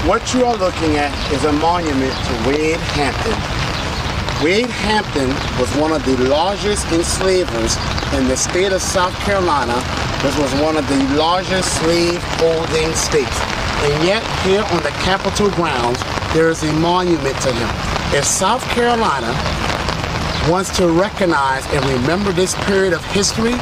What you are looking at is a monument to Wade Hampton. Wade Hampton was one of the largest enslavers in the state of South Carolina, which was one of the largest slave-holding states. And yet, here on the Capitol grounds, there is a monument to him. If South Carolina wants to recognize and remember this period of history,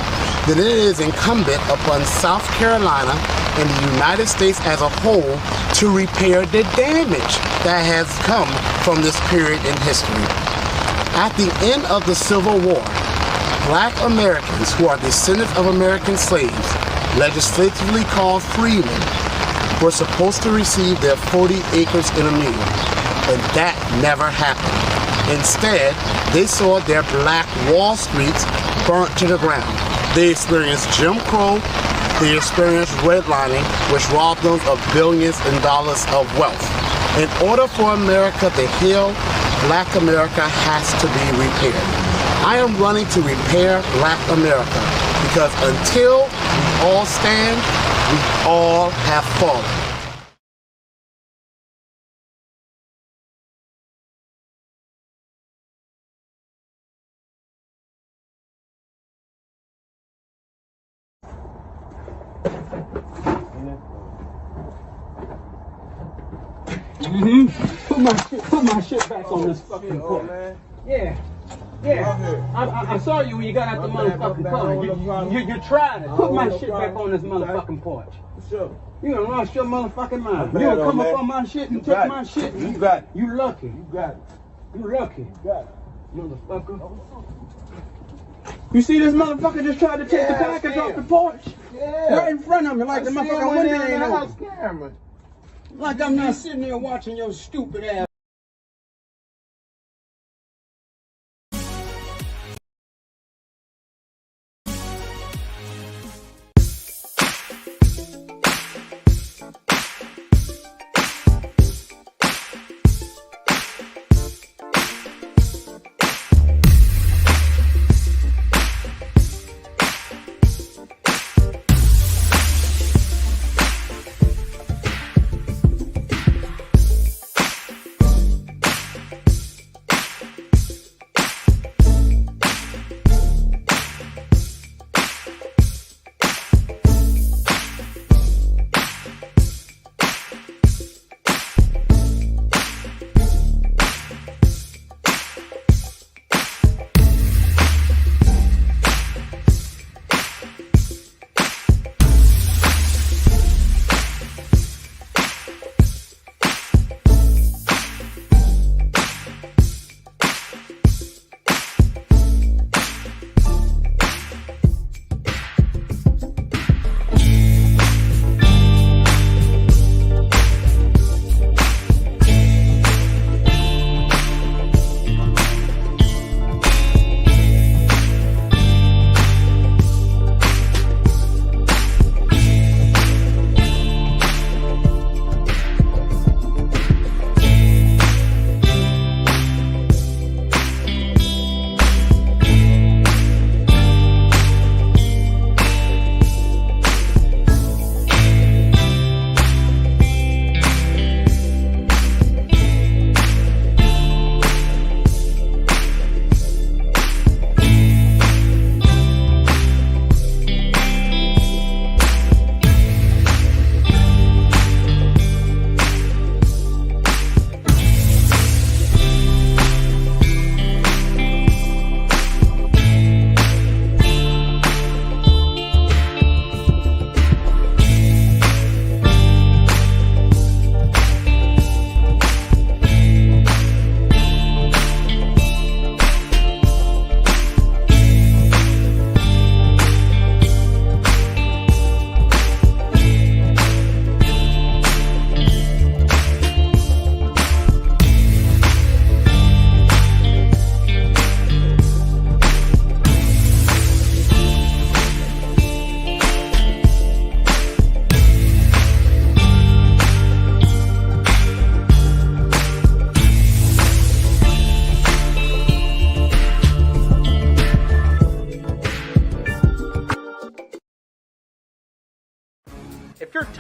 then it is incumbent upon South Carolina and the United States as a whole to repair the damage that has come from this period in history. At the end of the Civil War, Black Americans who are descendants of American slaves, legislatively called freemen, were supposed to receive their 40 acres in a mule, but that never happened. Instead, they saw their black Wall Streets burnt to the ground. They experienced Jim Crow, they experienced redlining, which robbed them of billions in dollars of wealth. In order for America to heal, Black America has to be repaired. I am running to repair Black America because until we all stand, we all have fallen. Put my shit back on this fucking porch. Yeah. I saw you when you got out the motherfucking car. You tried it. Put my shit back on this motherfucking porch. Sure. You done lost your motherfucking mind. You done come up on my shit and took my shit. You got it. You lucky. You got it. You lucky. You got it. Motherfucker. You see this motherfucker just tried to take the package off the porch? Yeah. Right in front of me like the motherfucker window ain't open. Camera. Like I'm not sitting there watching your stupid ass.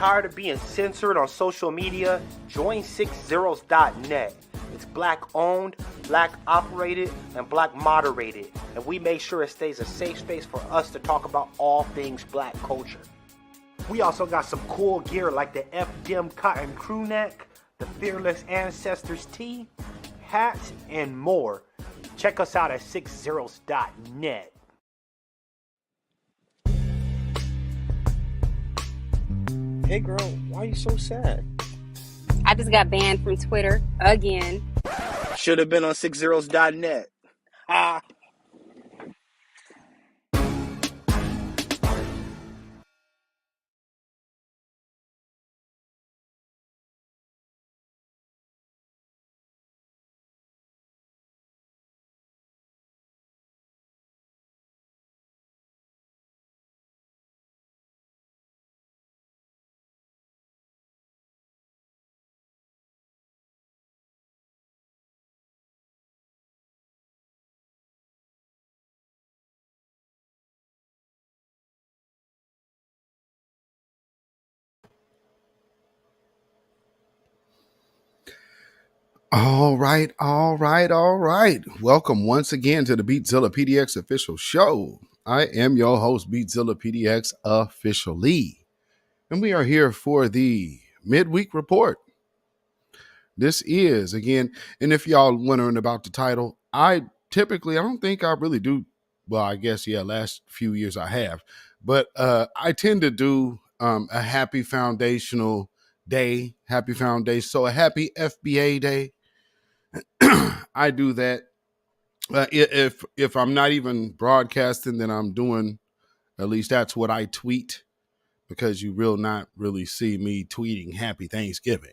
Tired of being censored on social media? Join 60s.net. It's black owned, black operated, and black moderated. And we make sure it stays a safe space for us to talk about all things black culture. We also got some cool gear like the FDM cotton crew neck, the Fearless Ancestors tee, hats, and more. Check us out at 60s.net. Hey girl, why are you so sad? I just got banned from Twitter again. Should have been on 60s.net. Ah. All right. Welcome once again to the beatzillapdx official show. I am your host, beatzillapdx officially, and we are here for the midweek report. This is, again, and if y'all wondering about the title, I don't think I really do. Well, I guess, last few years I have, but I tend to do a happy foundational day, so a happy FBA day. I do that. If I'm not even broadcasting, then I'm doing, at least that's what I tweet, because you will not really see me tweeting Happy Thanksgiving.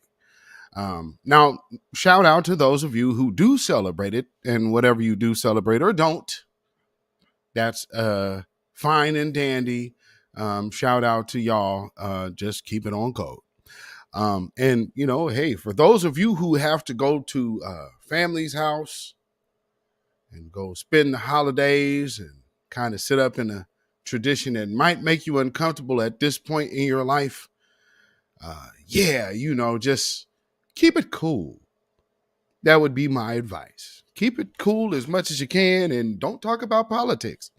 Now, shout out to those of you who do celebrate it, and whatever you do celebrate or don't, that's fine and dandy. Shout out to y'all. Just keep it on code. And, hey, for those of you who have to go to family's house and go spend the holidays and kind of sit up in a tradition that might make you uncomfortable at this point in your life, just keep it cool. That would be my advice. Keep it cool as much as you can and don't talk about politics.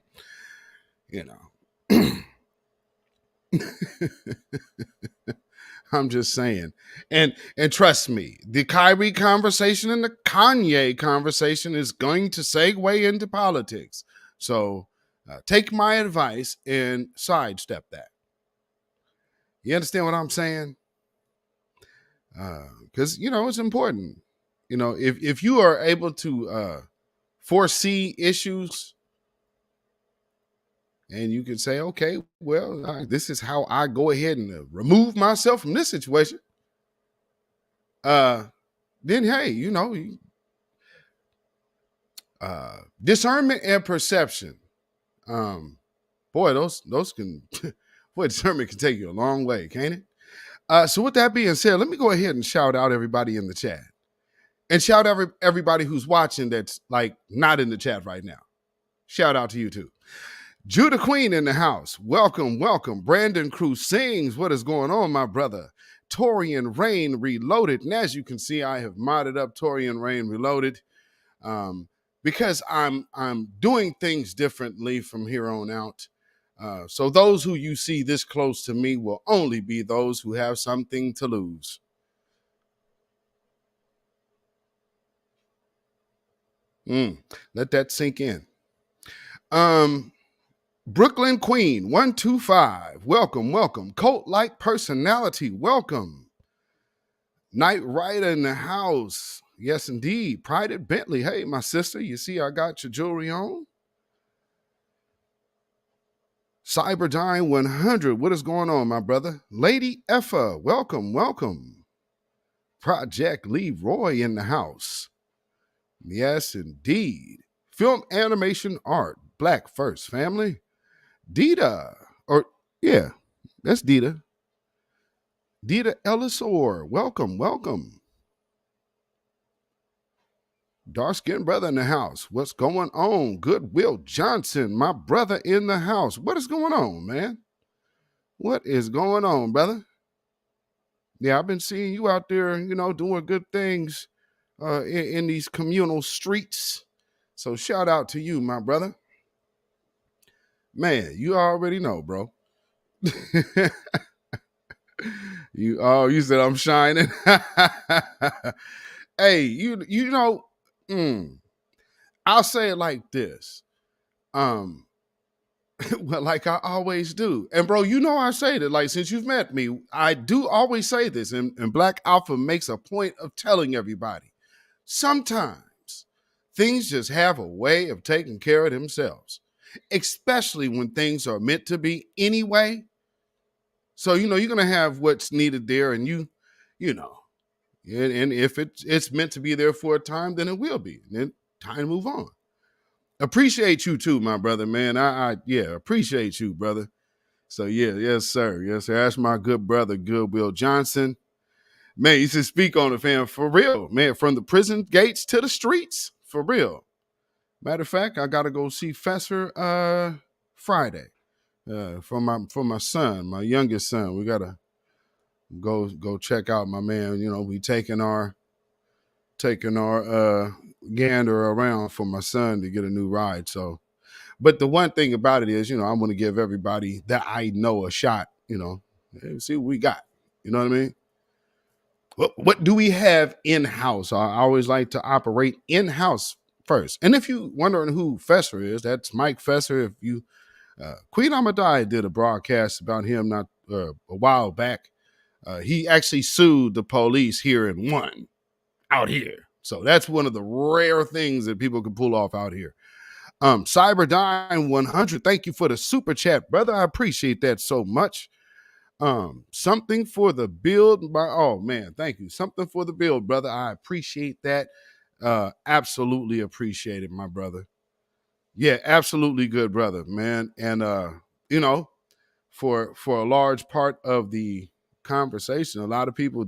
I'm just saying. And trust me, the Kyrie conversation and the Kanye conversation is going to segue into politics. So take my advice and sidestep that. You understand what I'm saying? Because, it's important. If you are able to foresee issues, and you can say, okay, well, this is how I go ahead and remove myself from this situation. Then, hey, discernment and perception. Boy, those can, discernment can take you a long way, can't it? So with that being said, let me go ahead and shout out everybody in the chat, and shout out everybody who's watching that's like not in the chat right now. Shout out to you too. Judah Queen in the house. Welcome. Brandon Cruz sings. What is going on, my brother? Torian Rain Reloaded. And as you can see, I have modded up Torian Rain Reloaded because I'm doing things differently from here on out. So those who you see this close to me will only be those who have something to lose. Let that sink in. Brooklyn Queen 125. Welcome. Cult-like personality. Welcome. Night Rider in the house. Yes, indeed. Pride at Bentley. Hey, my sister, you see I got your jewelry on? Cyberdyne 100. What is going on, my brother? Lady Effa. Welcome. Project Leroy in the house. Yes, indeed. Film animation art. Black First Family. Dita, that's Dita. Dita Ellisor, welcome. Dark-skinned brother in the house. What's going on? Goodwill Johnson, my brother in the house. What is going on, man? What is going on, brother? Yeah, I've been seeing you out there, doing good things in these communal streets. So shout out to you, my brother. Man, you already know, bro. You said I'm shining. Hey, I'll say it like this. Well, like I always do. And bro, I say that, like, since you've met me, I do always say this, and Black Alpha makes a point of telling everybody. Sometimes things just have a way of taking care of themselves, especially when things are meant to be anyway. So, you're going to have what's needed there, and and if it's meant to be there for a time, then it will be. And then time to move on. Appreciate you too, my brother, man. I appreciate you, brother. So yeah, yes, sir. Yes, sir. That's my good brother, Goodwill Johnson. Man, you should speak on it, fam. For real, man. From the prison gates to the streets. For real. Matter of fact, I gotta go see Fessor Friday. For my son, my youngest son. We gotta go check out my man. We taking our gander around for my son to get a new ride. So, but the one thing about it is, I'm going to give everybody that I know a shot. See what we got. You know what I mean? What do we have in house? I always like to operate in house first. And if you wondering who Fessor is, that's Mike Fessor. If you Queen Amadai did a broadcast about him not a while back. He actually sued the police here and won out here. So that's one of the rare things that people can pull off out here. Cyberdyne 100, thank you for the super chat, brother. I appreciate that so much. Something for the build. Oh man, thank you. Something for the build, brother. I appreciate that. Absolutely appreciate it, my brother. Yeah, absolutely good, brother, man. And for a large part of the conversation, a lot of people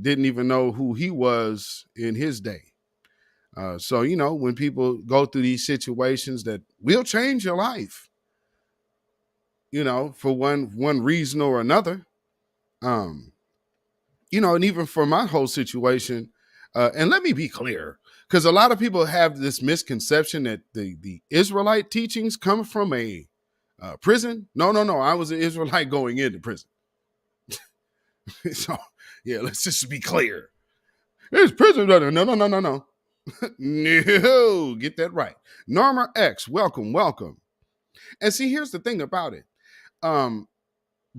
didn't even know who he was in his day. So, when people go through these situations that will change your life, for one reason or another, and even for my whole situation, and let me be clear, because a lot of people have this misconception that the Israelite teachings come from a prison. No. I was an Israelite going into prison. So, yeah, let's just be clear. It's prison. No. No, get that right. Norma X, welcome. And see, here's the thing about it.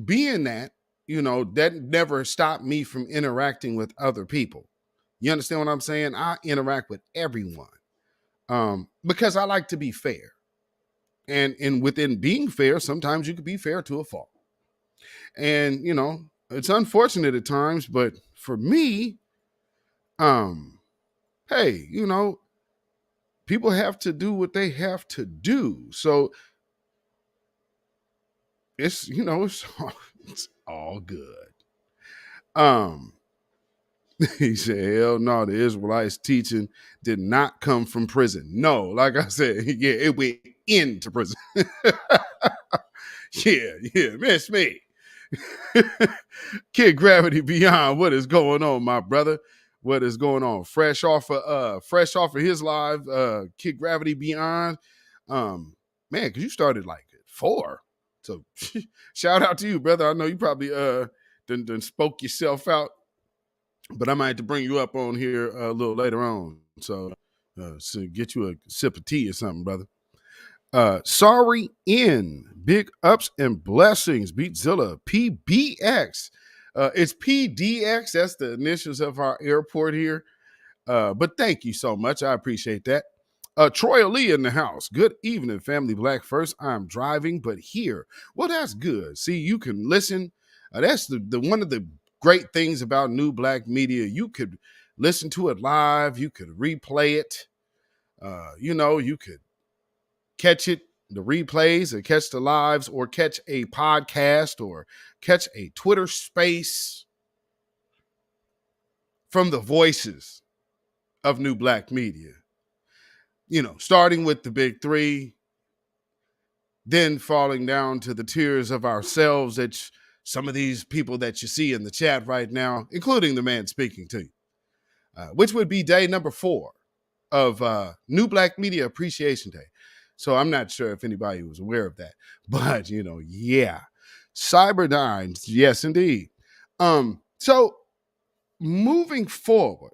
Being that, that never stopped me from interacting with other people. You understand what I'm saying? I interact with everyone because I like to be fair. And within being fair, sometimes you could be fair to a fault. And, it's unfortunate at times, but for me, hey, people have to do what they have to do. So it's, it's all good. He said, hell no, the Israelites teaching did not come from prison. No, like I said, yeah, it went into prison. Yeah, miss me. Kid Gravity Beyond, what is going on, my brother? What is going on? Fresh off of his live, Kid Gravity Beyond. Man, because you started like at 4. So shout out to you, brother. I know you probably done spoke yourself out, but I might have to bring you up on here a little later on. So get you a sip of tea or something, brother. Sorry in big ups and blessings, Beatzilla PBX. It's PDX. That's the initials of our airport here. But thank you so much. I appreciate that. Troy Lee in the house. Good evening, family. Black first. I'm driving, but here. Well, that's good. See, you can listen. That's the one of the great things about New Black Media. You could listen to it live. You could replay it. You could catch it, the replays, or catch the lives, or catch a podcast, or catch a Twitter space from the voices of New Black Media. Starting with the big 3, then falling down to the tiers of ourselves that some of these people that you see in the chat right now, including the man speaking to you, which would be day number 4 of New Black Media Appreciation Day. So I'm not sure if anybody was aware of that, but yeah, Cyber9, yes, indeed. So moving forward,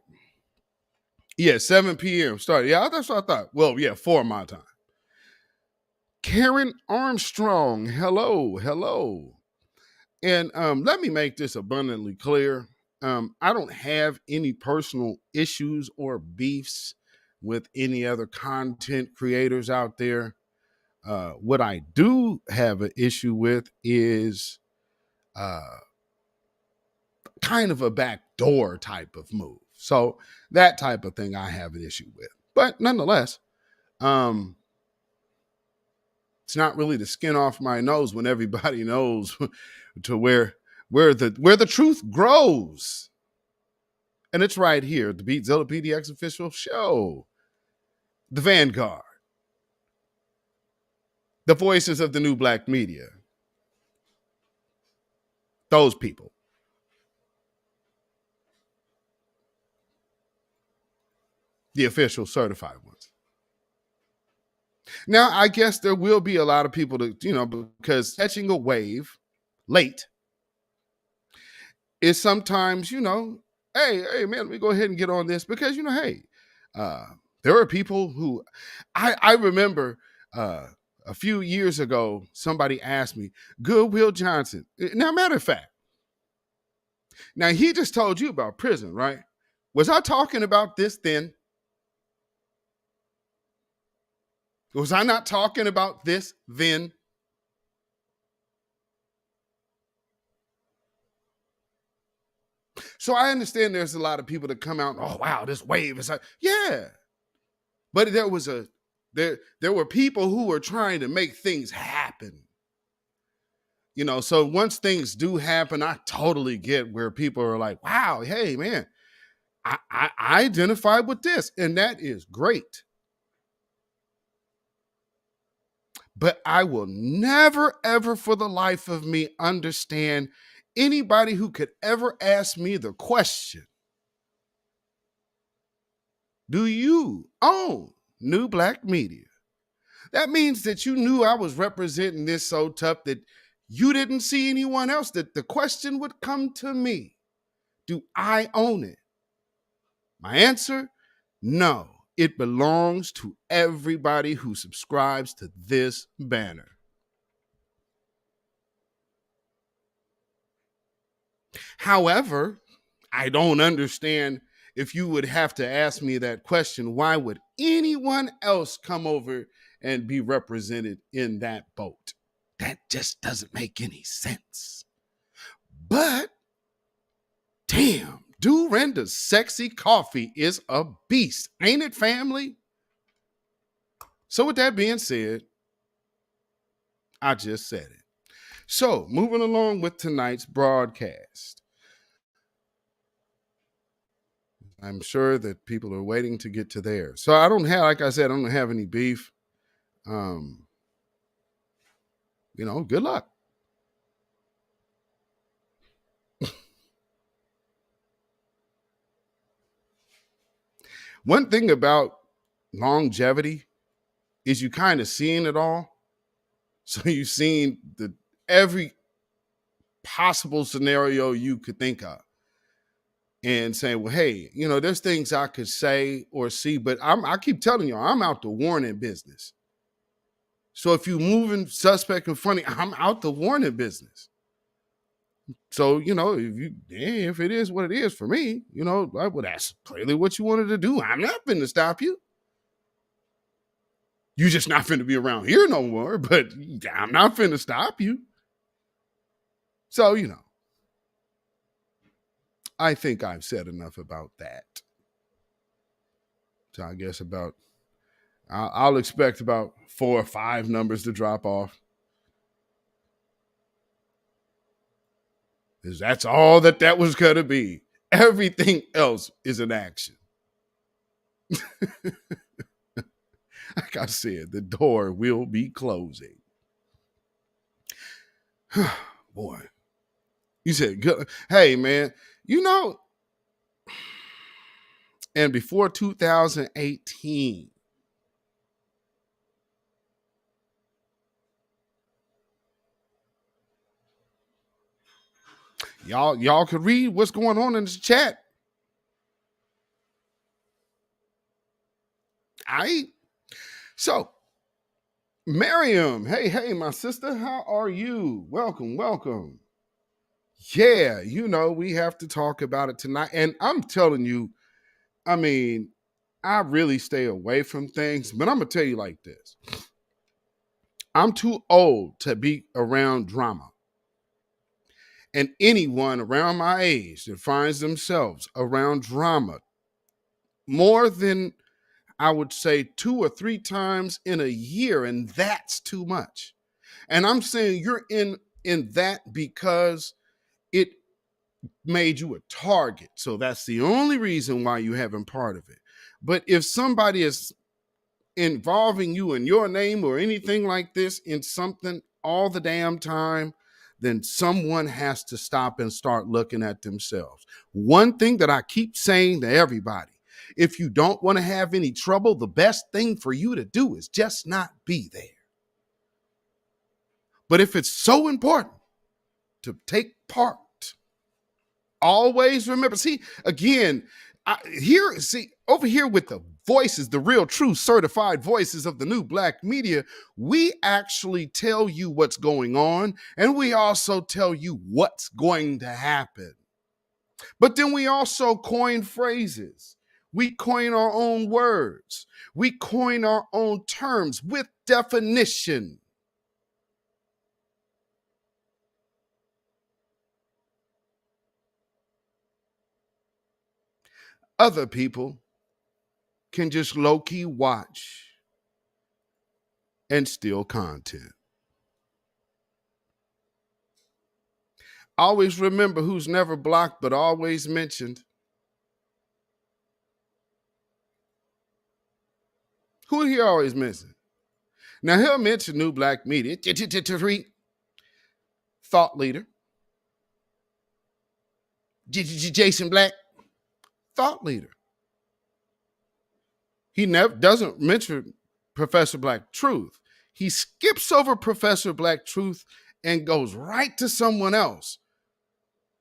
7 p.m. started. Yeah, that's what I thought. Well, 4 my time. Karen Armstrong, hello. And let me make this abundantly clear. I don't have any personal issues or beefs with any other content creators out there. What I do have an issue with is kind of a backdoor type of move. So that type of thing I have an issue with. But nonetheless, it's not really the skin off my nose when everybody knows to where the truth grows. And it's right here, the Beatzilla PDX official show. The Vanguard. The voices of the new black media. Those people. The official certified ones. Now, I guess there will be a lot of people that, because catching a wave late is sometimes, hey, man, let me go ahead and get on this because, hey, there are people who I remember a few years ago, somebody asked me, Goodwill Johnson. Now, matter of fact, now he just told you about prison, right? Was I talking about this then? Was I not talking about this then? So I understand there's a lot of people that come out, oh, wow, this wave is like, yeah. But there were people who were trying to make things happen. So once things do happen, I totally get where people are like, wow, hey, man, I identify with this, and that is great. But I will never, ever for the life of me understand anybody who could ever ask me the question, do you own New Black Media? That means that you knew I was representing this so tough that you didn't see anyone else, that the question would come to me. Do I own it? My answer, no. It belongs to everybody who subscribes to this banner. However, I don't understand if you would have to ask me that question, why would anyone else come over and be represented in that boat? That just doesn't make any sense. But, damn, Dorinda's sexy coffee is a beast, ain't it, family? So with that being said, I just said it. So, moving along with tonight's broadcast. I'm sure that people are waiting to get to theirs. So I don't have, like I said, I don't have any beef. Good luck. One thing about longevity is you kind of seeing it all. So you've seen every possible scenario you could think of. And saying, well, hey, there's things I could say or see, but I keep telling you, I'm out the warning business. So if you moving suspect and funny, I'm out the warning business. So, if it is what it is for me, well, that's clearly what you wanted to do. I'm not finna stop you. You just not finna be around here no more, but I'm not finna stop you. So, I think I've said enough about that. So I guess I'll expect about 4 or 5 numbers to drop off. Because that's all that was going to be. Everything else is an action. Like I said, the door will be closing. Boy. You said, good. Hey, man, you know, and before 2018, y'all could read what's going on in this chat. So, Miriam, hey, my sister, how are you? Welcome. Yeah, you know, we have to talk about it tonight. And I'm telling you, I mean, I really stay away from things, but I'm going to tell you like this. I'm too old to be around drama. And anyone around my age that finds themselves around drama more than, I would say, 2 or 3 times in a year, and that's too much. And I'm saying you're in that because it made you a target. So that's the only reason why you haven't part of it. But if somebody is involving you in your name or anything like this in something all the damn time, then someone has to stop and start looking at themselves. One thing that I keep saying to everybody, if you don't want to have any trouble, the best thing for you to do is just not be there. But if it's so important to take part, always remember, see, again, over here with the voices, the real true certified voices of the new black media, we actually tell you what's going on, and we also tell you what's going to happen. But then we also coin phrases. We coin our own words. We coin our own terms with definition. Other people can just low-key watch and steal content. Always remember who's never blocked but always mentioned. Who he always mention? Now he'll mention new black media, thought leader, Jason Black, thought leader. He never doesn't mention Professor Black Truth. He skips over Professor Black Truth and goes right to someone else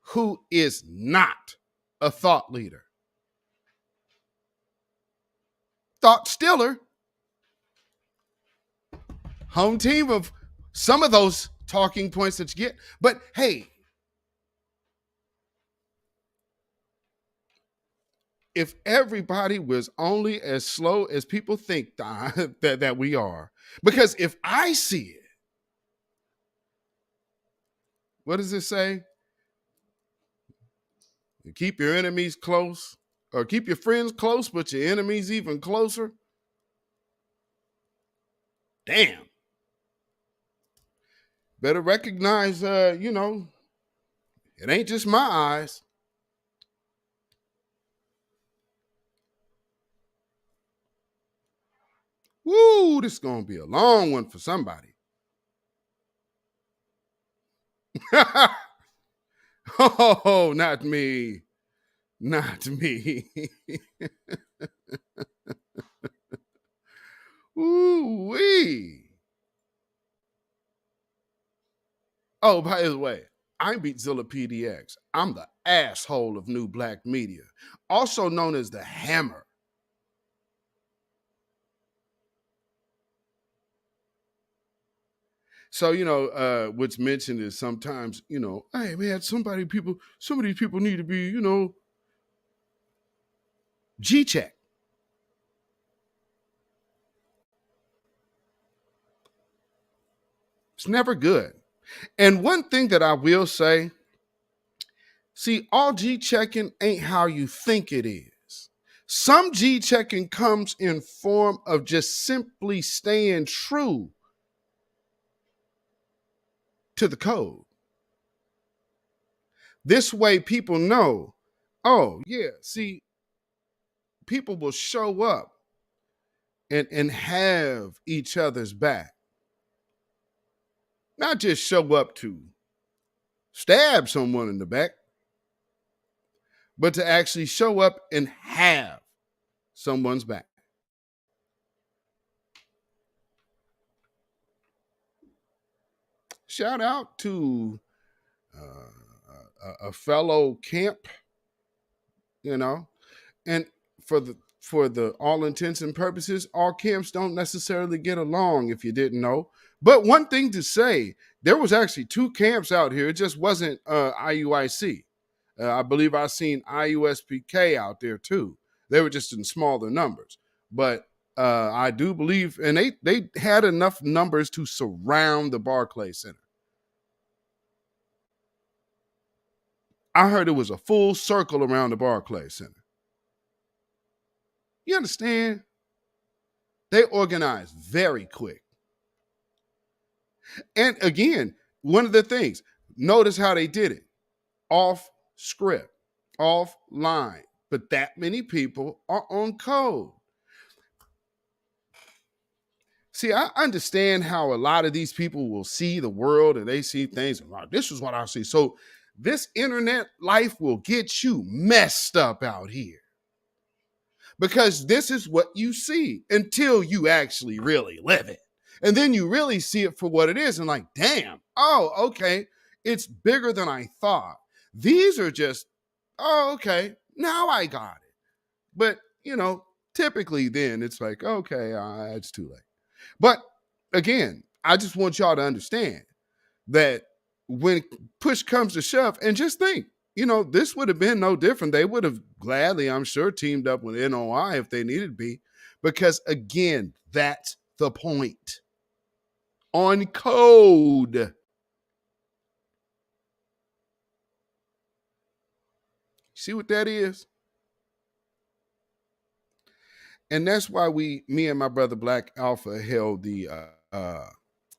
who is not a thought leader. Thought stealer. Home team of some of those talking points that you get. But hey, if everybody was only as slow as people think that we are, because if I see it, what does it say? You keep your enemies close, or keep your friends close, but your enemies even closer. Damn. Better recognize, it ain't just my eyes. Woo, this is going to be a long one for somebody. Oh, not me. Not me. Ooh-wee. Oh, by the way, I'm beatzillapdx. I'm the asshole of new black media, also known as the Hammer. So, what's mentioned is sometimes, hey man, some of these people need to be, G-check. It's never good. And one thing that I will say, see, all G-checking ain't how you think it is. Some G-checking comes in form of just simply staying true to the code. This way people know, oh yeah, see, people will show up and have each other's back. Not just show up to stab someone in the back, but to actually show up and have someone's back. Shout out to a fellow camp, and for the all intents and purposes, all camps don't necessarily get along, if you didn't know. But one thing to say, there was actually 2 camps out here. It just wasn't IUIC. I believe I seen IUSPK out there too. They were just in smaller numbers. But I do believe, and they had enough numbers to surround the Barclay Center. I heard it was a full circle around the Barclay Center. You understand? They organized very quick. And again, one of the things, notice how they did it. Off script, offline. But that many people are on code. See, I understand how a lot of these people will see the world and they see things. Like, this is what I see. So this internet life will get you messed up out here. Because this is what you see until you actually really live it. And then you really see it for what it is and like, damn, oh, okay, it's bigger than I thought. These are just, oh, okay, now I got it. But, typically then it's like, okay, it's too late. But again, I just want y'all to understand that when push comes to shove, and just think, this would have been no different. They would have gladly, I'm sure, teamed up with NOI if they needed to be, because again, that's the point. On code. See what that is? And that's why me and my brother Black Alpha held the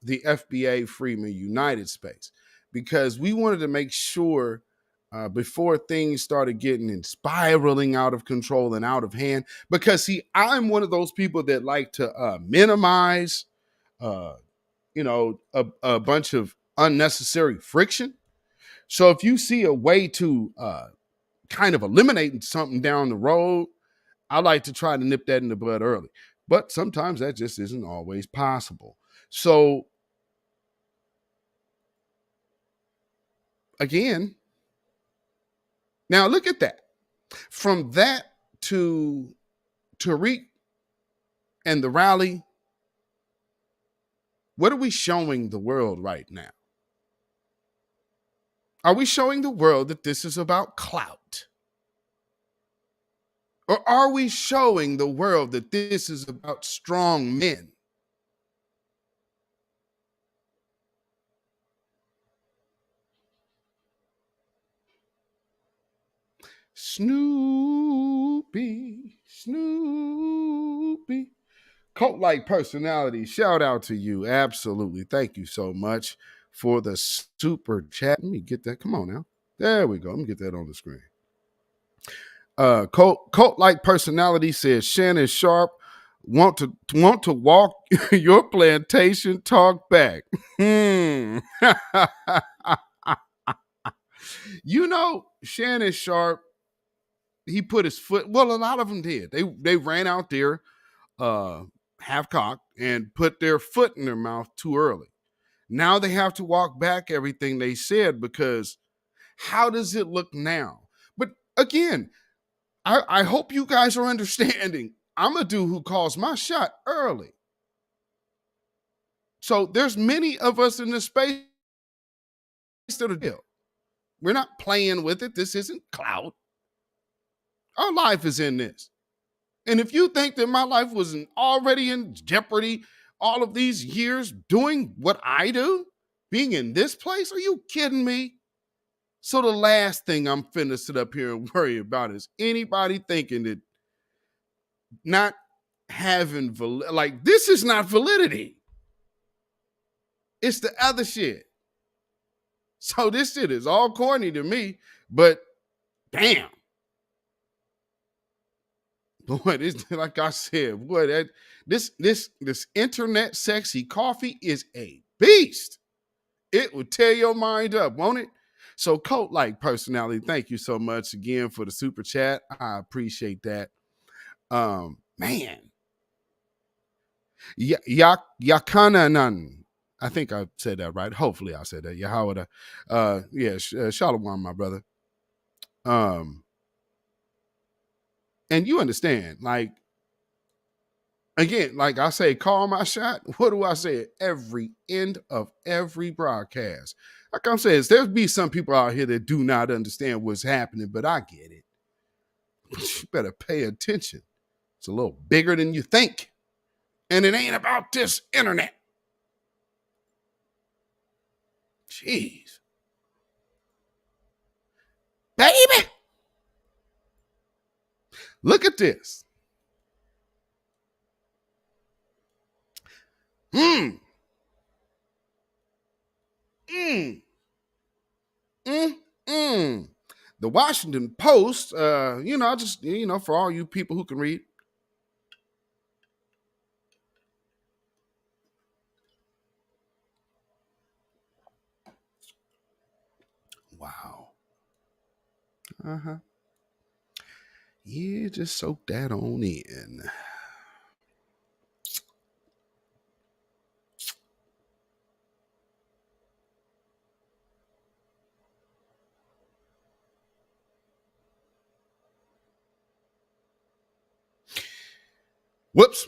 FBA Freeman United space, because we wanted to make sure before things started getting and spiraling out of control and out of hand, because see, I'm one of those people that like to minimize, a bunch of unnecessary friction. So if you see a way to kind of eliminate something down the road, I like to try to nip that in the bud early. But sometimes that just isn't always possible. So again, now look at that. From that to Tariq and the rally, what are we showing the world right now? Are we showing the world that this is about clout? Or are we showing the world that this is about strong men? Snoopy. Cult-like personality, shout out to you. Absolutely. Thank you so much for the super chat. Let me get that. Come on now. There we go. Let me get that on the screen. Cult-like personality says Shannon Sharp want to walk your plantation talk back. Shannon Sharp, he put his foot, well, a lot of them did. They ran out there half-cocked and put their foot in their mouth too early. Now they have to walk back everything they said, because how does it look now? But again, I hope you guys are understanding. I'm a dude who calls my shot early. So there's many of us in this space that are deal. We're not playing with it. This isn't clout. Our life is in this. And if you think that my life was already in jeopardy all of these years doing what I do, being in this place, are you kidding me? So the last thing I'm finna sit up here and worry about is anybody thinking that not having, this is not validity. It's the other shit. So this shit is all corny to me, but damn. Boy, this, like I said, boy, this internet sexy coffee is a beast. It will tear your mind up, won't it? So cult-like personality, thank you so much again for the super chat. I appreciate that. Man. Yakananan. I think I said that right. Hopefully I said that. Yahweh. Shalom, my brother. And you understand, like, again, like I say, call my shot. What do I say at every end of every broadcast? Like I'm saying, there'll be some people out here that do not understand what's happening, but I get it. You better pay attention. It's a little bigger than you think. And it ain't about this internet. Jeez. Baby. Look at this. The Washington Post, for all you people who can read. Wow. Yeah, just soak that on in. Whoops.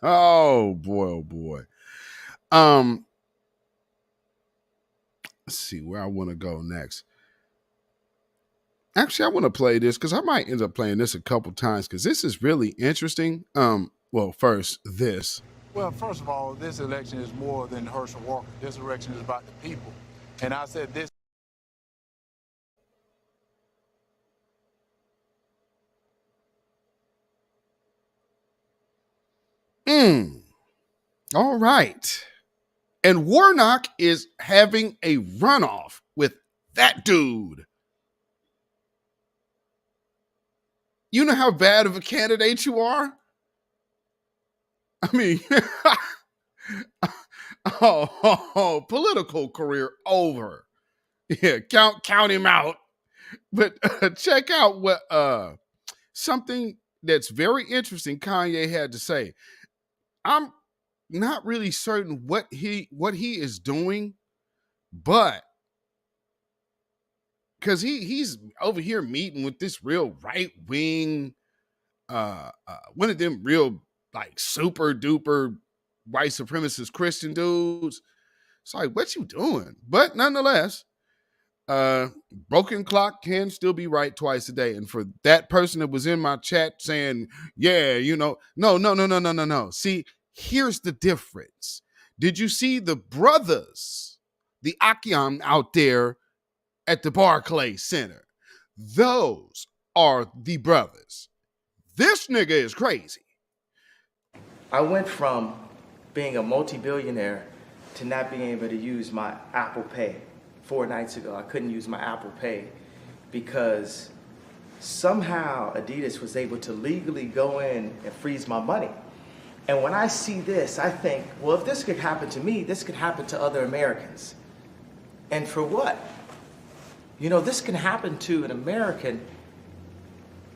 Oh boy. Let's see where I want to go next. Actually, I want to play this because I might end up playing this a couple times because this is really interesting. Well, first, this. Well, first of all, this election is more than Herschel Walker. This election is about the people. And I said this. All right. And Warnock is having a runoff with that dude. You know how bad of a candidate you are? I mean, political career over. Yeah, count him out. But check out what something that's very interesting Kanye had to say. I'm not really certain what he is doing, but because he's over here meeting with this real right wing, one of them real like super duper white supremacist Christian dudes. It's like, what you doing? But nonetheless, broken clock can still be right twice a day. And for that person that was in my chat saying, yeah, no. See, here's the difference. Did you see the brothers, the Akiam out there at the Barclays Center? Those are the brothers. This nigga is crazy. I went from being a multi-billionaire to not being able to use my Apple Pay. 4 nights ago, I couldn't use my Apple Pay because somehow Adidas was able to legally go in and freeze my money. And when I see this, I think, well, if this could happen to me, this could happen to other Americans. And for what? You know, this can happen to an American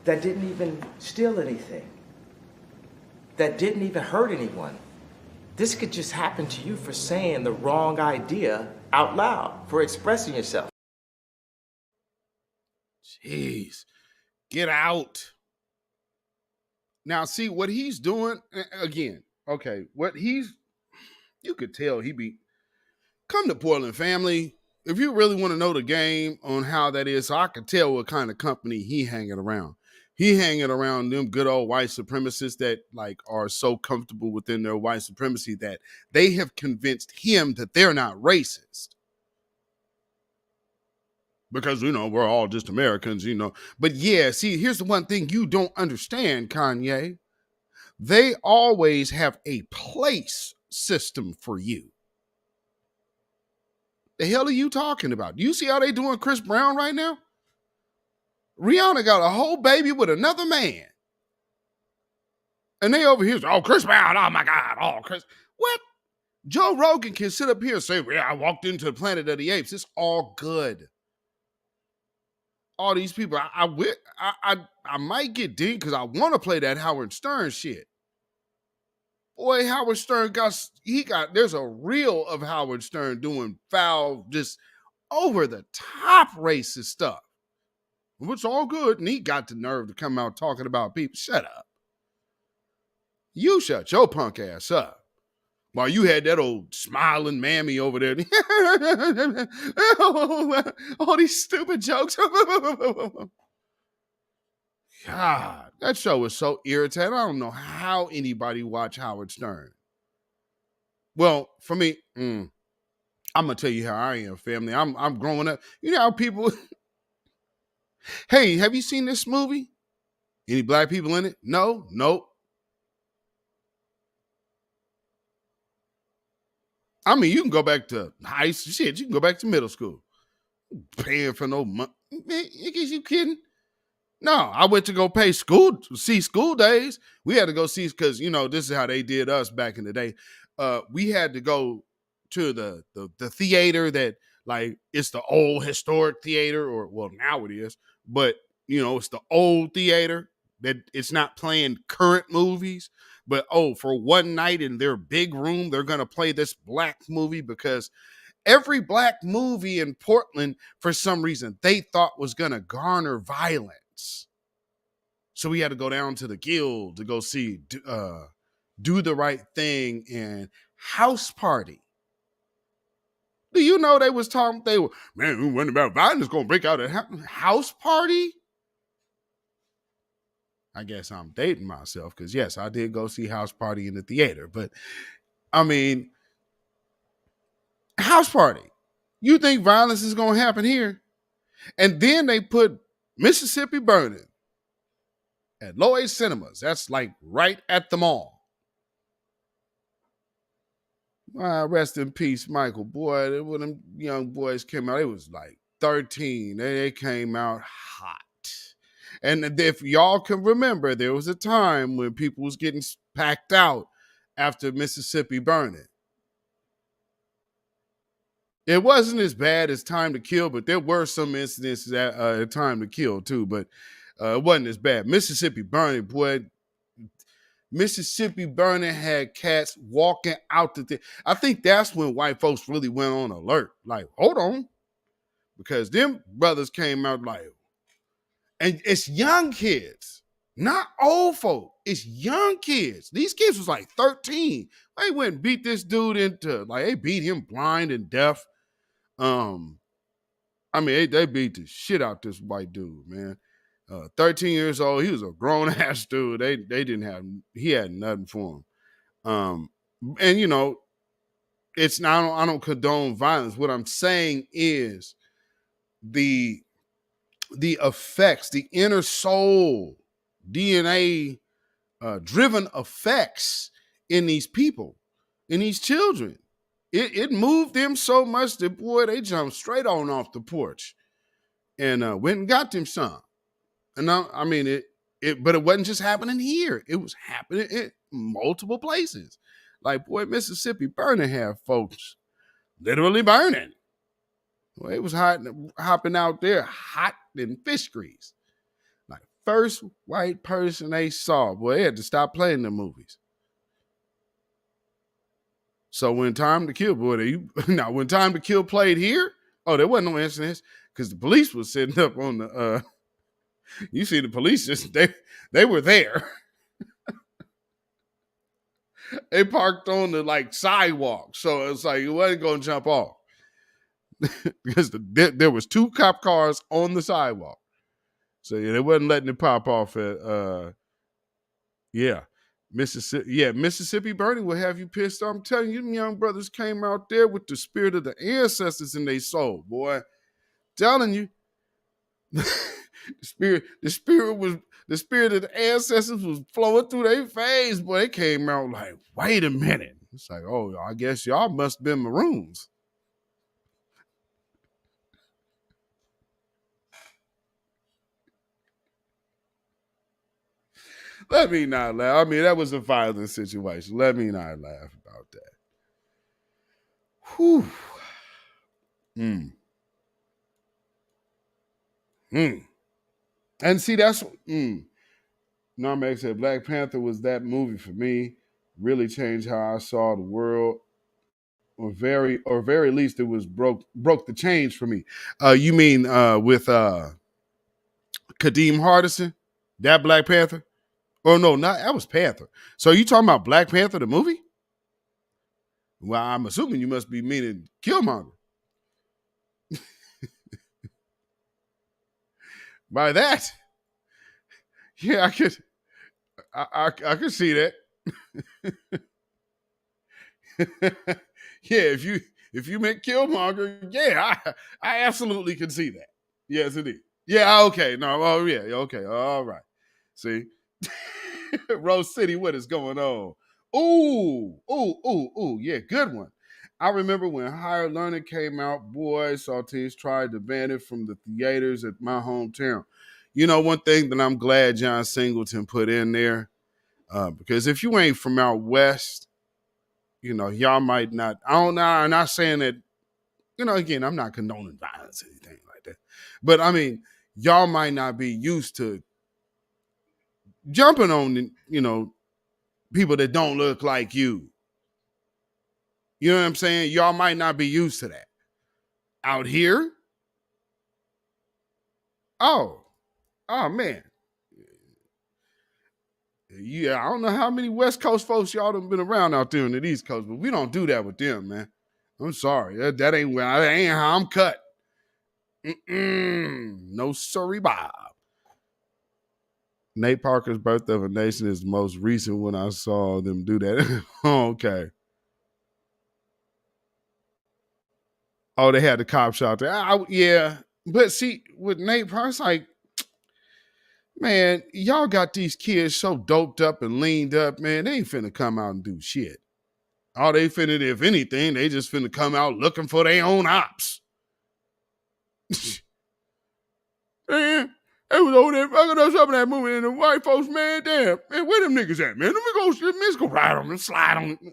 that didn't even steal anything, that didn't even hurt anyone. This could just happen to you for saying the wrong idea out loud, for expressing yourself. Jeez, get out. Now, see what he's doing again. Okay, you could tell come to Portland, family. If you really want to know the game on how that is, so I can tell what kind of company he hanging around. He hanging around them good old white supremacists that like are so comfortable within their white supremacy that they have convinced him that they're not racist. Because, we're all just Americans, But yeah, see, here's the one thing you don't understand, Kanye. They always have a place system for you. The hell are you talking about? You see how they doing Chris Brown right now? Rihanna got a whole baby with another man. And they over here, oh, Chris Brown, oh my God, oh, Chris. What? Joe Rogan can sit up here and say, yeah, I walked into the Planet of the Apes. It's all good. All these people, I might get deep because I want to play that Howard Stern shit. Boy, Howard Stern there's a reel of Howard Stern doing foul, just over the top racist stuff. It's all good. And he got the nerve to come out talking about people. Shut up. You shut your punk ass up. While you had that old smiling mammy over there. All these stupid jokes. God, that show was so irritating. I don't know how anybody watch Howard Stern. Well, for me, I'm going to tell you how I am, family. I'm growing up. You know how people... Hey, have you seen this movie? Any black people in it? No? Nope. I mean, you can go back to high school. Shit, you can go back to middle school. Paying for no money. Man, you kidding? No, I went to go see School Days. We had to go see, because, you know, this is how they did us back in the day. We had to go to the theater that, like, it's the old historic theater, or, well, now it is, but, you know, it's the old theater that it's not playing current movies. But, for one night in their big room, they're going to play this black movie, because every black movie in Portland, for some reason, they thought was going to garner violence. So we had to go down to the Guild to go see Do the Right Thing and House Party. Do you know they was talking, man, when about violence going to break out at House Party? I guess I'm dating myself, because, yes, I did go see House Party in the theater. But, I mean, House Party. You think violence is going to happen here? And then they put Mississippi Burning at Loews Cinemas. That's like right at the mall. Rest in peace, Michael. Boy, when them young boys came out, it was like 13. They came out hot. And if y'all can remember, there was a time when people was getting packed out after Mississippi Burning. It wasn't as bad as Time to Kill, but there were some incidents at Time to Kill too, but it wasn't as bad. Mississippi Burning, boy. Mississippi Burning had cats walking out the thing. I think that's when white folks really went on alert. Like, hold on. Because them brothers came out like, and it's young kids, not old folk. It's young kids. These kids was like 13. They went and beat this dude they beat him blind and deaf. I mean, they beat the shit out this white dude, man. 13 years old. He was a grown ass dude. He had nothing for him. And you know, I don't condone violence. What I'm saying is the effects, the inner soul, DNA driven effects in these people, in these children. It moved them so much that, boy, they jumped straight on off the porch and went and got them some. And I mean, but it wasn't just happening here. It was happening in multiple places. Like, boy, Mississippi Burning had folks literally burning. Well, it was hopping out there hot in fish grease. Like, first white person they saw, boy, they had to stop playing the movies. So when Time to Kill, when Time to Kill played here, there wasn't no incidents, because the police was sitting up on the, you see the police, they were there. They parked on the sidewalk. So it's like, it wasn't going to jump off. Because there was 2 cop cars on the sidewalk. So yeah, they wasn't letting it pop off at, Mississippi Burning will have you pissed off. I'm telling you, them young brothers came out there with the spirit of the ancestors in their soul, boy. Telling you, the spirit of the ancestors was flowing through their face, boy. They came out like, wait a minute. It's like, I guess y'all must have been Maroons. Let me not laugh. I mean, that was a violent situation. Let me not laugh about that. Whew. And see, that's Narmek said Black Panther was that movie for me. Really changed how I saw the world. Or very least it was broke the change for me. You mean with Kadeem Hardison? That Black Panther? Oh no, not that was Panther. So you talking about Black Panther the movie? Well, I'm assuming you must be meaning Killmonger. By that, yeah, I could see that. Yeah, if you meant Killmonger, yeah, I absolutely can see that. Yes, indeed. Yeah, okay. No, oh yeah, okay. All right. See? Rose City, what is going on? Ooh, yeah, good one. I remember when Higher Learning came out, boy, Saltines tried to ban it from the theaters at my hometown. You know, one thing that I'm glad John Singleton put in there, because if you ain't from out west, you know, y'all might not. I don't know. I'm not saying that, you know, again, I'm not condoning violence or anything like that. But I mean, y'all might not be used to jumping on, you know, people that don't look like you. You know what I'm saying? Y'all might not be used to that. Out here, oh man. Yeah, I don't know how many West Coast folks y'all done been around out there in the East Coast, but we don't do that with them, man. I'm sorry. That ain't how I'm cut. No sorry, Bob. Nate Parker's Birth of a Nation is the most recent when I saw them do that. Okay. Oh, they had the cop shot there. Yeah. But see, with Nate Parker, it's like, man, y'all got these kids so doped up and leaned up, man. They ain't finna come out and do shit. All they finna, if anything, they just finna come out looking for their own ops. Man, they was over there fucking us up in that movie, and the white folks, man, damn, man, where them niggas at, man? Let's go ride on them, slide on them.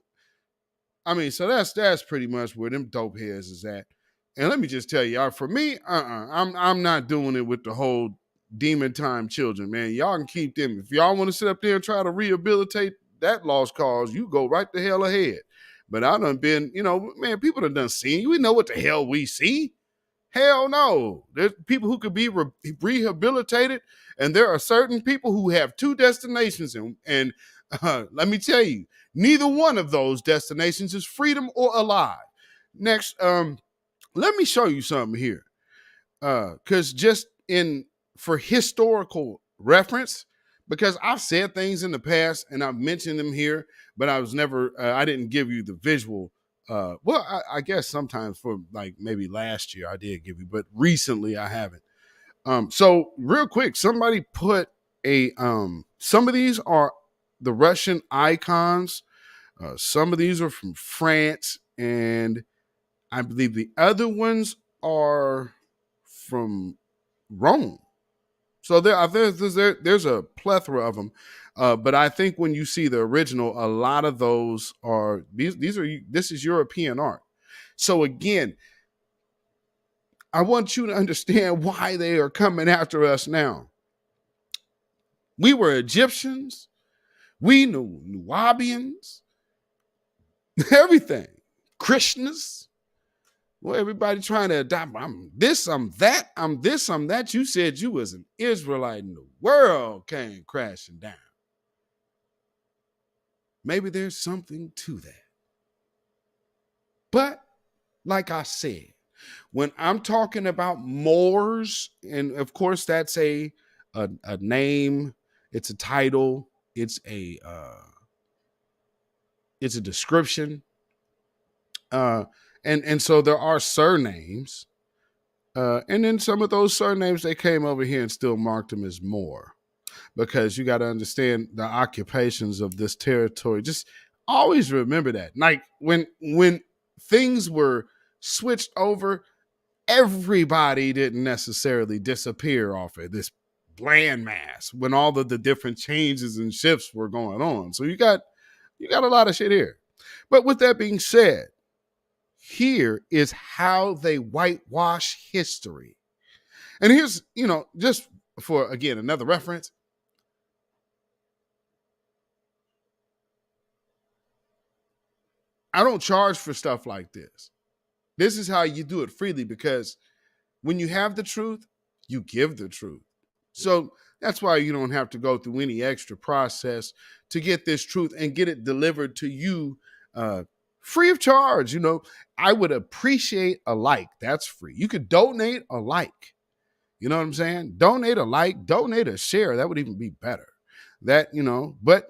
I mean, so that's pretty much where them dope heads is at. And let me just tell y'all, for me, I'm not doing it with the whole demon time children, man. Y'all can keep them. If y'all want to sit up there and try to rehabilitate that lost cause, you go right the hell ahead. But I done been, you know, man, people done seen you. We know what the hell we see. Hell no. There's people who could be rehabilitated, and there are certain people who have two destinations. And let me tell you, neither one of those destinations is freedom or alive. Next, let me show you something here. Because just for historical reference, because I've said things in the past and I've mentioned them here, but I was never, I didn't give you the visual. I guess sometimes for like maybe last year I did give you, but recently I haven't. So real quick, somebody put some of these are the Russian icons. Some of these are from France, and I believe the other ones are from Rome. So there's a plethora of them. But I think when you see the original, a lot of those are this is European art. So again, I want you to understand why they are coming after us now. We were Egyptians, we knew Nubians, everything, Krishnas. Well, everybody trying to adopt. I'm this, I'm that, I'm this, I'm that. You said you was an Israelite and the world came crashing down. Maybe there's something to that. But like I said, when I'm talking about Moors, and of course that's a name, it's a title, it's a description. And so there are surnames. And then some of those surnames, they came over here and still marked them as Moor. Because you got to understand the occupations of this territory. Just always remember that. Like when things were switched over, everybody didn't necessarily disappear off of this landmass when all of the different changes and shifts were going on. So you got a lot of shit here. But with that being said, here is how they whitewash history. And here's, just for, again, another reference. I don't charge for stuff like this. This is how you do it freely, because when you have the truth, you give the truth. So that's why you don't have to go through any extra process to get this truth and get it delivered to you free of charge. I would appreciate a like. That's free. You could donate a like. You know what I'm saying? Donate a like, donate a share. That would even be better. But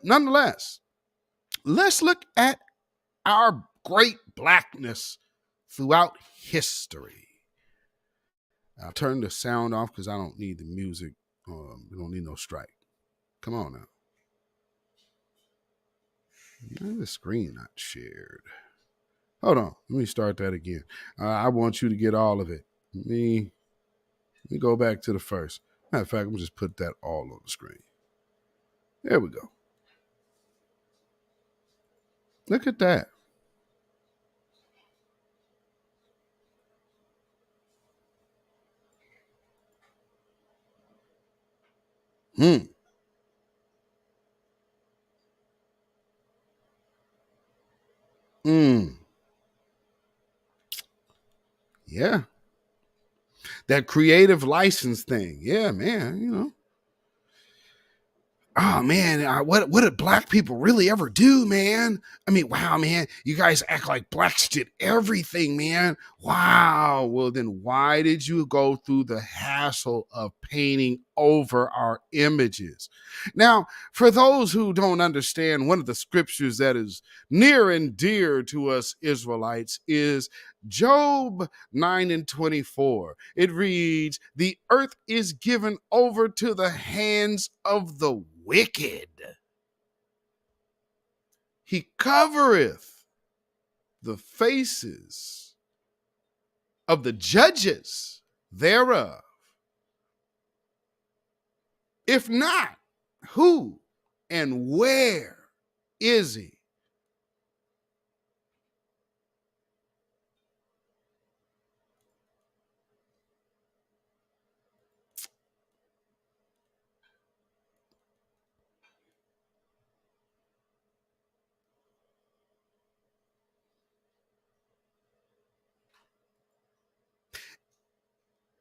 nonetheless, let's look at our great blackness throughout history. I'll turn the sound off because I don't need the music. We don't need no strike. Come on now. The screen not shared. Hold on. Let me start that again. I want you to get all of it. Let me go back to the first. Matter of fact, I'm going to just put that all on the screen. There we go. Look at that. Yeah. That creative license thing. Yeah, man, Oh man, what did black people really ever do, man? I mean, wow, man, you guys act like blacks did everything, man. Wow. Well, then why did you go through the hassle of painting over our images? Now, for those who don't understand, one of the scriptures that is near and dear to us Israelites is Job 9:24. It reads, "The earth is given over to the hands of the wicked. He covereth the faces of the judges thereof. If not, who and where is he?"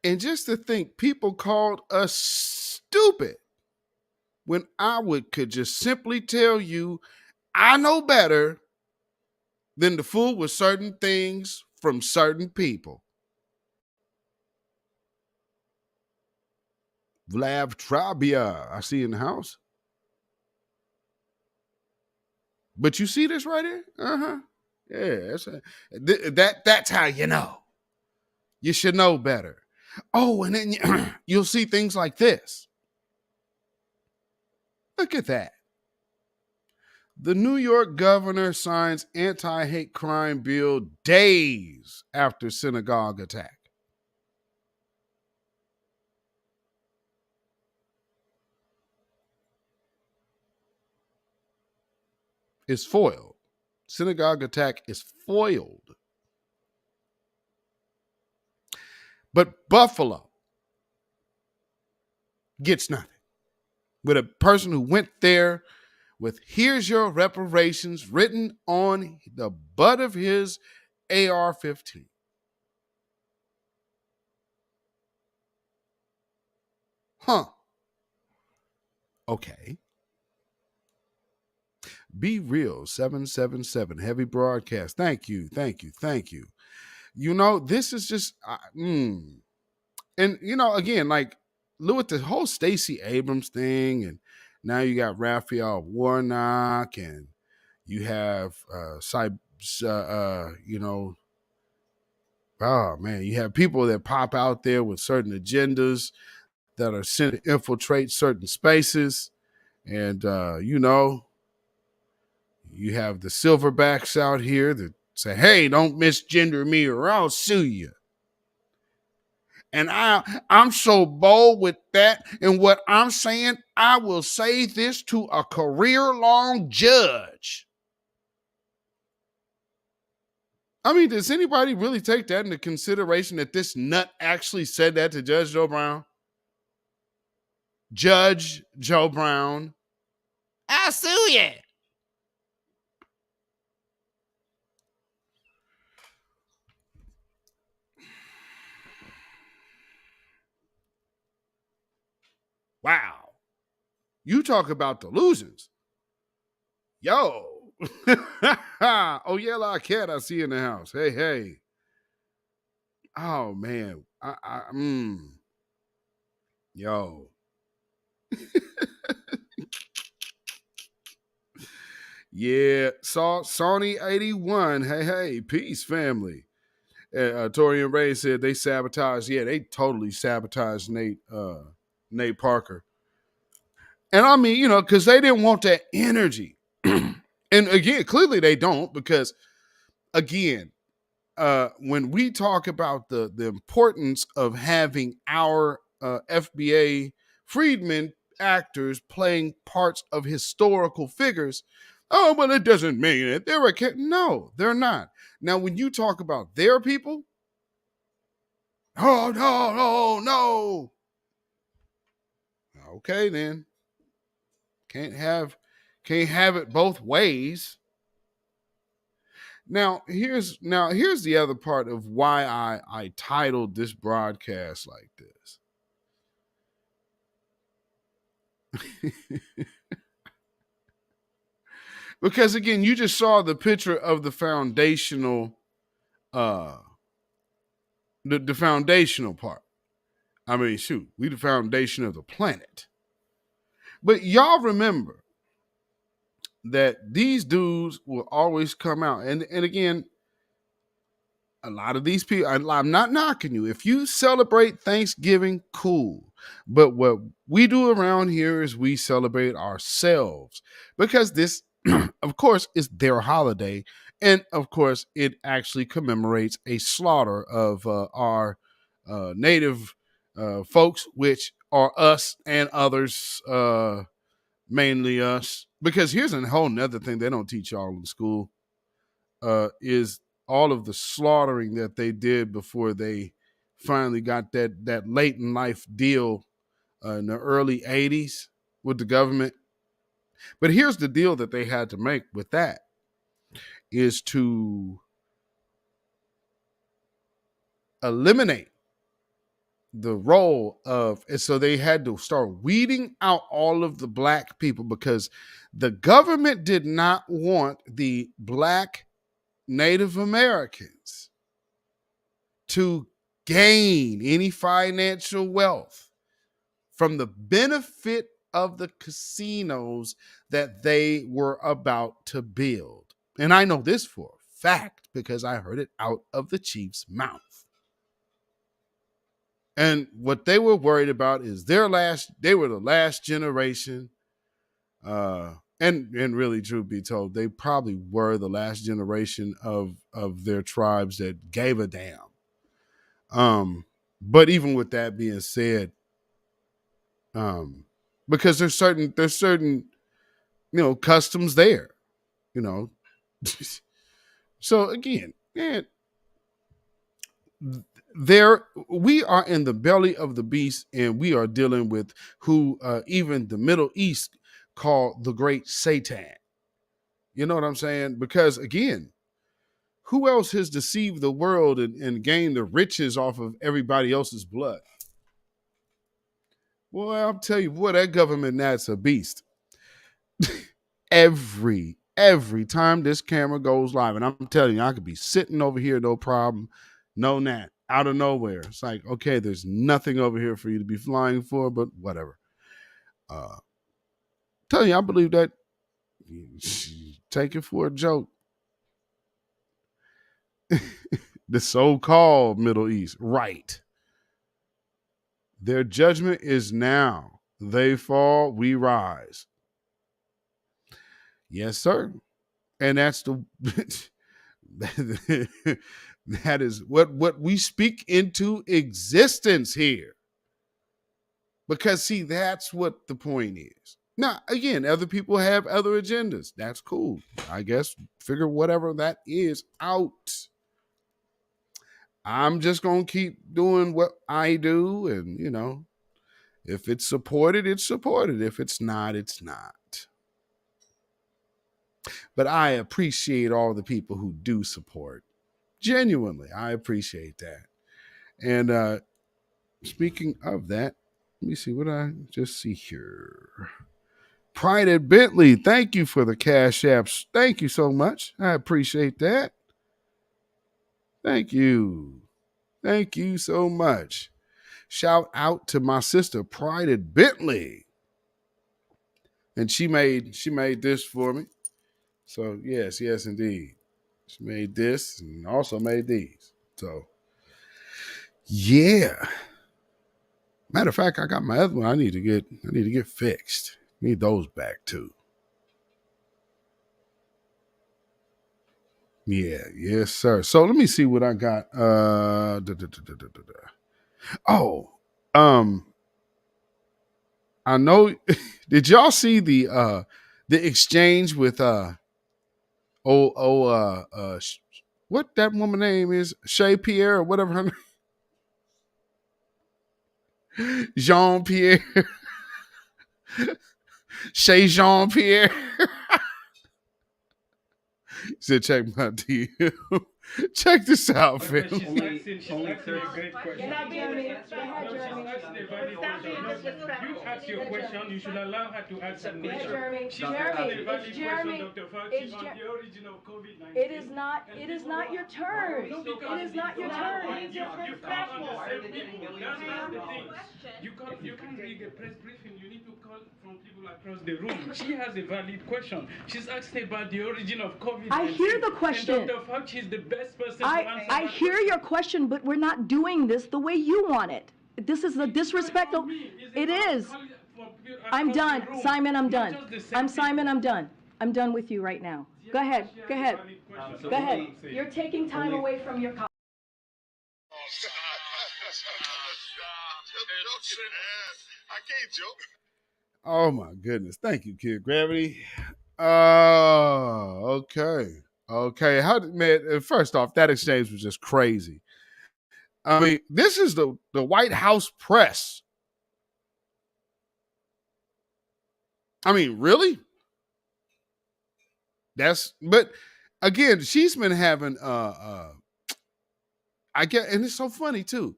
And just to think, people called us stupid when could just simply tell you, I know better than to fool with certain things from certain people. Vlav Trabia, I see in the house. But you see this right here? Yeah, that's how you know. You should know better. Oh, and then you'll see things like this. Look at that. The New York governor signs anti-hate crime bill days after synagogue attack. Is foiled. Synagogue attack is foiled. But Buffalo gets nothing. With a person who went there with "Here's your reparations" written on the butt of his AR-15. Huh. Okay. Be Real 777 heavy broadcast. Thank you. This is just and again, like with the whole Stacey Abrams thing, and now you got Raphael Warnock, and you have you have people that pop out there with certain agendas that are sent to infiltrate certain spaces, and you have the silverbacks out here that say, "Hey, don't misgender me or I'll sue you." And I'm so bold with that. And what I'm saying, I will say this to a career-long judge. I mean, does anybody really take that into consideration that this nut actually said that to Judge Joe Brown? Judge Joe Brown, I'll sue you. Wow. You talk about delusions. Yo. Oh, yeah, like cat I see in the house. Hey, hey. Oh, man. Yo. Yeah. Saw Sony 81. Hey, hey. Peace, family. Tori and Ray said they sabotaged. Yeah, they totally sabotaged Nate Parker. And I mean, because they didn't want that energy. And again, clearly they don't, because again, when we talk about the importance of having our FBA freedmen actors playing parts of historical figures, oh, but it doesn't mean it. No, they're not. Now, when you talk about their people, oh, no. Okay, then. Can't have it both ways. Now here's the other part of why I titled this broadcast like this. Because again, you just saw the picture of the foundational the foundational part. I mean, shoot, we the foundation of the planet. But y'all remember that these dudes will always come out. And again, a lot of these people, I'm not knocking you. If you celebrate Thanksgiving, cool. But what we do around here is we celebrate ourselves, because this, of course, is their holiday. And of course, it actually commemorates a slaughter of our native folks, which are us and others, mainly us. Because here's a whole nother thing they don't teach y'all in school, is all of the slaughtering that they did before they finally got that late in life deal in the early 80s with the government. But here's the deal that they had to make with that, is to eliminate the role of, and so they had to start weeding out all of the black people, because the government did not want the black Native Americans to gain any financial wealth from the benefit of the casinos that they were about to build. And I know this for a fact because I heard it out of the chief's mouth. And what they were worried about is they were the last generation, and really, truth be told, they probably were the last generation of their tribes that gave a damn. But even with that being said, because there's certain customs there, so again, man, we are in the belly of the beast, and we are dealing with who even the Middle East call the great Satan. You know what I'm saying? Because again, who else has deceived the world and gained the riches off of everybody else's blood? Well, I'll tell you what, that government, that's a beast. Every time this camera goes live, and I'm telling you, I could be sitting over here, no problem, no nat, out of nowhere. It's like, okay, there's nothing over here for you to be flying for, but whatever. Tell you, I believe that. Take it for a joke. The so-called Middle East, right? Their judgment is now. They fall, we rise. Yes, sir. And that's the That is what we speak into existence here. Because see, that's what the point is. Now, again, other people have other agendas. That's cool. I guess figure whatever that is out. I'm just going to keep doing what I do. And, you know, if it's supported, it's supported. If it's not, it's not. But I appreciate all the people who do support. Genuinely, I appreciate that. And speaking of that, let me see what I just see here. Pride at Bentley, thank you for the cash apps. Thank you so much. I appreciate that. Thank you. Thank you so much. Shout out to my sister, Pride at Bentley. And she made this for me. So yes, indeed. She made this and also made these. So yeah. Matter of fact, I got my other one. I need to get fixed. Need those back too. Yeah, yes, sir. So let me see what I got. I know. Did y'all see the exchange with what that woman name is? Shay Pierre or whatever her name. Jean Pierre. Shay Jean Pierre. He said, check my DM. Check this out, fam. Only third grade question. You're not being mean. Go ahead, Jeremy. Stop being disrespectful. You ask your question, you should allow her to answer the question. Jeremy, She asked a valid it's Jeremy. question, Dr. Fauci, on the origin of COVID-19. It is not your turn. It is not your turn. You can't on the same people. That's the thing. You can't read a press briefing. You need to call from people across the room. She has a valid question. She's asked about the origin of COVID-19. I hear the question. And Dr. Fauci is the best person to answer I hear your question, but we're not doing this the way you want it. This is a disrespectful. It is. I'm done. Simon, I'm done. Simon, I'm done. I'm done with you right now. Go ahead. Go ahead. Go ahead. You're taking time away from your colleague. I can't joke. Oh my goodness. Thank you, Kid Gravity. Oh, okay. Okay. Man, first off, that exchange was just crazy. I mean, this is the White House press. I mean, really? But again, she's been having I get, and it's so funny too.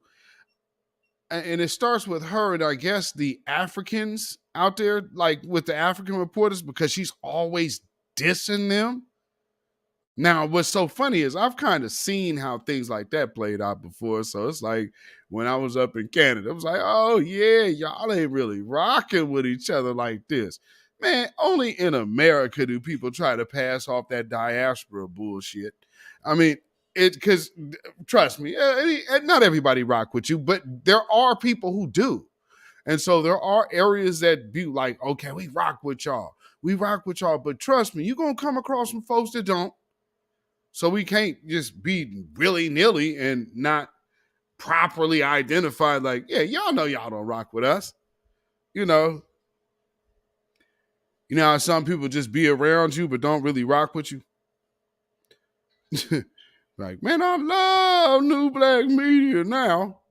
And it starts with her and I guess the Africans out there, like with the African reporters, because she's always dissing them. Now, what's so funny is I've kind of seen how things like that played out before. So it's like when I was up in Canada, it was like, oh yeah, y'all ain't really rocking with each other like this. Man, only in America do people try to pass off that diaspora bullshit. I mean, because trust me, not everybody rock with you, but there are people who do. And so there are areas that be like, okay, we rock with y'all. But trust me, you're going to come across some folks that don't. So we can't just be willy-nilly and not properly identified like, yeah, y'all know y'all don't rock with us. You know how some people just be around you but don't really rock with you? Like, man, I love New Black Media now.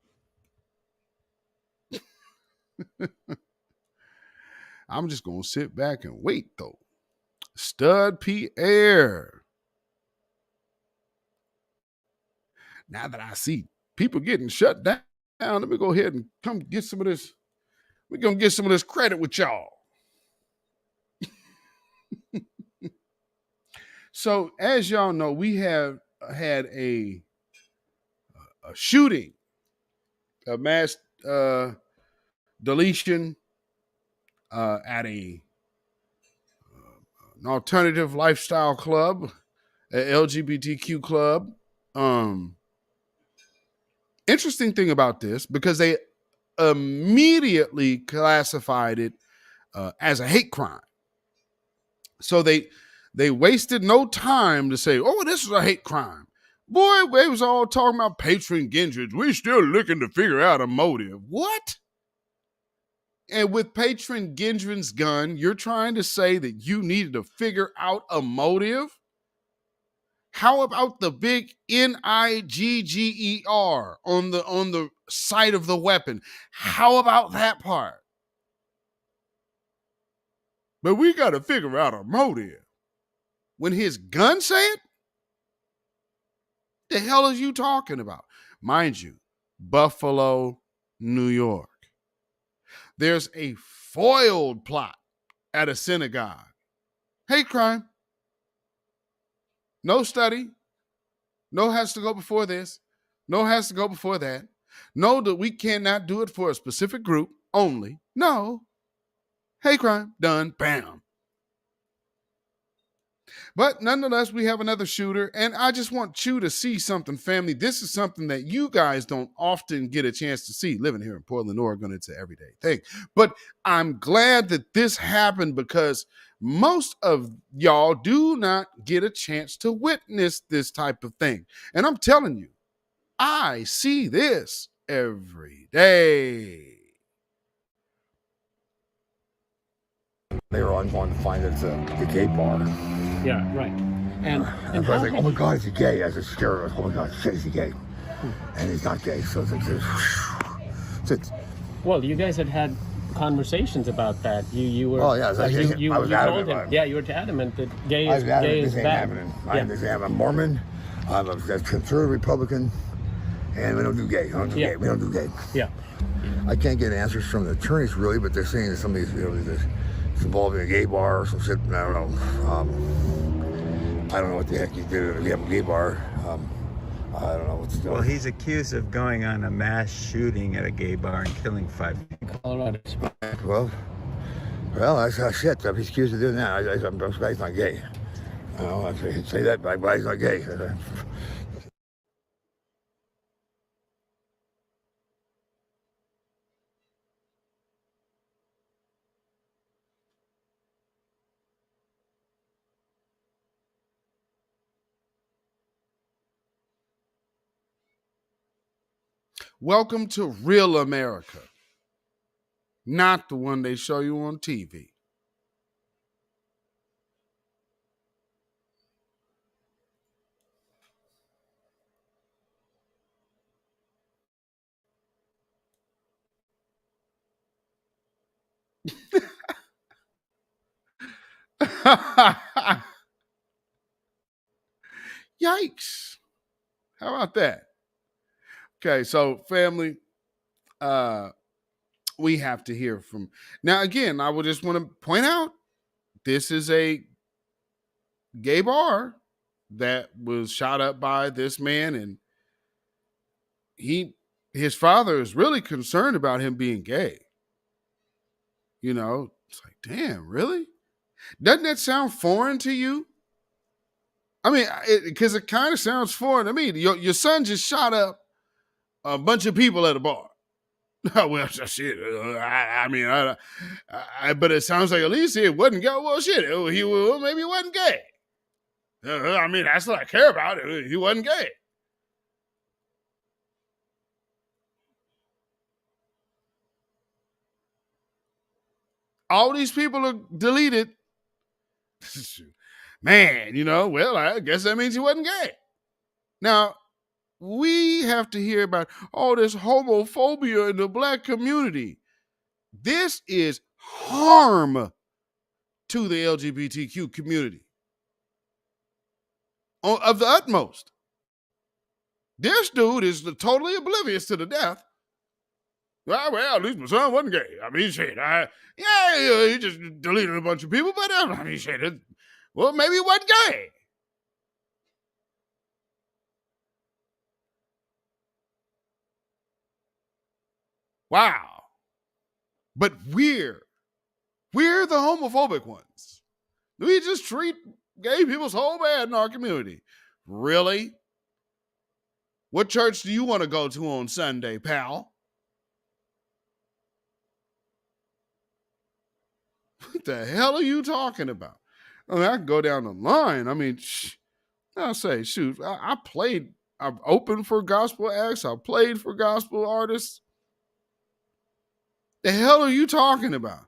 I'm just going to sit back and wait, though. Stud Pierre. Now that I see people getting shut down, let me go ahead and come get some of this. We're going to get some of this credit with y'all. So, as y'all know, we have had a shooting, a mass deletion at an alternative lifestyle club, an LGBTQ club. Interesting thing about this, because they immediately classified it as a hate crime. So they wasted no time to say, oh, this is a hate crime. Boy, they was all talking about Patron Gendrich. We still looking to figure out a motive. What? And with Patron Gendron's gun, you're trying to say that you needed to figure out a motive? How about the big NIGGER on the side of the weapon? How about that part? But we got to figure out a motive. When his gun said, the hell is you talking about? Mind you, Buffalo, New York. There's a foiled plot at a synagogue. Hate crime. No study. No has to go before this. No has to go before that. No, that we cannot do it for a specific group only. No. Hate crime. Done. Bam. But nonetheless, we have another shooter, and I just want you to see something, family. This is something that you guys don't often get a chance to see. Living here in Portland, Oregon, it's an everyday thing. But I'm glad that this happened because most of y'all do not get a chance to witness this type of thing. And I'm telling you, I see this every day. Later on, going to find it's a gay bar. Yeah, right. And I was like, oh my God, is he gay? I was scared. Oh my God, shit, is he gay? And he's not gay. So it's well, you guys had conversations about that. You were. Oh yeah, you I was told adamant. him. Yeah, you were adamant that gay is bad. I'm a Mormon. I'm a conservative Republican, and we don't do gay. Gay. We don't do gay. Yeah. I can't get answers from the attorneys really, but they're saying that some of these, it's involving a gay bar or some shit. I don't know. I don't know what the heck you did if you have a gay bar. I don't know what's going on. Well, he's accused of going on a mass shooting at a gay bar and killing 5 people. Well, that's shit. If he's accused of doing that, I'm surprised he's not gay. I don't know, I'd say that, but he's not gay. Welcome to real America, not the one they show you on TV. Yikes. How about that? Okay, so family, we have to hear from. Now, again, I would just want to point out this is a gay bar that was shot up by this man, and his father is really concerned about him being gay. You know, it's like, damn, really? Doesn't that sound foreign to you? I mean, because it kind of sounds foreign to me. Your son just shot up a bunch of people at a bar. Well, shit. But it sounds like at least he wasn't gay. Well, shit. Maybe he wasn't gay. That's what I care about. He wasn't gay. All these people are deleted. Man, well, I guess that means he wasn't gay. Now, we have to hear about all this homophobia in the Black community. This is harm to the LGBTQ community of the utmost. This dude is totally oblivious to the death. Well, at least my son wasn't gay. Shit. He just deleted a bunch of people, but shit. Well, maybe he wasn't gay. Wow. But we're the homophobic ones. We just treat gay people so bad in our community. Really? What church do you want to go to on Sunday, pal? What the hell are you talking about? I can go down the line. I'll say, shoot, I've opened for gospel acts. I've played for gospel artists. The hell are you talking about?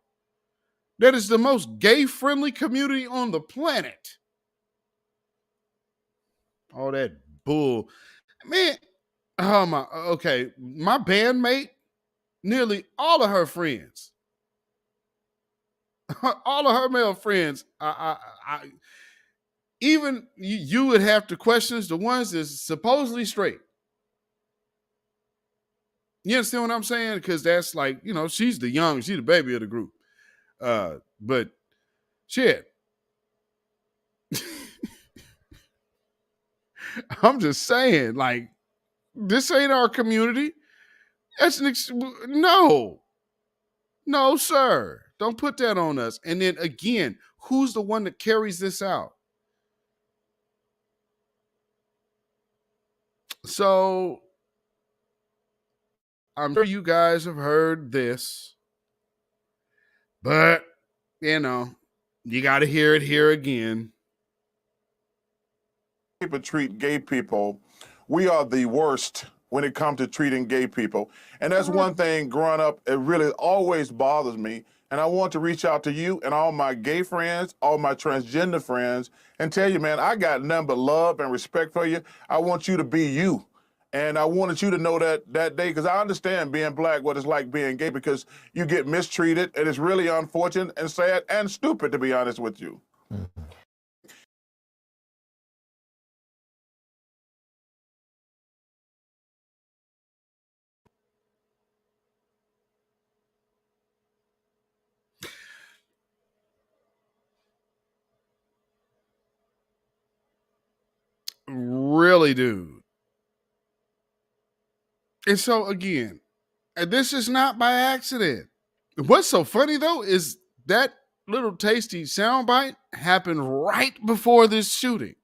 That is the most gay-friendly community on the planet. All that bull. Man, oh my, okay. My bandmate, nearly all of her friends, all of her male friends, even you would have to question the ones that's supposedly straight. You understand what I'm saying? Because that's like, she's the baby of the group. But shit. I'm just saying, like, this ain't our community. That's no, sir. Don't put that on us. And then again, who's the one that carries this out? So I'm sure you guys have heard this, but you got to hear it here again. People treat gay people. We are the worst when it comes to treating gay people. And that's one thing growing up, it really always bothers me. And I want to reach out to you and all my gay friends, all my transgender friends, and tell you, man, I got nothing but love and respect for you. I want you to be you. And I wanted you to know that day, because I understand being black, what it's like being gay, because you get mistreated, and it's really unfortunate and sad and stupid, to be honest with you. Really, dude. And so again, this is not by accident. What's so funny though is that little tasty soundbite happened right before this shooting.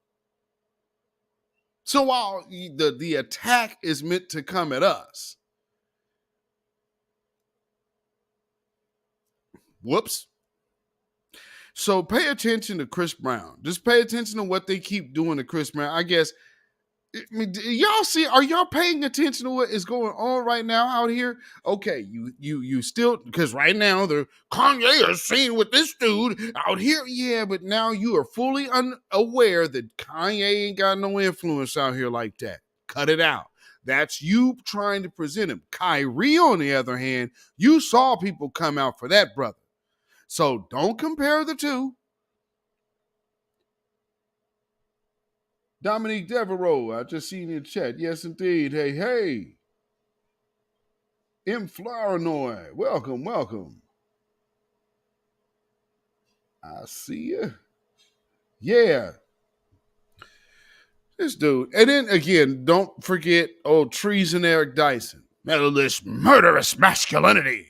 So while the attack is meant to come at us, whoops. So pay attention to Chris Brown. Just pay attention to what they keep doing to Chris Brown. I guess, y'all see, are y'all paying attention to what is going on right now out here? Okay, you still, because right now Kanye is seen with this dude out here. Yeah, but now you are fully unaware that Kanye ain't got no influence out here like that. Cut it out. That's you trying to present him. Kyrie, on the other hand, you saw people come out for that brother. So don't compare the two. Dominique Devereaux, I just seen in the chat. Yes, indeed. Hey. M. Flournoy, welcome. I see you. Yeah. This dude. And then again, don't forget old Treason Eric Dyson. This murderous masculinity.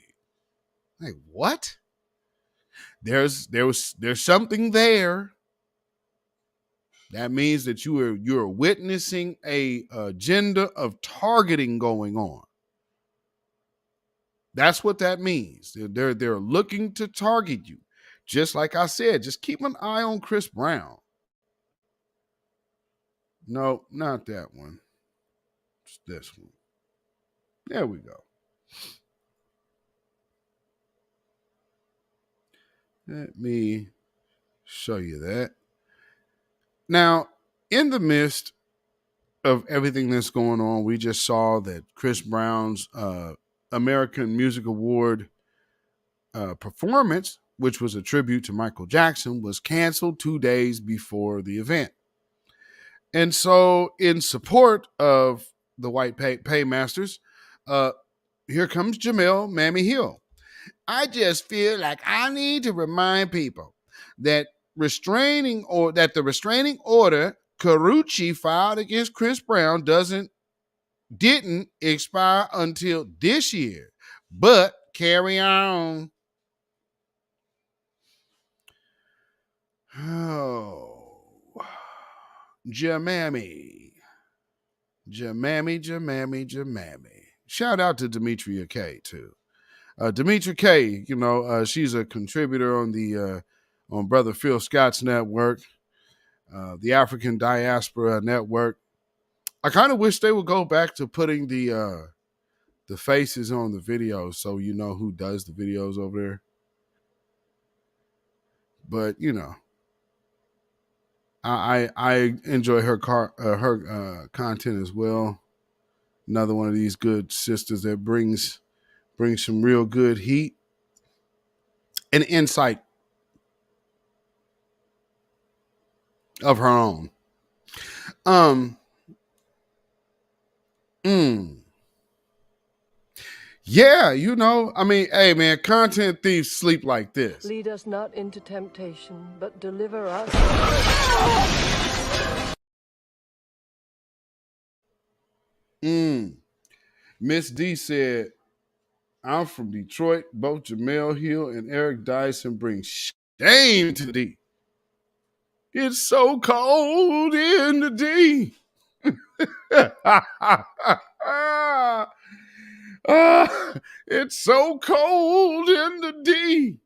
Like, what? There's something there. That means that you're witnessing a agenda of targeting going on. That's what that means. They're looking to target you. Just like I said, just keep an eye on Chris Brown. No, not that one. It's this one. There we go. Let me show you that. Now, in the midst of everything that's going on, we just saw that Chris Brown's American Music Award performance, which was a tribute to Michael Jackson, was canceled 2 days before the event. And so in support of the white paymasters, here comes Jamel Mammy Hill. I just feel like I need to remind people that the restraining order Carucci filed against Chris Brown didn't expire until this year. But carry on. Oh, Jamammy. Shout out to Demetria K too. Demetria K, she's a contributor on the on Brother Phil Scott's network. the African Diaspora Network. I kind of wish they would go back to putting the faces on the videos so you know who does the videos over there. But, you know, I enjoy her content as well. Another one of these good sisters that brings some real good heat and insight of her own. Yeah, you know, I mean, hey man, content thieves sleep like this. Lead us not into temptation, but deliver us. Miss D said, I'm from Detroit. Both Jamel Hill and Eric Dyson bring shame to D. It's so cold in the D. It's so cold in the D.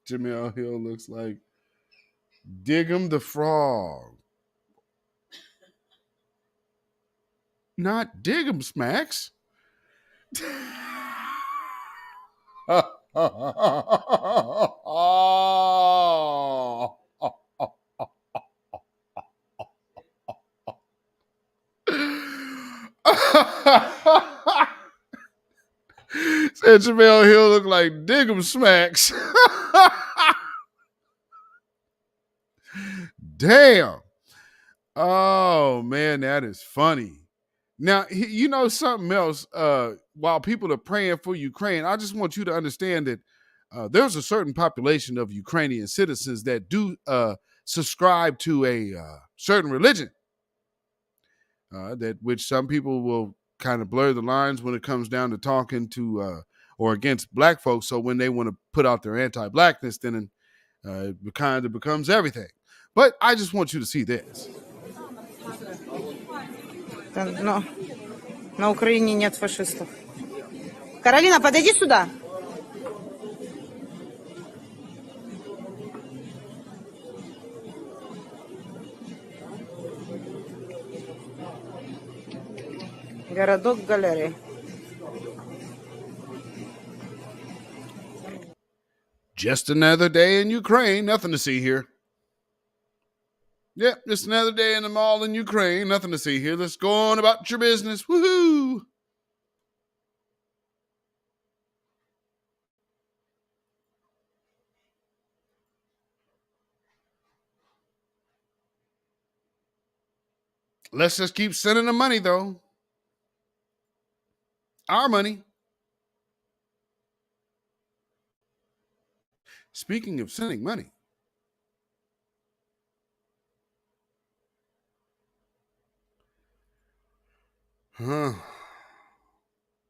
Jamel Hill looks like Diggum the Frog. Not Diggum Smacks. Said Jamel Hill look like Diggum Smacks. Damn. Oh, man, that is funny. Now, you know something else, while people are praying for Ukraine, I just want you to understand that there's a certain population of Ukrainian citizens that do subscribe to a certain religion, that which some people will kind of blur the lines when it comes down to talking to or against black folks. So when they want to put out their anti-blackness, then it kind of becomes everything. But I just want you to see this. Но на Украине нет фашистов. Каролина, подойди сюда. Городок галереи. Just another day in Ukraine. Nothing to see here. Yep, just another day in the mall in Ukraine. Nothing to see here. Let's go on about your business. Woohoo! Let's just keep sending them money, though. Our money. Speaking of sending money.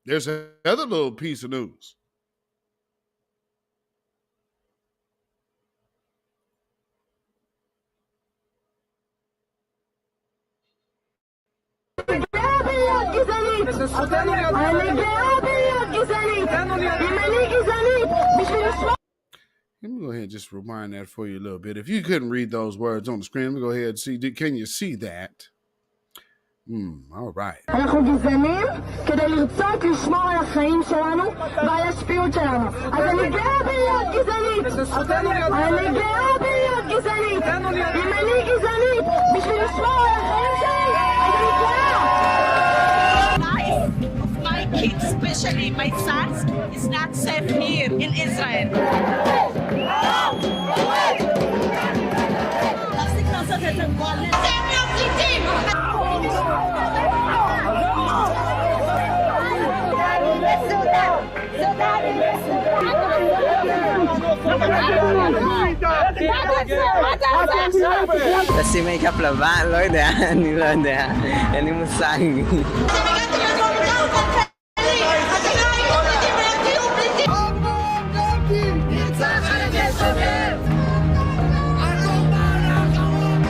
There's another little piece of news. Let me go ahead and just remind that for you a little bit. If you couldn't read those words on the screen, let me go ahead and see. Can you see that? All right. אנחנו גזענים כדי לרצות לשמור על החיים שלנו ועל השפיות שלנו. אז אני גאה בלהיות גזענית. אני גאה בלהיות גזענית. אם אני גזענית בשביל לשמור על החיים שלי, אז אני גאה. My kids, especially my sons, is not safe here in Israel. להפסיק לעשות את הכל. אתם מפליטים! תשים מייקאפ לבן? לא יודע, אני לא יודע, אין לי מושג.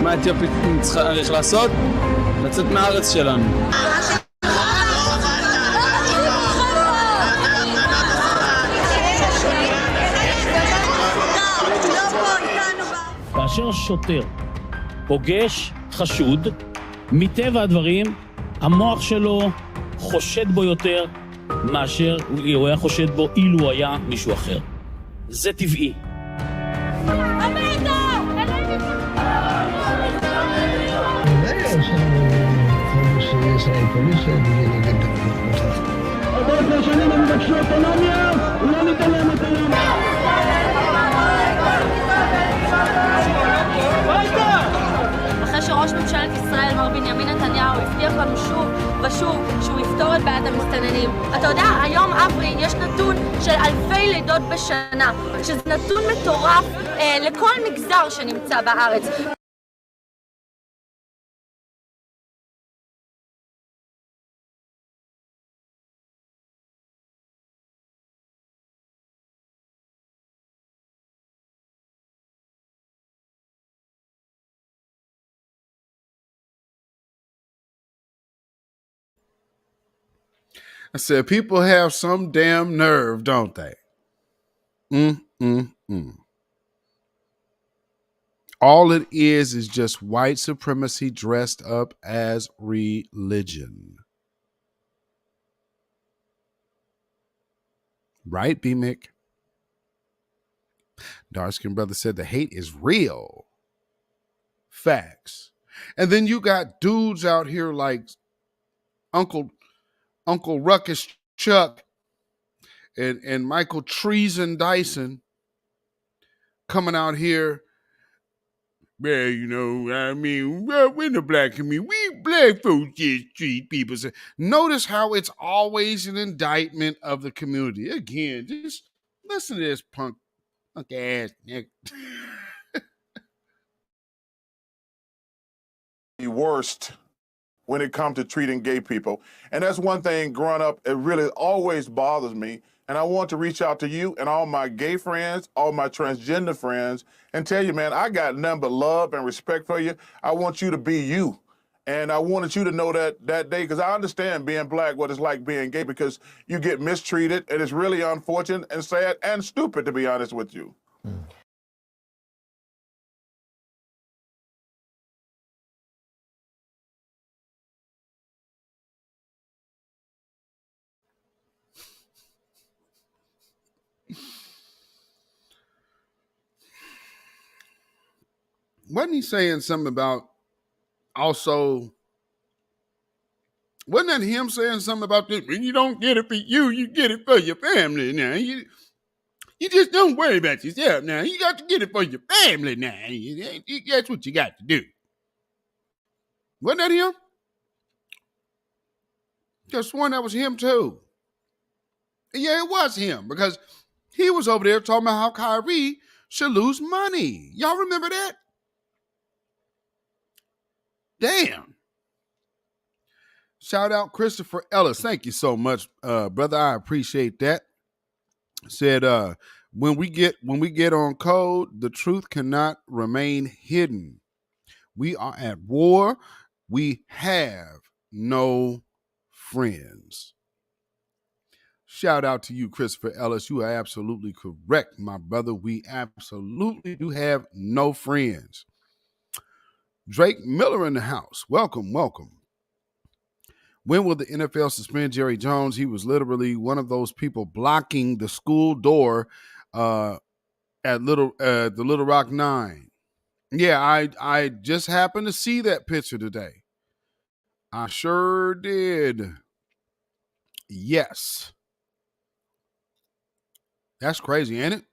מה אתיופית צריך לעשות? לצאת מהארץ שלנו. כאשר שוטר פוגש חשוד, מטבע הדברים, המוח שלו חושד בו יותר מאשר הוא היה חושד בו אילו הוא היה מישהו אחר. זה טבעי. אחרי שראש ממשלת ישראל מר בנימין נתניהו הבטיח לנו שוב ושוב שהוא יפתור את בעיית המסתננים. אתה יודע, היום אברי יש נתון של אלפי לידות בשנה, שזה נתון מטורף לכל מגזר שנמצא בארץ. I said, people have some damn nerve, don't they? All it is just white supremacy dressed up as religion. Right, B-Mick? Dark-skinned brother said the hate is real. Facts. And then you got dudes out here like Uncle Ruckus Chuck and Michael Treason Dyson coming out here. Well, you know, I mean, we're in the black community. We black folks just treat people. Notice how it's always an indictment of the community. Again, just listen to this punk ass nigga. The worst when it comes to treating gay people. And that's one thing growing up, it really always bothers me. And I want to reach out to you and all my gay friends, all my transgender friends, and tell you, man, I got nothing but love and respect for you. I want you to be you. And I wanted you to know that day, because I understand being black, what it's like being gay, because you get mistreated, and it's really unfortunate and sad and stupid, to be honest with you. Wasn't he saying something about also, wasn't that him saying something about this? When you don't get it for you, you get it for your family now. You just don't worry about yourself now. You got to get it for your family now. That's what you got to do. Wasn't that him? Just sworn that was him too. Yeah, it was him, because he was over there talking about how Kyrie should lose money. Y'all remember that? Damn. Shout out Christopher Ellis. Thank you so much, brother. I appreciate that. Said, when we get on code, the truth cannot remain hidden. We are at war. We have no friends. Shout out to you, Christopher Ellis. You are absolutely correct, my brother. We absolutely do have no friends. Drake Miller in the house. Welcome, welcome. When will the NFL suspend Jerry Jones? He was literally one of those people blocking the school door at the Little Rock 9. Yeah, I just happened to see that picture today. I sure did. Yes. That's crazy, ain't it?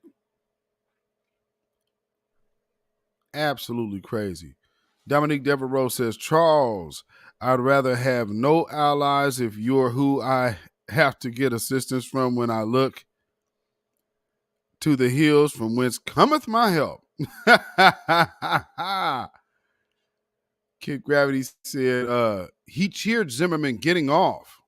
Absolutely crazy. Dominique Devereaux says, Charles, I'd rather have no allies if you're who I have to get assistance from when I look to the hills from whence cometh my help. Kid Gravity said, he cheered Zimmerman getting off.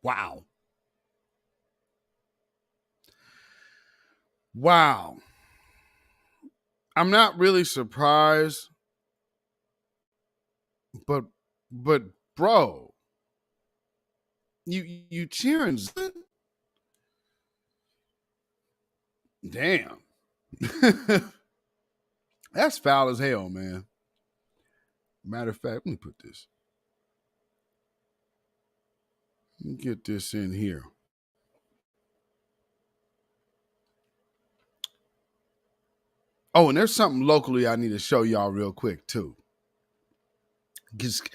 Wow. Wow. I'm not really surprised, but bro, You cheering? Damn. That's foul as hell, man. Matter of fact, let me put this. Let me get this in here. Oh, and there's something locally I need to show y'all real quick, too. Just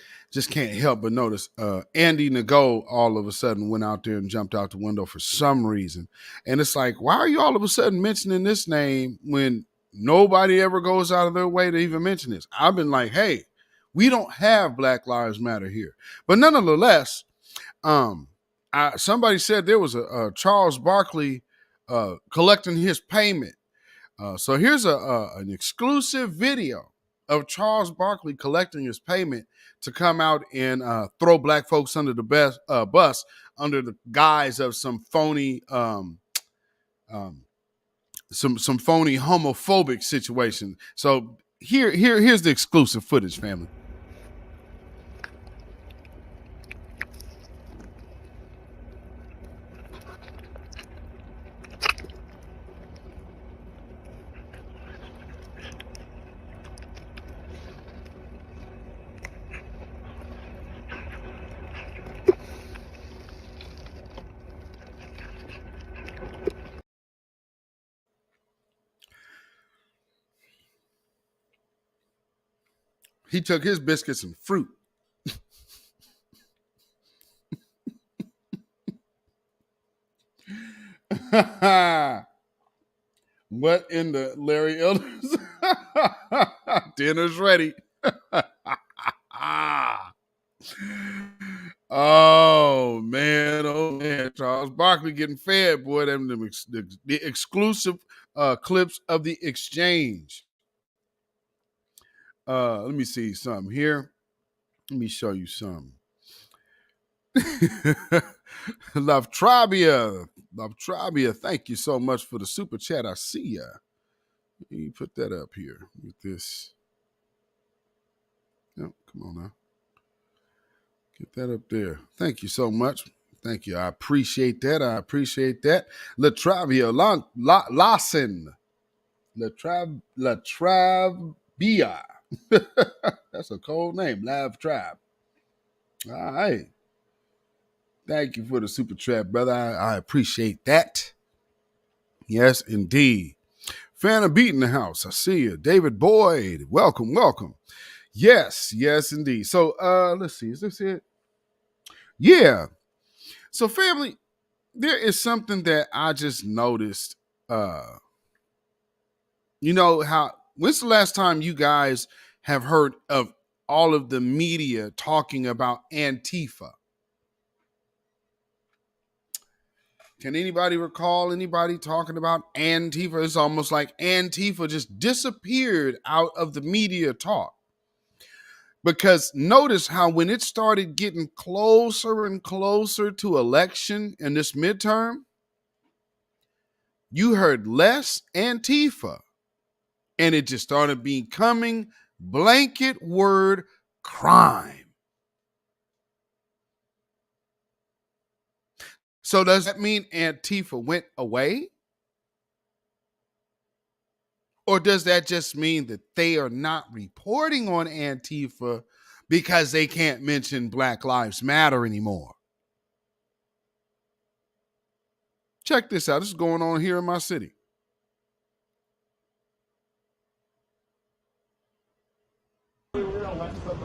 can't help but notice Andy Nago all of a sudden went out there and jumped out the window for some reason. And it's like, why are you all of a sudden mentioning this name when nobody ever goes out of their way to even mention this? I've been like, hey, we don't have Black Lives Matter here. But nonetheless, somebody said there was a Charles Barkley collecting his payment. So here's an exclusive video of Charles Barkley collecting his payment to come out and throw black folks under the bus under the guise of some phony some phony homophobic situation. So here's the exclusive footage, family. He took his biscuits and fruit. What in the Larry Elders? Dinner's ready. Oh man, Charles Barkley getting fed, boy. The exclusive clips of the exchange. Let me see something here. Let me show you something. Love Trabia, thank you so much for the super chat. I see ya. You put that up here with this. Yep, come on now. Get that up there. Thank you so much. Thank you. I appreciate that. Latravia Lawson. Latravia. That's a cold name. Lav Tribe. All right. Thank you for the super chat, brother. I appreciate that. Yes, indeed. Fan of Beat in the house. I see you. David Boyd. Welcome. Yes, indeed. So let's see. Is this it? Yeah. So family, there is something that I just noticed. You know how, when's the last time you guys have heard of all of the media talking about Antifa? Can anybody recall anybody talking about Antifa? It's almost like Antifa just disappeared out of the media talk. Because notice how when it started getting closer and closer to election in this midterm, you heard less Antifa. And it just started becoming blanket word crime. So does that mean Antifa went away? Or does that just mean that they are not reporting on Antifa because they can't mention Black Lives Matter anymore? Check this out. This is going on here in my city.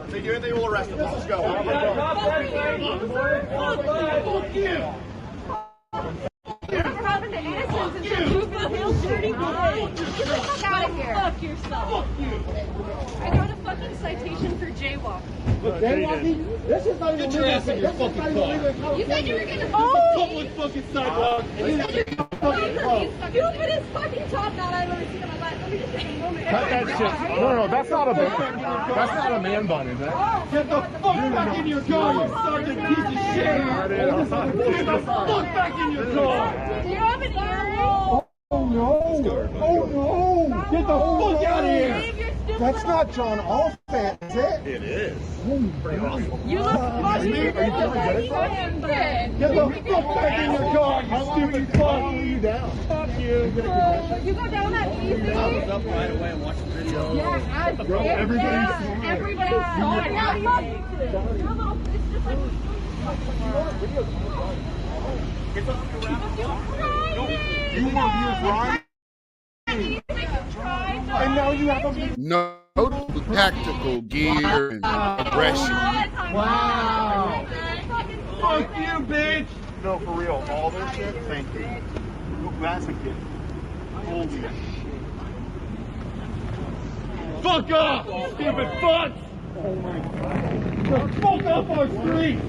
They do anything, we'll arrest them. Let's just go. Whatever happened to innocence and some juvenile dirty boy? Get the fuck out of here. Fuck yourself. Fuck you. I got a fucking citation for jaywalking. Jaywalking? This is not even legal. This is not even legal. You said you were gonna public fucking sidewalk. You said you're gonna Stupid as fucking top knot I've ever seen in my life. Let me just take a moment. Cut that shit. No, that's not a man bun, is it? Get the fuck back in your car, you fucking piece of shit. Get the fuck back in your car. Do you have an earring? Oh no! Oh no! Get the fuck out of here! Save yourself. That's not John Oliphant, is it? It is. You look funny. Are you trying to get the fuck back in your car, you stupid fuck. You down. Fuck you. You go down that easy? Up right away and watch the video. Yeah, everybody saw it. You want to use Ryan? And now you have a... No tactical gear and aggression. Wow. Fuck you, bitch. No, for real. All this shit, thank you. That's a kid. Holy shit. Fuck off, you stupid fuck! Oh my god. Fuck off our street!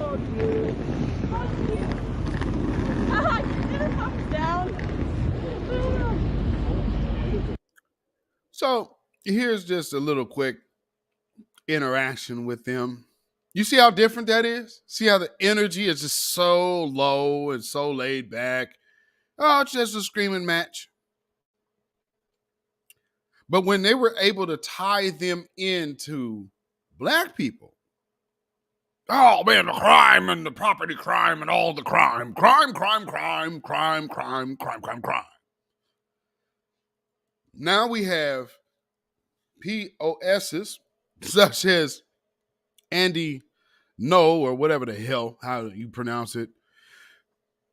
So here's just a little quick interaction with them. You see how different that is? See how the energy is just so low and so laid back. Oh, it's just a screaming match. But when they were able to tie them into black people, oh man, the crime and the property crime and all the crime. Now we have POSs such as Andy No, or whatever the hell, how you pronounce it.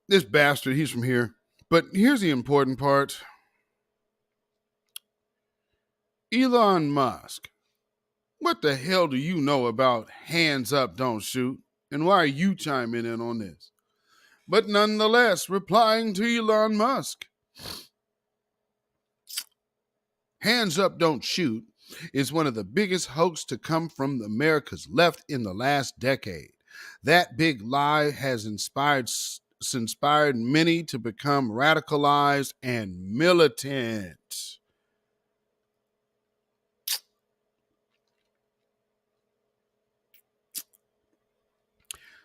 This bastard, he's from here. But here's the important part. Elon Musk, what the hell do you know about hands up, don't shoot? And why are you chiming in on this? But nonetheless, replying to Elon Musk, hands up, don't shoot is one of the biggest hoax to come from America's left in the last decade. That big lie has inspired many to become radicalized and militant.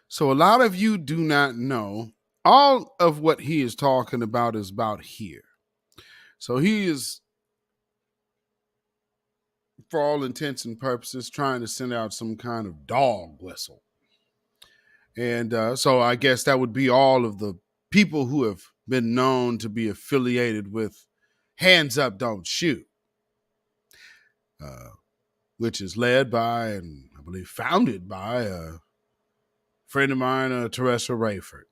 So a lot of you do not know all of what he is talking about is about here. So he is, for all intents and purposes, trying to send out some kind of dog whistle. And so I guess that would be all of the people who have been known to be affiliated with Hands Up, Don't Shoot, which is led by, and I believe founded by, a friend of mine, Teresa Rayford.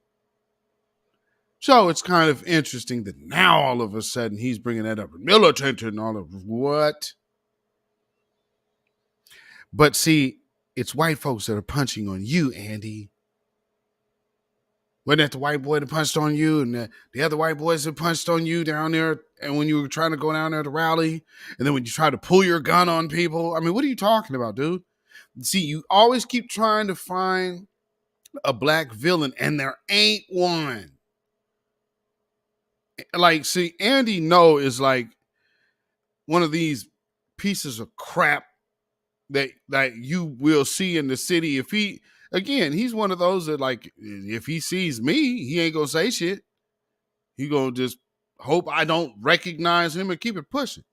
So it's kind of interesting that now all of a sudden he's bringing that up. Militant and all of what? But see, it's white folks that are punching on you, Andy. Wasn't that the white boy that punched on you and the other white boys that punched on you down there, and when you were trying to go down there to rally, and then when you try to pull your gun on people? I mean, what are you talking about, dude? See, you always keep trying to find a black villain, and there ain't one. Like, see, Andy No is like one of these pieces of crap that you will see in the city. If he, again, he's one of those that, like, if he sees me, he ain't gonna say shit. He gonna just hope I don't recognize him and keep it pushing.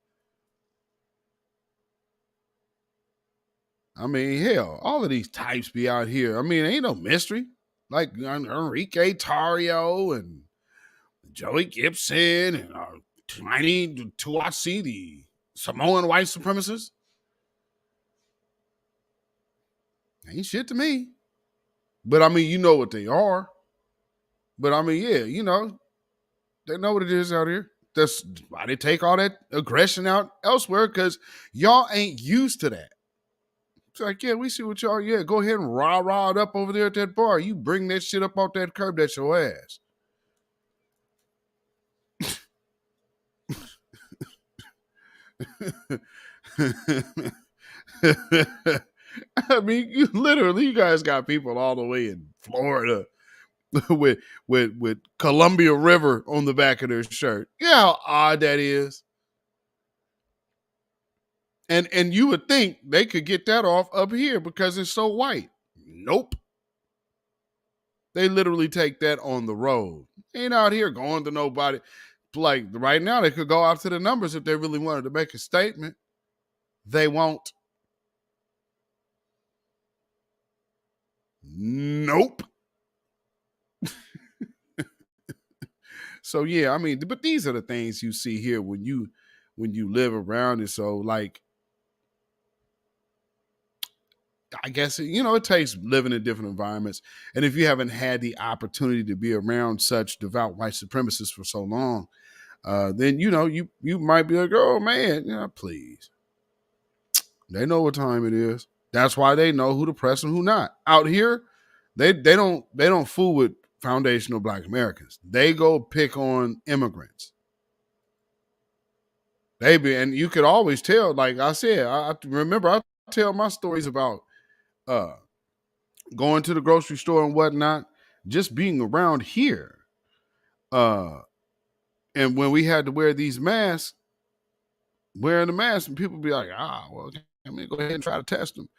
I mean, hell, all of these types be out here. I mean, ain't no mystery. Like Enrique Tarrio and Joey Gibson and Tiny Tuatsi, the Samoan white supremacists. Ain't shit to me. But I mean, you know what they are. But I mean, yeah, you know, they know what it is out here. That's why they take all that aggression out elsewhere, because y'all ain't used to that. It's like, yeah, we see what y'all, yeah, go ahead and rah it up over there at that bar. You bring that shit up off that curb, that's your ass. I mean, you guys got people all the way in Florida with Columbia River on the back of their shirt. You know how odd that is? And you would think they could get that off up here because it's so white. Nope. They literally take that on the road. Ain't out here going to nobody. Like right now, they could go out to the numbers if they really wanted to make a statement. They won't. Nope. So yeah, I mean, but these are the things you see here when you live around it. So like, I guess it takes living in different environments, and if you haven't had the opportunity to be around such devout white supremacists for so long, then you might be like, oh man, please. They know what time it is. That's why they know who to press and who not. Out here, they don't fool with foundational Black Americans. They go pick on immigrants. And you could always tell, like I said, I remember I tell my stories about going to the grocery store and whatnot, just being around here. And when we had to wear these masks, wearing the mask, and people be like, well, let me go ahead and try to test them.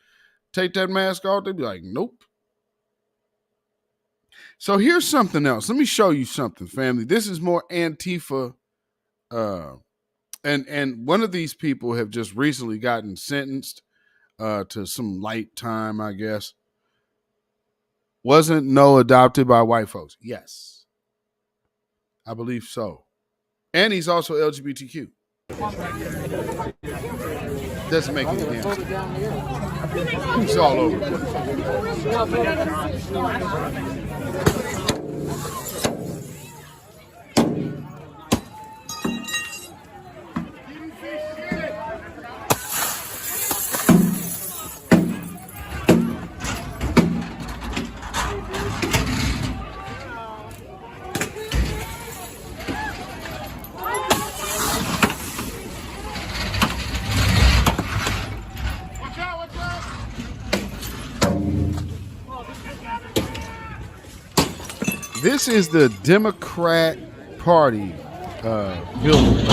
Take that mask off, they'd be like, nope. So here's something else. Let me show you something, family. This is more Antifa. And one of these people have just recently gotten sentenced to some light time, I guess. Wasn't adopted by white folks? Yes. I believe so. And he's also LGBTQ. Doesn't make any damn sense. It's all over. This is the Democrat Party building.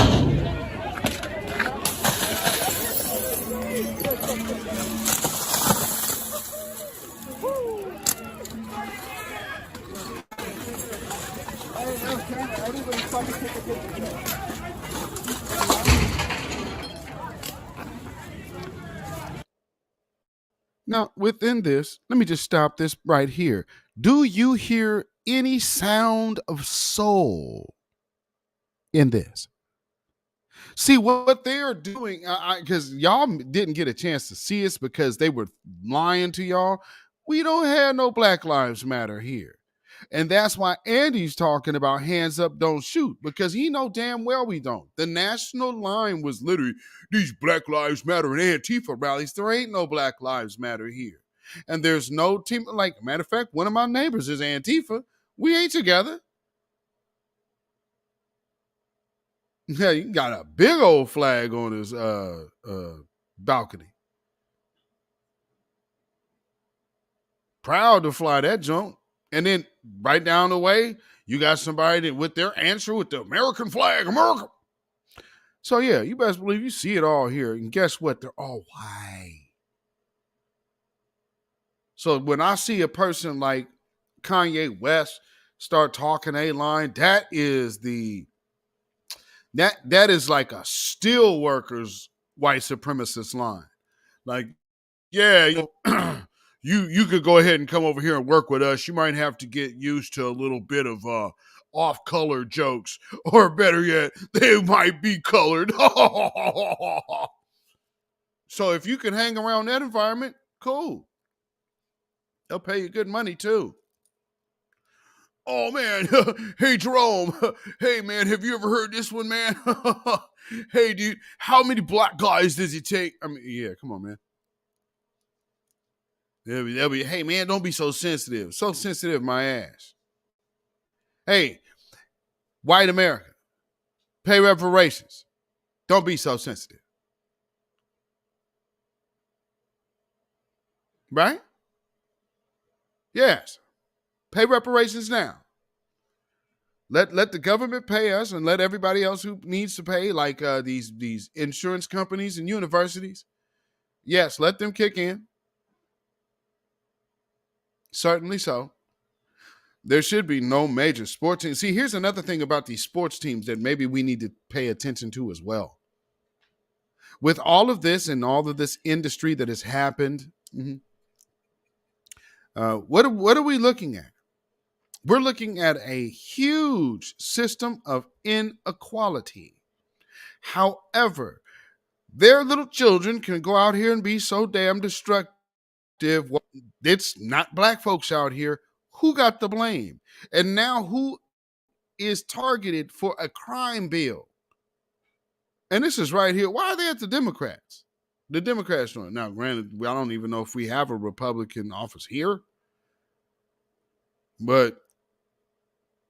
Now, within this, let me just stop this right here. Do you hear any sound of soul in this? See, what they're doing, because y'all didn't get a chance to see us because they were lying to y'all. We don't have no Black Lives Matter here. And that's why Andy's talking about hands up, don't shoot, because he know damn well we don't. The national line was literally, these Black Lives Matter and Antifa rallies. There ain't no Black Lives Matter here. And there's no team, like, matter of fact, one of my neighbors is Antifa. We ain't together. Yeah, you got a big old flag on his balcony. Proud to fly that junk. And then right down the way, you got somebody that with their answer with the American flag, America. So yeah, you best believe you see it all here. And guess what? They're all white. So when I see a person like Kanye West start talking a line, that is like a steel workers white supremacist line. Like, yeah, you could go ahead and come over here and work with us. You might have to get used to a little bit of off-color jokes, or better yet, they might be colored. So if you can hang around that environment, cool. They'll pay you good money too. Oh man, hey Jerome, hey man, have you ever heard this one, man? Hey dude, how many black guys does it take? I mean, yeah, come on, man. They'll be, hey man, don't be so sensitive. So sensitive, my ass. Hey, white America, pay reparations. Don't be so sensitive. Right? Yes. Pay reparations now. Let the government pay us, and let everybody else who needs to pay, like these insurance companies and universities. Yes, let them kick in. Certainly so. There should be no major sports teams. See, here's another thing about these sports teams that maybe we need to pay attention to as well. with all of this and all of this industry that has happened, what are we looking at? We're looking at a huge system of inequality. However, their little children can go out here and be so damn destructive. It's not black folks out here. Who got the blame? And now who is targeted for a crime bill? And this is right here. Why are they at the Democrats? The Democrats doing it. Now, granted, I don't even know if we have a Republican office here, but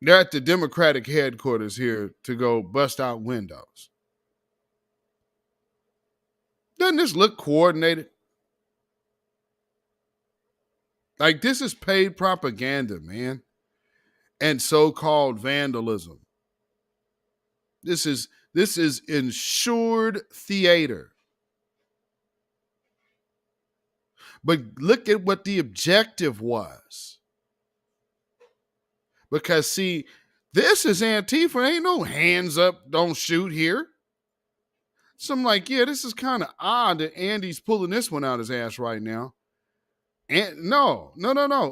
they're at the Democratic headquarters here to go bust out windows. Doesn't this look coordinated? Like, this is paid propaganda, man, and so-called vandalism. This is insured theater. But look at what the objective was. Because, see, this is Antifa. Ain't no hands up, don't shoot here. So I'm like, yeah, this is kind of odd that Andy's pulling this one out his ass right now. And no.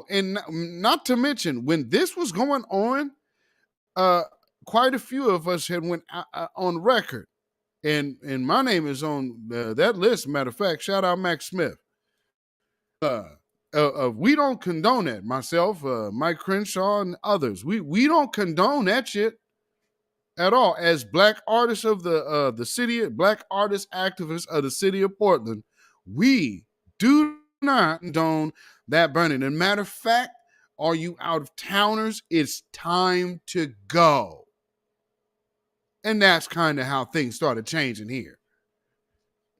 And not to mention, when this was going on, quite a few of us had went on record. And my name is on that list. Matter of fact, shout out Max Smith. We don't condone that. Myself, Mike Crenshaw, and others. We don't condone that shit at all. As black artists of the city, black artists, activists of the city of Portland, we do not condone that burning. And matter of fact, are you out of towners? It's time to go. And that's kind of how things started changing here.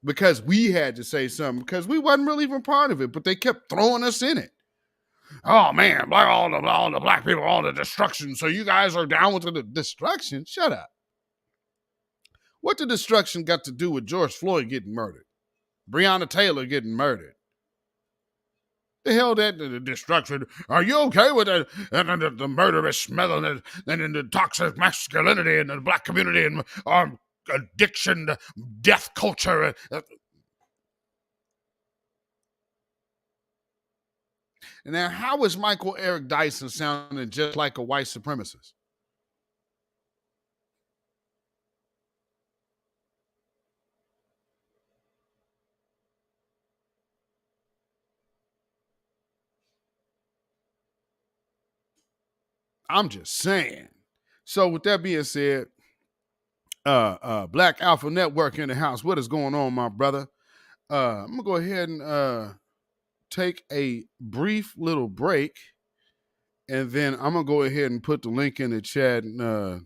Because we had to say something, because we wasn't really even part of it, but they kept throwing us in it. Oh man, all the black people, all the destruction. So you guys are down with the destruction? Shut up. What the destruction got to do with George Floyd getting murdered? Breonna Taylor getting murdered? The hell that the destruction? Are you okay with the murderous smell and the toxic masculinity in the black community and addiction, death culture? Now, how is Michael Eric Dyson sounding just like a white supremacist? I'm just saying. So with that being said, Black Alpha Network in the house. What is going on, my brother? I'm gonna go ahead and take a brief little break, and then I'm gonna go ahead and put the link in the chat and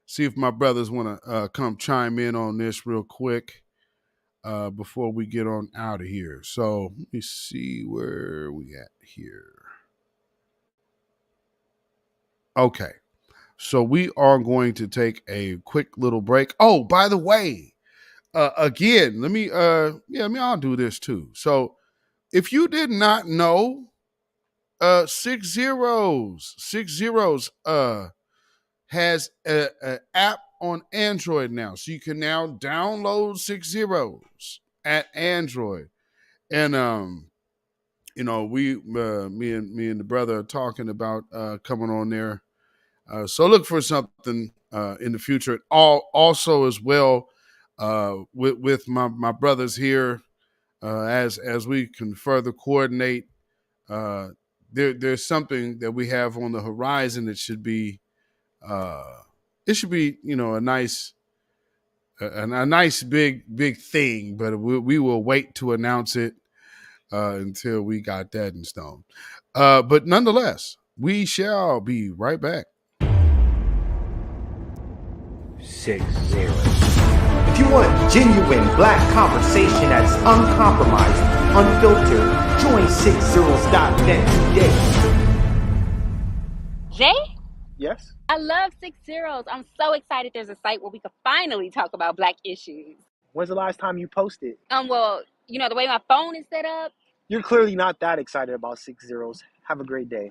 see if my brothers want to come chime in on this real quick before we get on out of here. So let me see where we at here. Okay, so we are going to take a quick little break. Oh, by the way, again, I'll do this too. So if you did not know, 6 Zeros has an app on Android now. So you can now download 6 Zeros at Android. And me and the brother are talking about coming on there. So look for something in the future. Also as well with my brothers here, as we can further coordinate. There's something that we have on the horizon that should be a nice big thing, but we will wait to announce it until we got that in stone. But nonetheless, we shall be right back. 6 0. If you want genuine black conversation that's uncompromised, unfiltered, join 6zeros.net today. Jay? Yes? I love 6 Zeros. I'm so excited there's a site where we could finally talk about black issues. When's the last time you posted? Well, the way my phone is set up. You're clearly not that excited about 6 Zeros. Have a great day.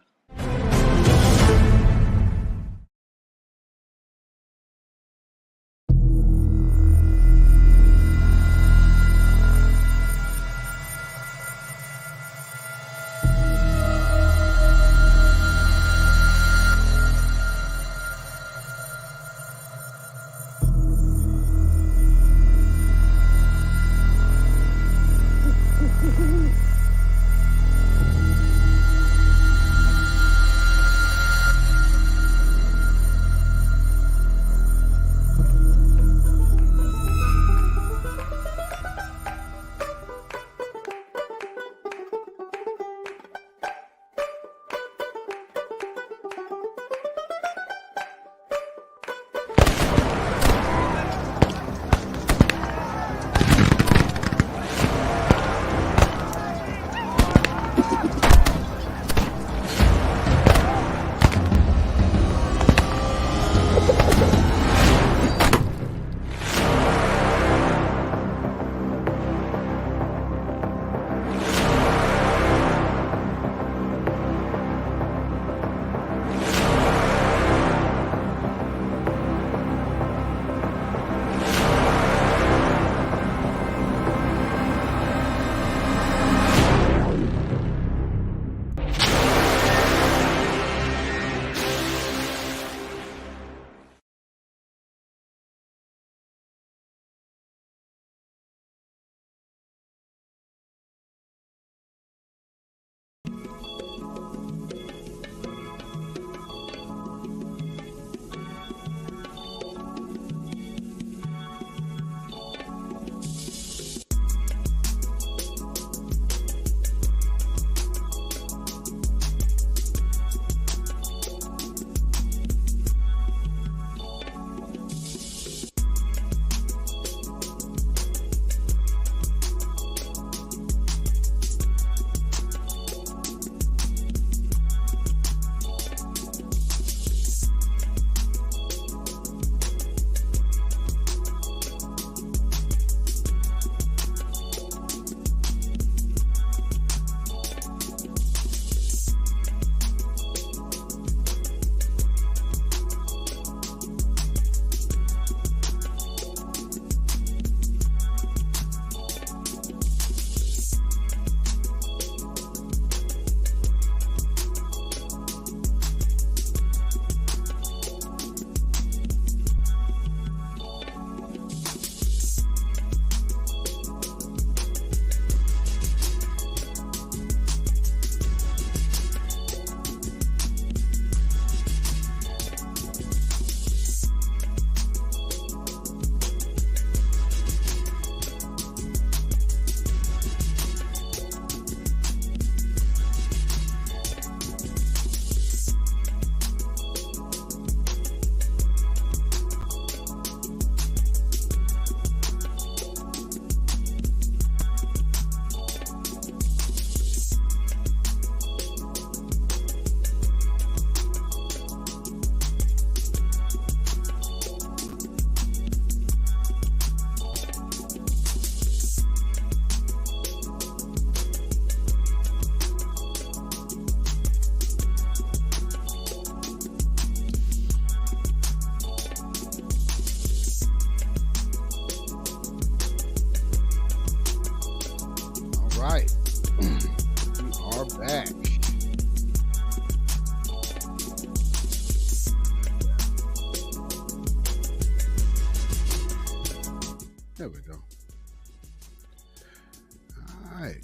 right. We are back. There we go. All right.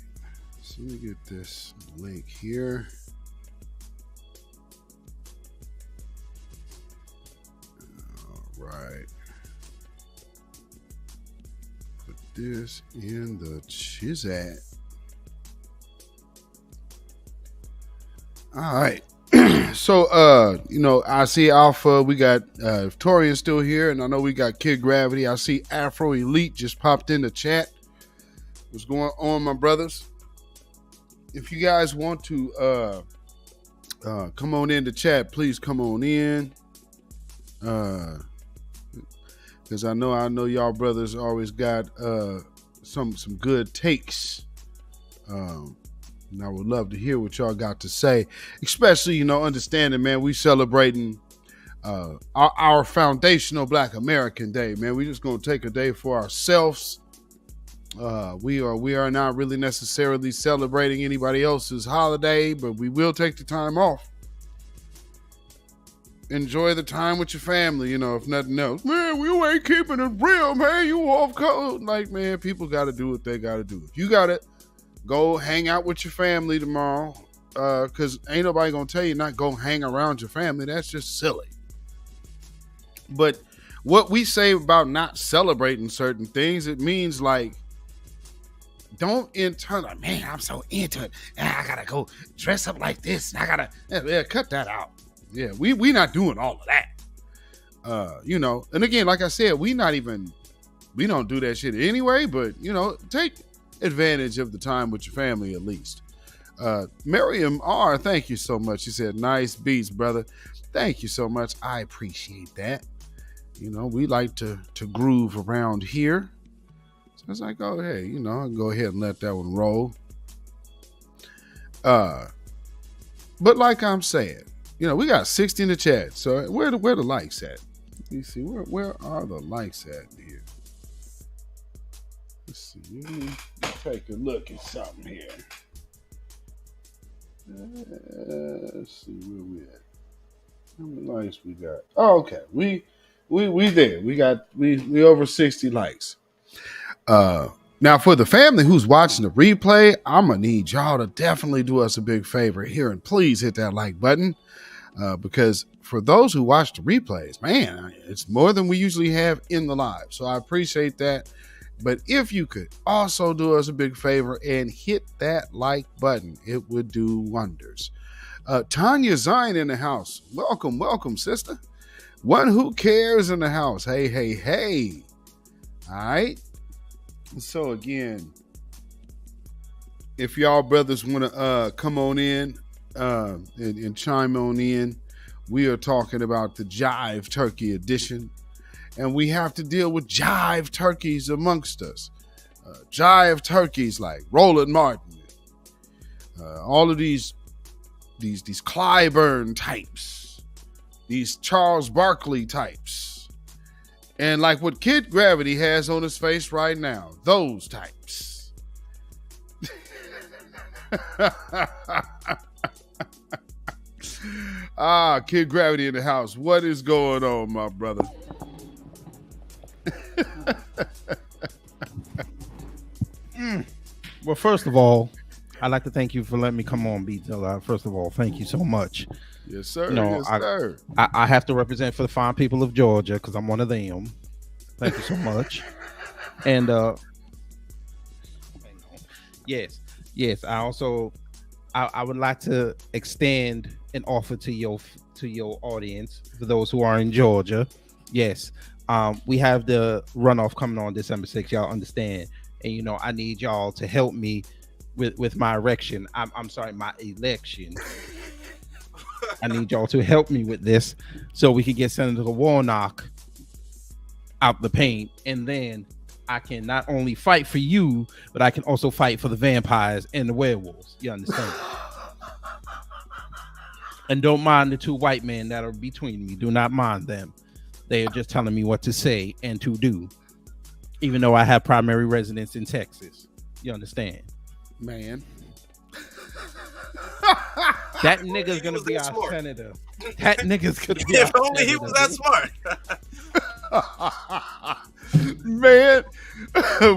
So let me get this link here. All right. Put this in the chat. All right. So, I see Alpha. We got Torian still here, and I know we got Kid Gravity. I see Afro Elite just popped in the chat. What's going on, my brothers? If you guys want to come on in the chat, please come on in. Because I know y'all brothers always got some good takes. And I would love to hear what y'all got to say, especially, understanding, man, we celebrating our foundational Black American Day, man. We just going to take a day for ourselves. We are not really necessarily celebrating anybody else's holiday, but we will take the time off. Enjoy the time with your family, if nothing else. Man, you ain't keeping it real, man. You off code. Like, man, people got to do what they got to do. If you got it, go hang out with your family tomorrow, because ain't nobody going to tell you not go hang around your family. That's just silly. But what we say about not celebrating certain things, it means like, don't enter like, man, I'm so into it. And I got to go dress up like this. And I got to cut that out. Yeah, we not doing all of that. And again, like I said, we don't do that shit anyway, but, take advantage of the time with your family at least. Miriam R, thank you so much. She said, nice beats, brother. Thank you so much. I appreciate that. We like to groove around here. So it's like, oh, hey, I'll go ahead and let that one roll. But like I'm saying, we got 60 in the chat. So where the likes at? Let me see, where are the likes at here? Let's see. Let me take a look at something here. Let's see where we at. How many likes we got? Oh, okay. We there. We over 60 likes. Now for the family who's watching the replay, I'm gonna need y'all to definitely do us a big favor here and please hit that like button. Because for those who watch the replays, man, it's more than we usually have in the live. So I appreciate that. But if you could also do us a big favor and hit that like button, it would do wonders. Tanya Zion in the house. Welcome, sister. One who cares in the house. Hey. All right. So again, if y'all brothers want to come on in and chime on in, we are talking about the Jive Turkey edition. And we have to deal with jive turkeys amongst us. Jive turkeys like Roland Martin. All of these Clyburn types. These Charles Barkley types. And like what Kid Gravity has on his face right now. Those types. Kid Gravity in the house. What is going on, my brother? Well, first of all, I'd like to thank you for letting me come on, Beatzilla. First of all, thank you so much. Yes, sir. Yes, sir. I have to represent for the fine people of Georgia because I'm one of them. Thank you so much. And yes. I also I would like to extend an offer to your audience for those who are in Georgia. Yes. We have the runoff coming on December 6th. Y'all understand. And, I need y'all to help me with my election. I'm sorry, my election. I need y'all to help me with this so we can get Senator Warnock out the paint. And then I can not only fight for you, but I can also fight for the vampires and the werewolves. You understand? And don't mind the two white men that are between me. Do not mind them. They are just telling me what to say and to do, even though I have primary residence in Texas. You understand? Man. That nigga's gonna be our senator. That nigga's gonna be If our only he was that smart. Man,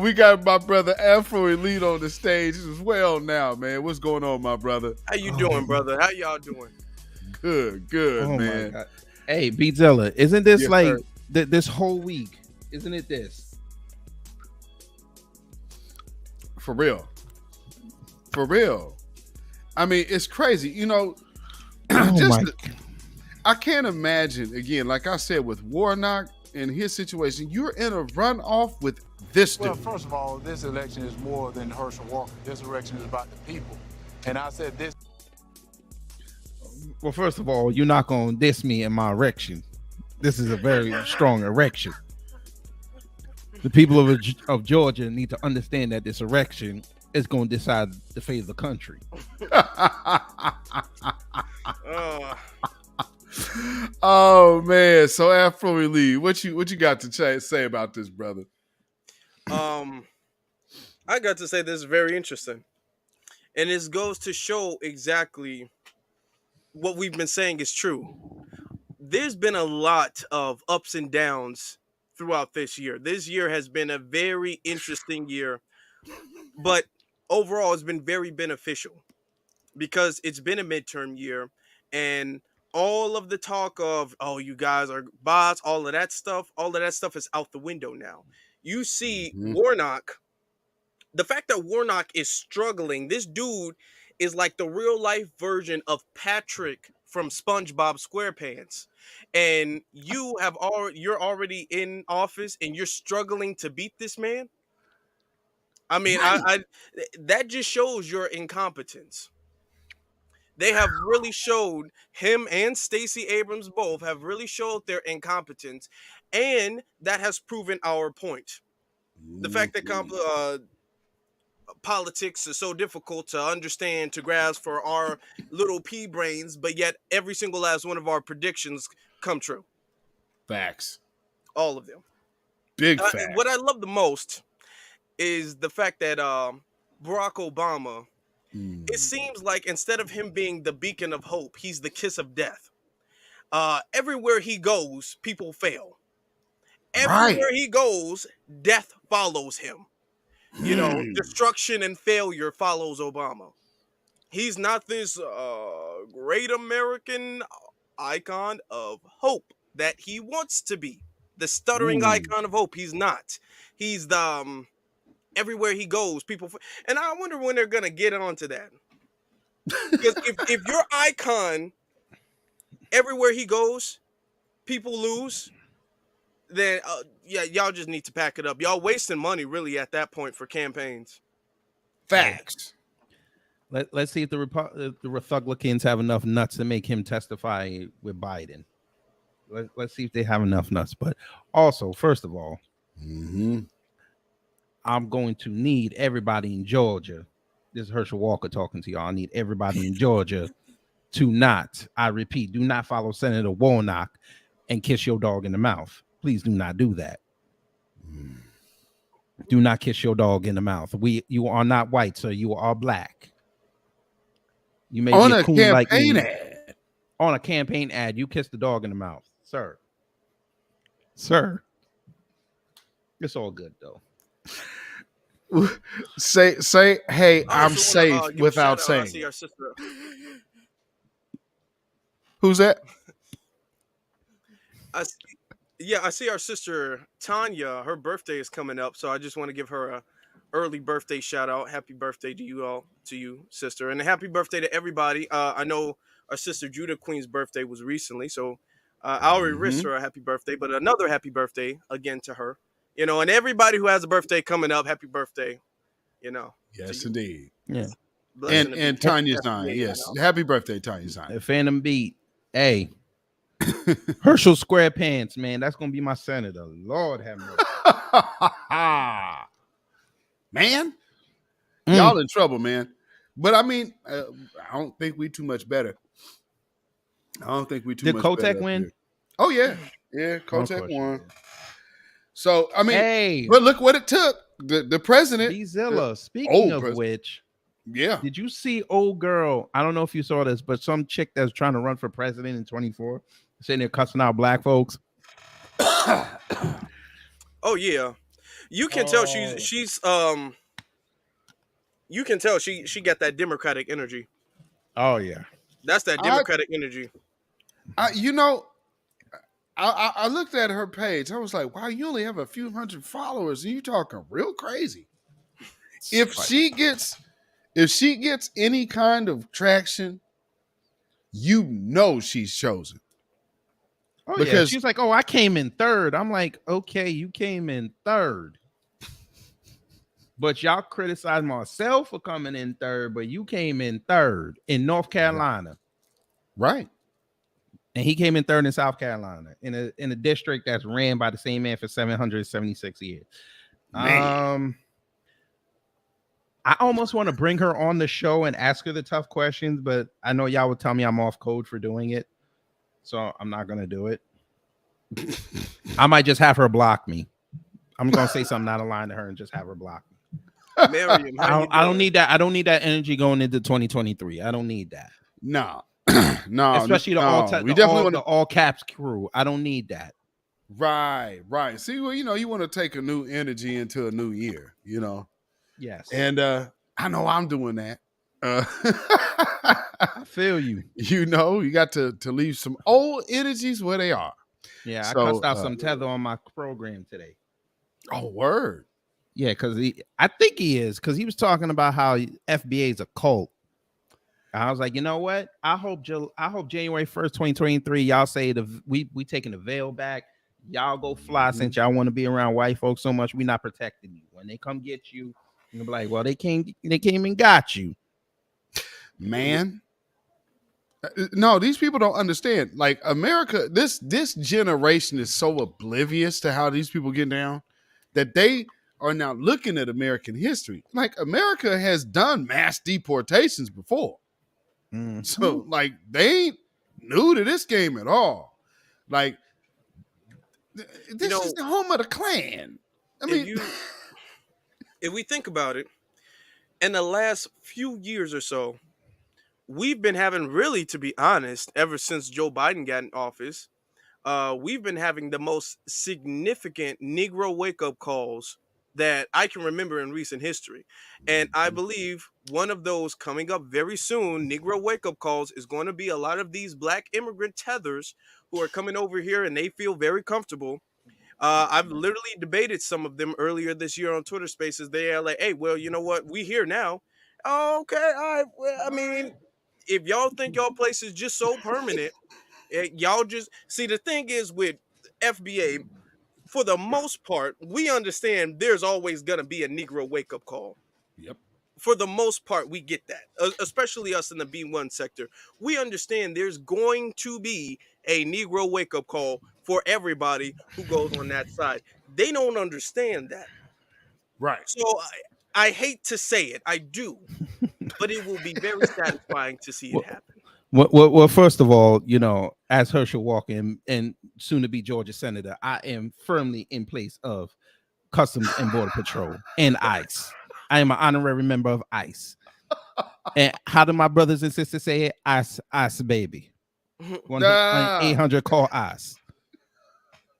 we got my brother Afro Elite on the stage as well now, man. What's going on, my brother? How you doing, brother? How y'all doing? Good, man. My God. Hey, Beatzilla, isn't this Yes, like sir. this whole week? Isn't it this? For real. I mean, it's crazy. You know, I can't imagine, again, like I said, with Warnock and his situation, you're in a runoff with this dude. Well, first of all, this election is more than Herschel Walker. This election is about the people. And I said this. Well, first of all, you're not gonna diss me in my erection. This is a very strong erection. The people of Georgia need to understand that this erection is going to decide the fate of the country. Oh man! So Afro Elite, what you got to say about this, brother? I got to say this is very interesting, and this goes to show exactly what we've been saying is true. There's been a lot of ups and downs throughout this year. This year has been a very interesting year, but overall it's been very beneficial because it's been a midterm year, and all of the talk of, oh, you guys are bots, all of that stuff is out the window now. You see Warnock, the fact that Warnock is struggling, this dude is like the real life version of Patrick from SpongeBob SquarePants. And you're already in office and you're struggling to beat this man. I mean, that just shows your incompetence. They have really showed, him and Stacey Abrams both have really showed their incompetence, and that has proven our point. The fact that politics is so difficult to understand, to grasp for our little pea brains, but yet every single last one of our predictions come true. Facts. All of them. Big facts. What I love the most is the fact that Barack Obama, it seems like instead of him being the beacon of hope, he's the kiss of death. Everywhere he goes, people fail. Everywhere he goes, death follows him. You know, destruction and failure follows Obama. He's not this great American icon of hope that he wants to be. The stuttering icon of hope. He's not. He's the everywhere he goes, people. And I wonder when they're gonna get onto that. Because if your icon, everywhere he goes, people lose, then y'all just need to pack it up. Y'all wasting money really at that point for campaigns. Facts. Let's see if the Republicans have enough nuts to make him testify with Biden. Let's see if they have enough nuts. But also, first of all, I'm going to need everybody in Georgia. This is Herschel Walker talking to y'all. I need everybody in Georgia to not, I repeat, do not follow Senator Warnock and kiss your dog in the mouth. Please do not do that. Do not kiss your dog in the mouth. You are not white, sir. You are black. You may on be a cool campaign like me. ad. On a campaign ad, you kiss the dog in the mouth, sir. Sir. It's all good though. Say, hey, I'm safe without saying. I see our sister. Who's that? I see our sister Tanya. Her birthday is coming up, so I just want to give her a early birthday shout out. Happy birthday to you all, to you, sister, and a happy birthday to everybody. I know our sister Judah Queen's birthday was recently, so I already wished her a happy birthday, but another happy birthday again to her. You know, and everybody who has a birthday coming up, happy birthday. You know. Yes, indeed. Yeah. And Tanya's 9. Yes. Happy birthday, Tanya's 9. Phantom Beat. Hey. Herschel SquarePants, man. That's gonna be my senator. Lord have mercy. Man. Y'all in trouble, man. But I mean, I don't think we too much better. I don't think we too Did much Kotek better. win? Oh yeah. Yeah, Kotek won. So I mean, hey, but look what it took. The president. Beatzilla, speaking of which, Yeah. Did you see old girl? I don't know if you saw this, but some chick that's trying to run for president in 24, sitting there cussing out black folks. Oh yeah, you can tell she's you can tell she got that Democratic energy. Oh yeah, That's that Democratic energy. You know, I looked at her page. I was like, wow, you only have a few hundred followers, and you talking real crazy. If she gets any kind of traction, you know she's chosen. Oh yeah, she's like, oh, I came in third. I'm like, okay, you came in third. But y'all criticize Marcel for coming in third, but you came in third in North Carolina. Right. And he came in third in South Carolina in a district that's ran by the same man for 776 years. Man. I almost want to bring her on the show and ask her the tough questions, but I know y'all would tell me I'm off code for doing it. So I'm not going to do it. I might just have her block me. I'm going to say something out of line to her and just have her block me. Miriam, I don't need that. I don't need that energy going into 2023. I don't need that. No. No. Especially the all caps crew. I don't need that. Right. See, well, you want to take a new energy into a new year, Yes. And I know I'm doing that. I feel you. You got to leave some old energies where they are. Yeah, I cussed out some tether on my program today. Oh, word. Yeah, because I think he is, because he was talking about how FBA is a cult. I was like, you know what? I hope January 1st, 2023, y'all say we taking the veil back. Y'all go fly since y'all want to be around white folks so much. We not protecting you. When they come get you, you'll be like, well, they came and got you. Man. No, these people don't understand. Like America, this generation is so oblivious to how these people get down that they are now looking at American history. Like America has done mass deportations before. So like they ain't new to this game at all. Like this is the home of the Klan. I mean, if we think about it, in the last few years or so, we've been having, really, to be honest, ever since Joe Biden got in office, we've been having the most significant Negro wake-up calls that I can remember in recent history. And I believe one of those coming up very soon, Negro wake-up calls, is going to be a lot of these black immigrant tethers who are coming over here and they feel very comfortable. I've literally debated some of them earlier this year on Twitter Spaces. They are like, hey, well, you know what? We here now. Oh, okay, all right. Well, I mean, if y'all think y'all place is just so permanent, y'all just see, the thing is with FBA, for the most part, we understand there's always going to be a Negro wake-up call. Yep. For the most part, we get that, especially us in the B1 sector. We understand there's going to be a Negro wake-up call for everybody who goes on that side. They don't understand that. Right. So I hate to say it, I do, but it will be very satisfying to see it happen. Well, first of all, as Herschel Walker and soon to be Georgia Senator, I am firmly in place of Customs and Border Patrol and ICE. I am an honorary member of ICE. And how do my brothers and sisters say it? ICE, baby. 1-800 call ICE.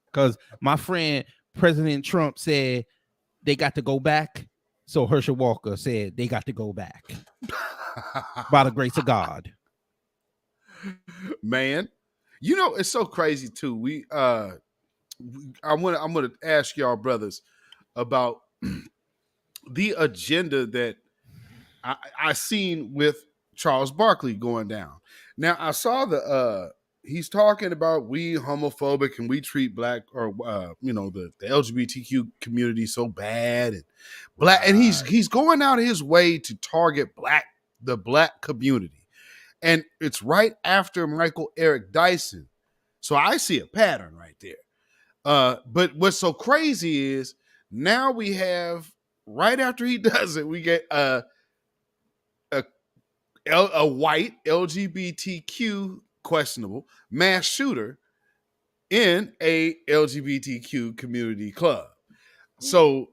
Because my friend President Trump said they got to go back. So Herschel Walker said they got to go back. By the grace of God. Man, it's so crazy too. I'm gonna ask y'all brothers about the agenda that I seen with Charles Barkley going down. Now I saw he's talking about we homophobic and we treat black or the LGBTQ community so bad and black, and he's going out of his way to target the black community. And it's right after Michael Eric Dyson. So I see a pattern right there. But what's so crazy is now we have, right after he does it, we get a white LGBTQ questionable mass shooter in a LGBTQ community club. So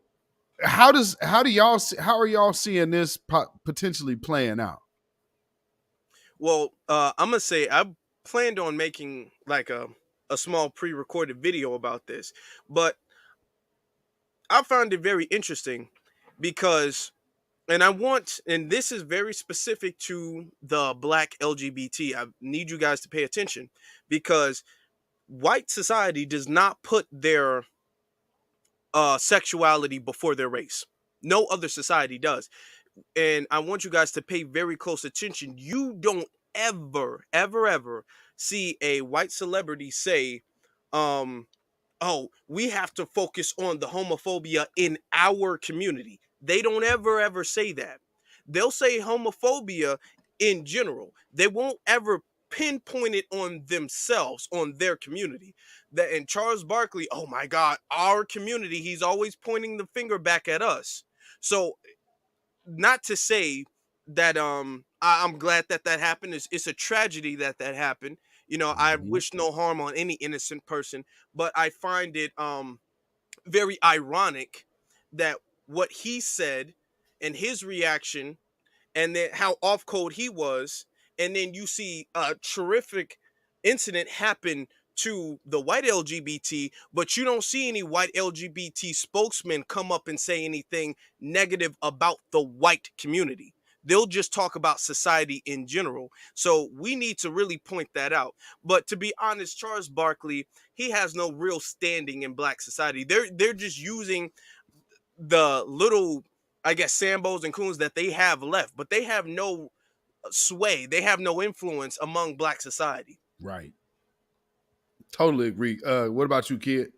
how are y'all seeing this potentially playing out? Well, I'm gonna say I planned on making like a small pre-recorded video about this, but I found it very interesting because, and this is very specific to the Black LGBT. I need you guys to pay attention because white society does not put their sexuality before their race. No other society does. And I want you guys to pay very close attention. You don't ever see a white celebrity say, oh, we have to focus on the homophobia in our community. They don't ever say that. They'll say homophobia in general. They won't ever pinpoint it on themselves, on their community. That, and Charles Barkley, oh my God, our community, he's always pointing the finger back at us. So not to say that I'm glad that happened. It's a tragedy that happened. You know, I wish no harm on any innocent person, but I find it very ironic that what he said and his reaction, and then how off code he was, and then you see a terrific incident happen to the white LGBT, but you don't see any white LGBT spokesmen come up and say anything negative about the white community. They'll just talk about society in general. So we need to really point that out. But to be honest, Charles Barkley, he has no real standing in Black society. They're just using the little, I guess, Sambos and Coons that they have left, but they have no sway. They have no influence among Black society. Right. Totally agree. What about you, kid?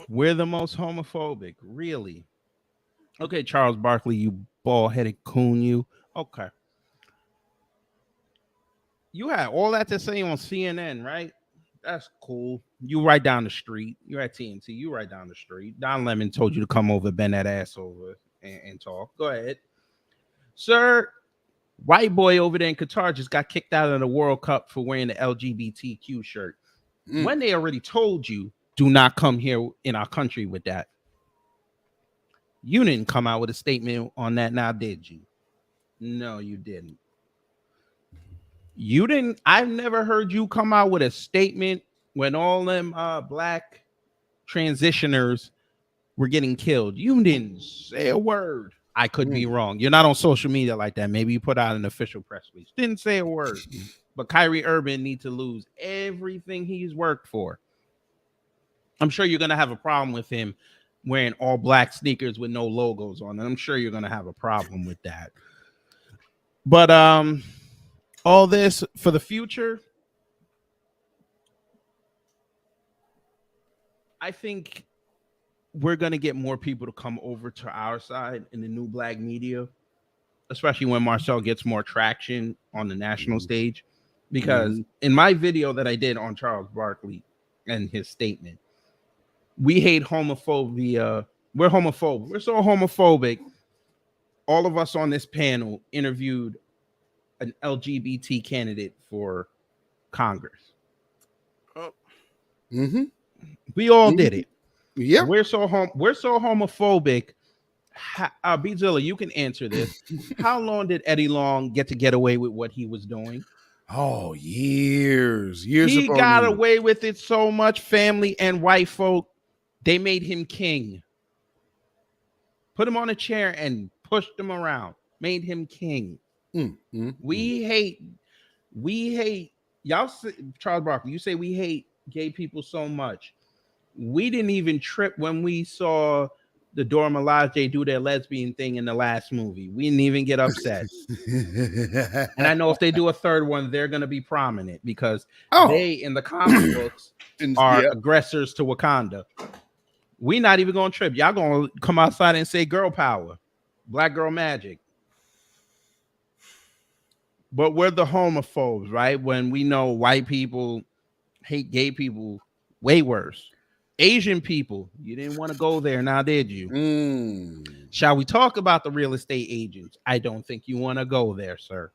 We're the most homophobic, really. Okay, Charles Barkley, you bald-headed coon, you. Okay. You had all that to say on CNN, right? That's cool. You right down the street. You're at TNT. You right down the street. Don Lemon told you to come over, bend that ass over, and talk. Go ahead. Sir, white boy over there in Qatar just got kicked out of the World Cup for wearing the LGBTQ shirt. When they already told you, do not come here in our country with that. You didn't come out with a statement on that now, did you? No, you didn't. You didn't. I've never heard you come out with a statement when all them Black transitioners were getting killed. You didn't say a word. I could be wrong. You're not on social media like that. Maybe you put out an official press release. Didn't say a word. But Kyrie Irving needs to lose everything he's worked for. I'm sure you're going to have a problem with him wearing all black sneakers with no logos on it. I'm sure you're going to have a problem with that. But all this for the future, I think we're going to get more people to come over to our side in the new Black media, especially when Marcel gets more traction on the national stage. Because in my video that I did on Charles Barkley and his statement, we hate homophobia. We're homophobic. We're so homophobic. All of us on this panel interviewed an LGBT candidate for Congress. We all did it. Yeah, we're so homophobic. Beatzilla, you can answer this. How long did Eddie Long get away with what he was doing? Oh, years. He got away with it so much. Family and white folk, they made him king. Put him on a chair and pushed him around. Made him king. We hate y'all. Charles Barkley, you say we hate gay people so much. We didn't even trip when we saw the Dora Milaje do their lesbian thing in the last movie. We didn't even get upset. And I know if they do a third one, they're going to be prominent because they, in the comic books, are aggressors to Wakanda. We not even going to trip. Y'all going to come outside and say girl power, black girl magic. But we're the homophobes, right? When we know white people hate gay people way worse. Asian people, you didn't want to go there, now did you? Shall we talk about the real estate agents? I don't think you want to go there, sir.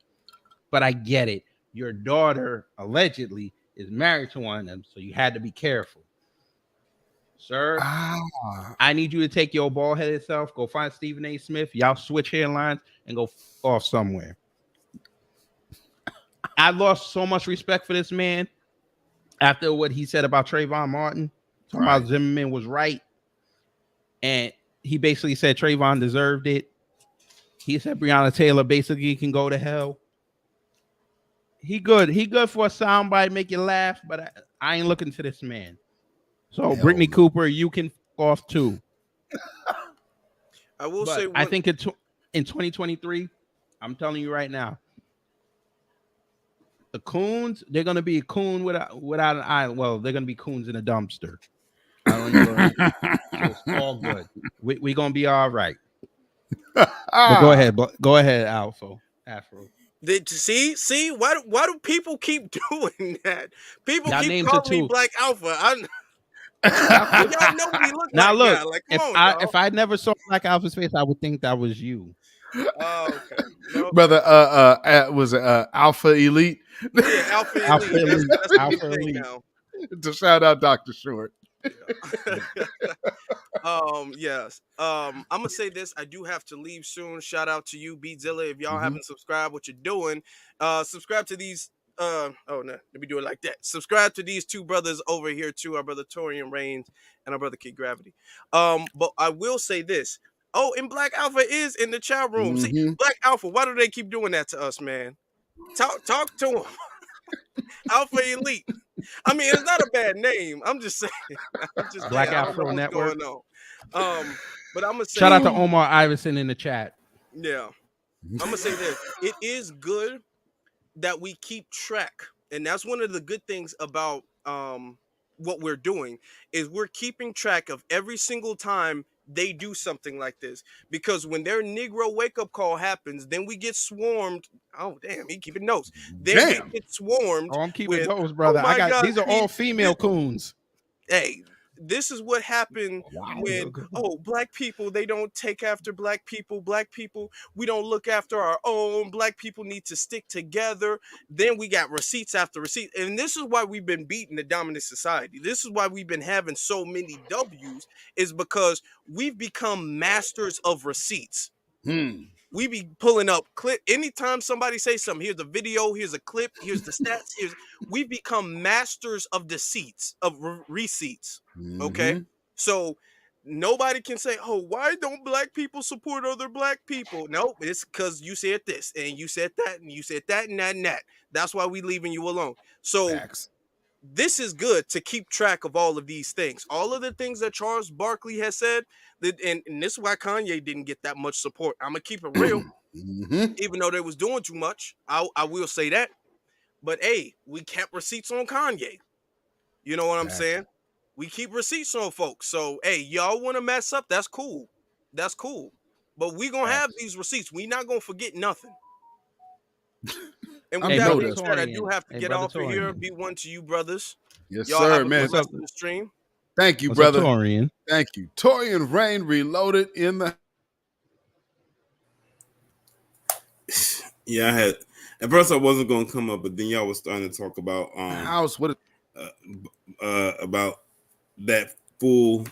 But I get it. Your daughter allegedly is married to one of them, so you had to be careful. Sir, I need you to take your bald-headed self, go find Stephen A. Smith, y'all switch hairlines, and go off somewhere. I lost so much respect for this man after what he said about Trayvon Martin. Talking about Zimmerman was right. And he basically said Trayvon deserved it. He said Breonna Taylor basically can go to hell. He good. He good for a soundbite, make you laugh, but I ain't looking to this man. So Brittany Cooper, you can off too. I will say, I think in 2023, I'm telling you right now, the coons, they're gonna be a coon without an eye. Well, they're gonna be coons in a dumpster. I don't know. So it's all good. We gonna be all right. But go ahead, Afro. See, why do people keep doing that? People Y'all keep names calling are me too. Black Alpha. Y'all know what he look Now like. look, Now. Like, come on, if I never saw Black Alpha's face, I would think that was you. Oh, okay. No, Brother, was it Alpha Elite? Yeah, Alpha Elite. That's Alpha the thing Elite. now. To shout out Dr. Short. Yes. I'm gonna say this. I do have to leave soon. Shout out to you, Beatzilla. If y'all haven't subscribed, what you're doing, subscribe to these. Oh no, let me do it like that. Subscribe to these two brothers over here too, our brother Torian Reigns and our brother Kid Gravity. But I will say this. Oh, and Black Alpha is in the chat room. See, Black Alpha, why do they keep doing that to us, man? Talk to him. Alpha Elite. I mean, it's not a bad name. I'm just saying. Black I don't know Afro what's Network. going on. But I'm gonna say, Shout out to Omar Iverson in the chat. Yeah, I'm gonna say this. It is good that we keep track, and that's one of the good things about what we're doing is we're keeping track of every single time they do something like this, because when their Negro wake-up call happens, then we get swarmed. Oh damn, he keeping notes. Then we get swarmed. Oh, I'm keeping with, those, brother. Oh my God, these are all female coons. Hey, this is what happened when Black people, they don't take after Black people, we don't look after our own, Black people need to stick together. Then we got receipts after receipts, and this is why we've been beating the dominant society. This is why we've been having so many W's, is because we've become masters of receipts. We be pulling up clip anytime somebody says something. Here's a video, here's a clip, here's the stats. We've become masters of deceits, of receipts. Okay, so nobody can say, "Oh, why don't Black people support other Black people?" No, it's because you said this and you said that and you said that and that and that. That's why we leaving you alone. So this is good to keep track of all of these things, all of the things that Charles Barkley has said. And this is why Kanye didn't get that much support. I'm gonna keep it real, even though they was doing too much. I will say that. But hey, we kept receipts on Kanye. You know what I'm saying? We keep receipts on folks. So hey, y'all want to mess up? That's cool. That's cool. But we gonna have these receipts. We not gonna forget nothing. And with that being said, I do have to get off of here. Be one to you, brothers. Yes, y'all sir, have a man. good rest of the stream. Thank you, What's brother. up, Torian? Thank you. Torian Rain Reloaded in the. Yeah, I had. At first, I wasn't going to come up, but then y'all was starting to talk about house. What? About that fool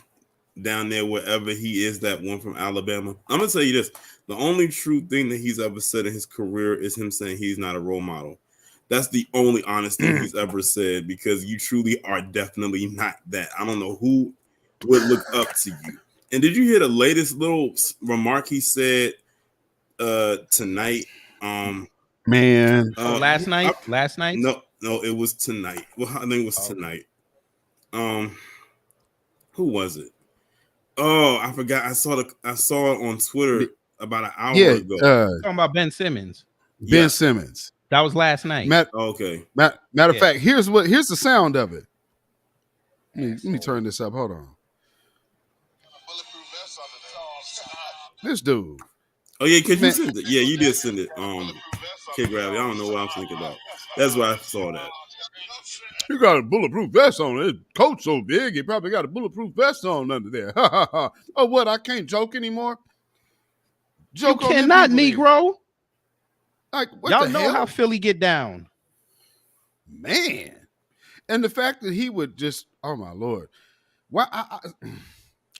down there, wherever he is, that one from Alabama. I'm gonna tell you this: the only true thing that he's ever said in his career is him saying he's not a role model. That's the only honest thing he's ever said, because you truly are definitely not that. I don't know who would look up to you. And did you hear the latest little remark he said tonight? Man, last night? No, it was tonight. Well, I think it was tonight. Who was it? Oh, I forgot. I saw it on Twitter about an hour ago. Talking about Ben Simmons. Ben Simmons. That was last night. Okay. Matter of fact, here's the sound of it. Let me turn this up. Hold on. This dude. Oh yeah, because you sent it. Yeah, you did send it. Kid Gravity. I don't know what I'm thinking about. That's why I saw that. You got a bulletproof vest on. His coat so big, he probably got a bulletproof vest on under there. Oh, what? I can't joke anymore. You cannot, Negro. Like, what y'all the know hell? how Philly get down, man. And the fact that he would just, oh my Lord. Why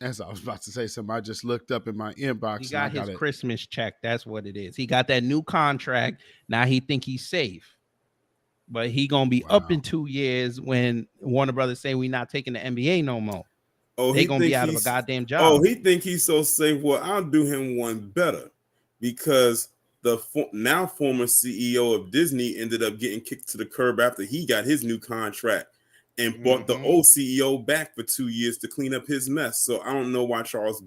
as I was about to say something, I just looked up in my inbox. He got his Christmas check. That's what it is. He got that new contract. Now he think he's safe. But he gonna be up in 2 years when Warner Brothers say we not taking the NBA no more. Oh, they gonna be out of a goddamn job. Oh, he think he's so safe. Well, I'll do him one better, because the now former CEO of Disney ended up getting kicked to the curb after he got his new contract and brought the old CEO back for 2 years to clean up his mess. So I don't know why Charles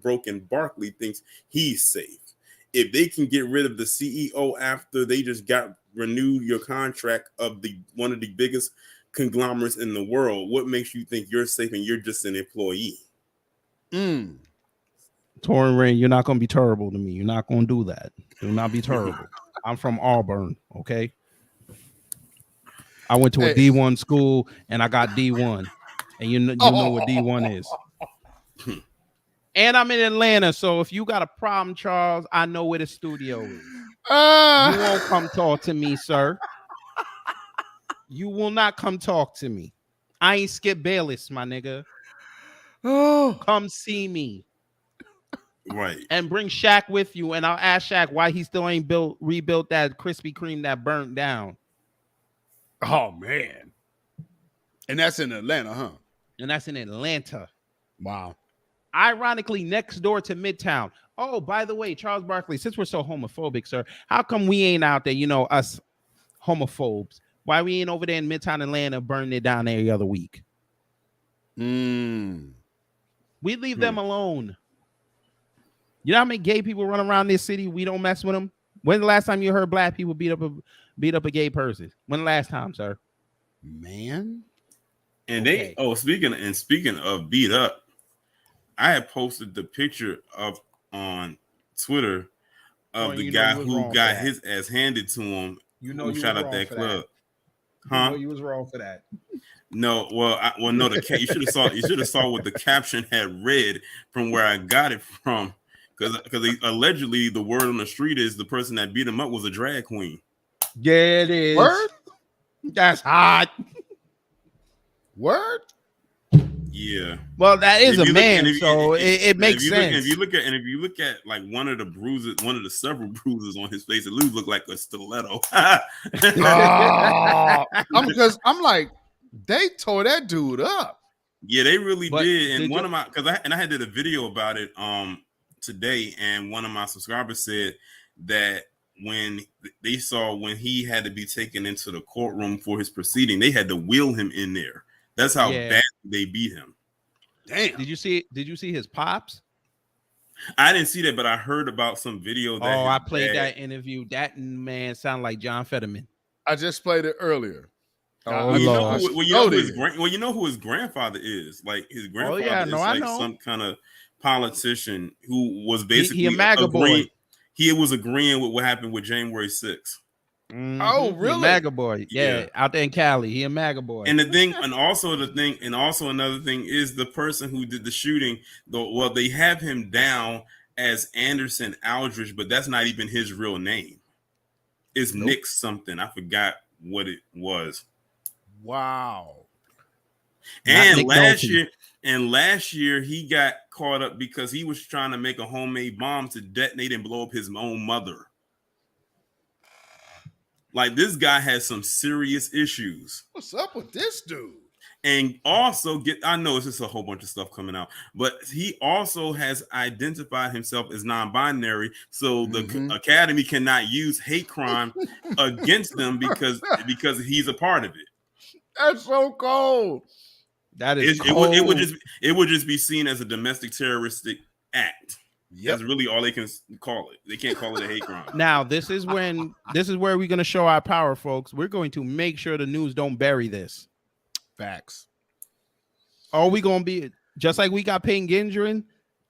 Broken Barkley thinks he's safe. If they can get rid of the CEO after they just got renewed your contract of one of the biggest conglomerates in the world, what makes you think you're safe and you're just an employee? Torin Rain, you're not gonna be terrible to me. You're not gonna do that. Do not be terrible. I'm from Auburn, okay? I went to a D1 school and I got D1, and you know what D1 is. And I'm in Atlanta, so if you got a problem, Charles, I know where the studio is. You won't come talk to me, sir. You will not come talk to me. I ain't Skip Bayless, my nigga. Come see me. Right. And bring Shaq with you, and I'll ask Shaq why he still ain't rebuilt that Krispy Kreme that burnt down. Oh, man. And that's in Atlanta, huh? And that's in Atlanta. Wow. Ironically, next door to Midtown. Oh, by the way, Charles Barkley, since we're so homophobic, sir, how come we ain't out there, us homophobes? Why we ain't over there in Midtown Atlanta burning it down every other week? We leave them alone. You know how many gay people run around this city? We don't mess with them. When's the last time you heard black people beat up a gay person? When the last time, sir? Man. And speaking of beat up, I had posted the picture on Twitter of the guy who got his ass handed to him. Who shot up that club? Huh? You know you was wrong for that. No, no. You should have saw what the caption had read from where I got it from, because allegedly the word on the street is the person that beat him up was a drag queen. Yeah, it is. Word? That's hot. Word? Yeah. Well, that is a man, so it makes sense. If you look at like one of the several bruises on his face, it looked like a stiletto. Because I'm like, they tore that dude up. Yeah, they really did. And I did a video about it today, and one of my subscribers said that when he had to be taken into the courtroom for his proceeding, they had to wheel him in there. That's how bad they beat him. Damn. Did you see his pops? I didn't see that, but I heard about some video that I played that interview. That man sounded like John Fetterman. I just played it earlier. You know who his grandfather is. Like his grandfather is some kind of politician who was basically he a MAGA boy. He was agreeing with what happened with January 6th. Oh, really? He a MAGA boy. Yeah, out there in Cali. He a MAGA boy. And also another thing is the person who did the shooting, they have him down as Anderson Aldridge, but that's not even his real name. It's Nick something. I forgot what it was. Wow. And last year he got caught up because he was trying to make a homemade bomb to detonate and blow up his own mother. Like, this guy has some serious issues. What's up with this dude? And also I know it's just a whole bunch of stuff coming out, but he also has identified himself as non-binary. So the Academy cannot use hate crime against them because he's a part of it. That's so cold. That is cold. It would just be seen as a domestic terroristic act. Yep. That's really all they can call it. They can't call it a hate crime. Now, this is where we're going to show our power, folks. We're going to make sure the news don't bury this. Facts. Or we going to be just like we got Peyton Gendron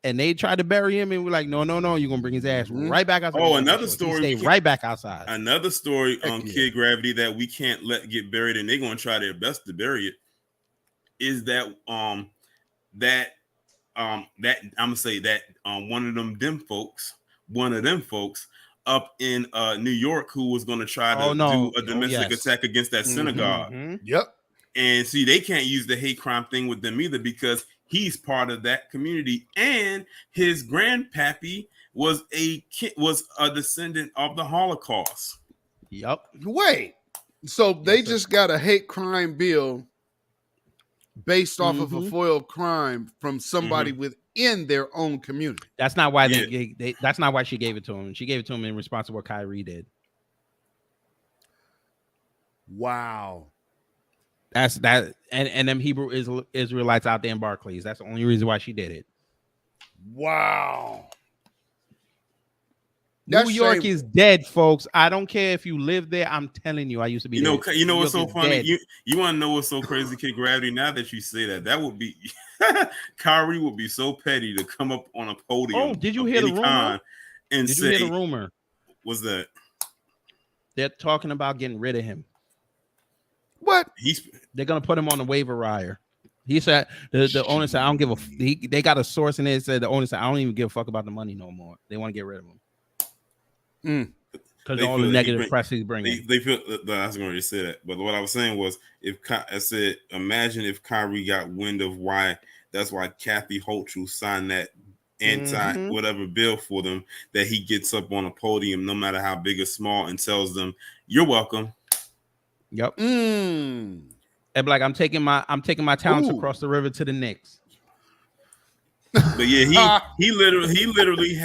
and they tried to bury him and we're like, no, you're going to bring his ass right back outside. Oh, another story. Stay right back outside. Another story on Kid Gravity that we can't let get buried and they're going to try their best to bury it is that I'm gonna say that one of them folks up in New York who was gonna try to do a domestic attack against that synagogue. Yep. And see, they can't use the hate crime thing with them either because he's part of that community, and his grandpappy was a descendant of the Holocaust. Yep. Wait, so they just got a hate crime bill based off of a foiled crime from somebody within their own community. That's not why that's not why she gave it to him. She gave it to him in response to what Kyrie did. Wow. That's that, and them Hebrew Israelites out there in Barclays. That's the only reason why she did it. Wow. New York is dead, folks. I don't care if you live there. I'm telling you, I used to be. You know what's so funny? You want to know what's so crazy, Kid Gravity? Now that you say that would be Kyrie would be so petty to come up on a podium. Oh, did you hear the rumor? And did you hear the rumor? What's that? They're talking about getting rid of him. What? They're gonna put him on the waiver wire. He said the owner said, "I don't give a." They got a source in there that said the owner said, "I don't even give a fuck about the money no more. They want to get rid of him because all the negative press he's bringing." They feel. I was going to say that, but what I was saying was, imagine if Kyrie got wind of why. That's why Kathy Hochul signed that anti whatever bill for them. That he gets up on a podium, no matter how big or small, and tells them, "You're welcome." Yep. And like I'm taking my talents across the river to the Knicks. But yeah, he literally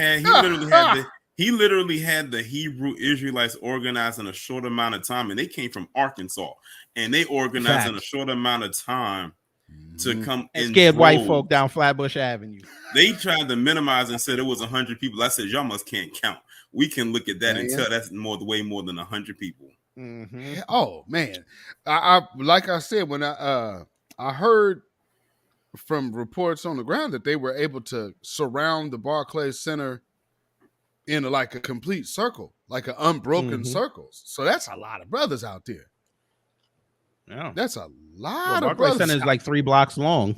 had the Hebrew Israelites organized in a short amount of time, and they came from Arkansas, and they organized in a short amount of time to come and scared white folk down Flatbush Avenue. They tried to minimize and said it was 100 people. I said, y'all must can't count. We can look at that and tell that's way more than 100 people. Oh man, I like I said when I heard from reports on the ground that they were able to surround the Barclays Center in a complete circle, like an unbroken circle. So that's a lot of brothers out there. Yeah, that's a lot of Barclays brothers. Center is like 3 blocks long.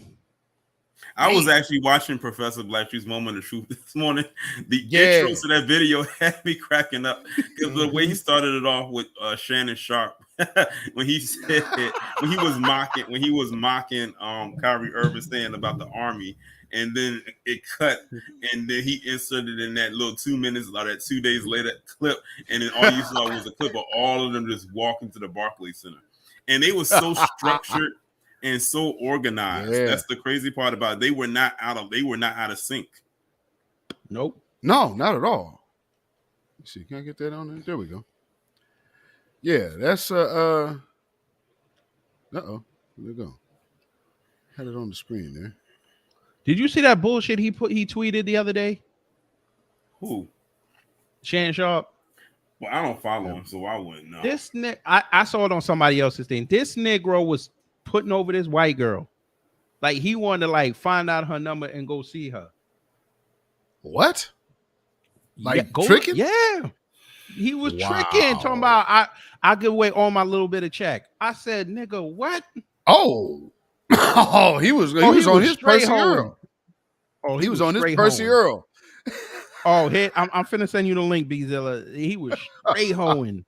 I was actually watching Professor Blackstreet's Moment of Truth this morning. The intro to that video had me cracking up because the way he started it off with Shannon Sharp when he said when he was mocking Kyrie Irving saying about the Army, and then it cut, and then he inserted in that little 2 minutes or that 2 days later clip, and then all you saw was a clip of all of them just walking to the Barclays Center, and they were so structured and so organized. Yeah. That's the crazy part about it. They were not out of sync. Nope. No, not at all. Let's see, can I get that on there? There we go. Yeah, that's there we go. Had it on the screen there. Did you see that bullshit he tweeted the other day? Who? Shannon Sharp. Well, I don't follow him, so I wouldn't know. This I saw it on somebody else's thing. This Negro was putting over this white girl. Like he wanted to find out her number and go see her. What? Tricking? Yeah. He was tricking, talking about I give away all my little bit of check. I said, nigga, what? Oh, he was on his Percy Earl. Oh, he was on his Percy Earl. Oh, I'm finna send you the link, Beatzilla. He was straight hoeing.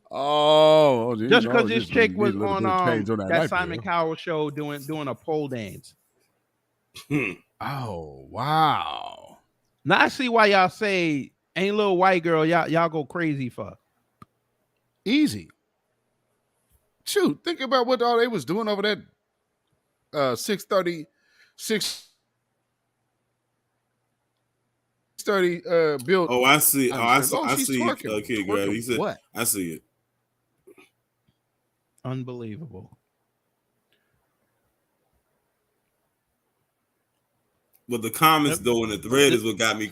Oh, just because this chick was on that Simon Cowell show doing a pole dance. Oh, wow. Now I see why y'all say ain't little white girl y'all go crazy for. Easy. Shoot, think about what all they was doing over that 630 build. Oh, I see. I see. Twerking. Okay, Grab. He said, what? I see it. Unbelievable. But the comments though in the thread is what got me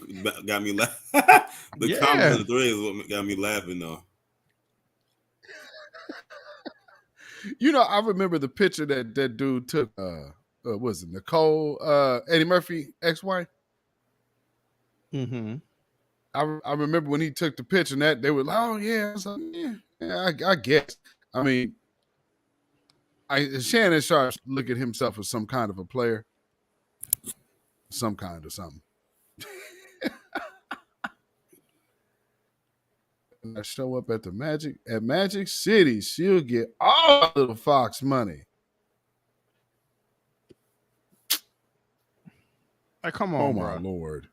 laughing. Comments in the thread is what got me laughing though. You know, I remember the picture that dude took. Was it Nicole, Eddie Murphy, ex-wife? Mm-hmm. I remember when he took the picture and that they were like, "Oh yeah," I was like, yeah, I guess. I mean, Shannon Sharp look at himself as some kind of a player, some kind of something. not show up at Magic City, she'll get all of the Fox money. Like, come on, Oh my bro. Lord.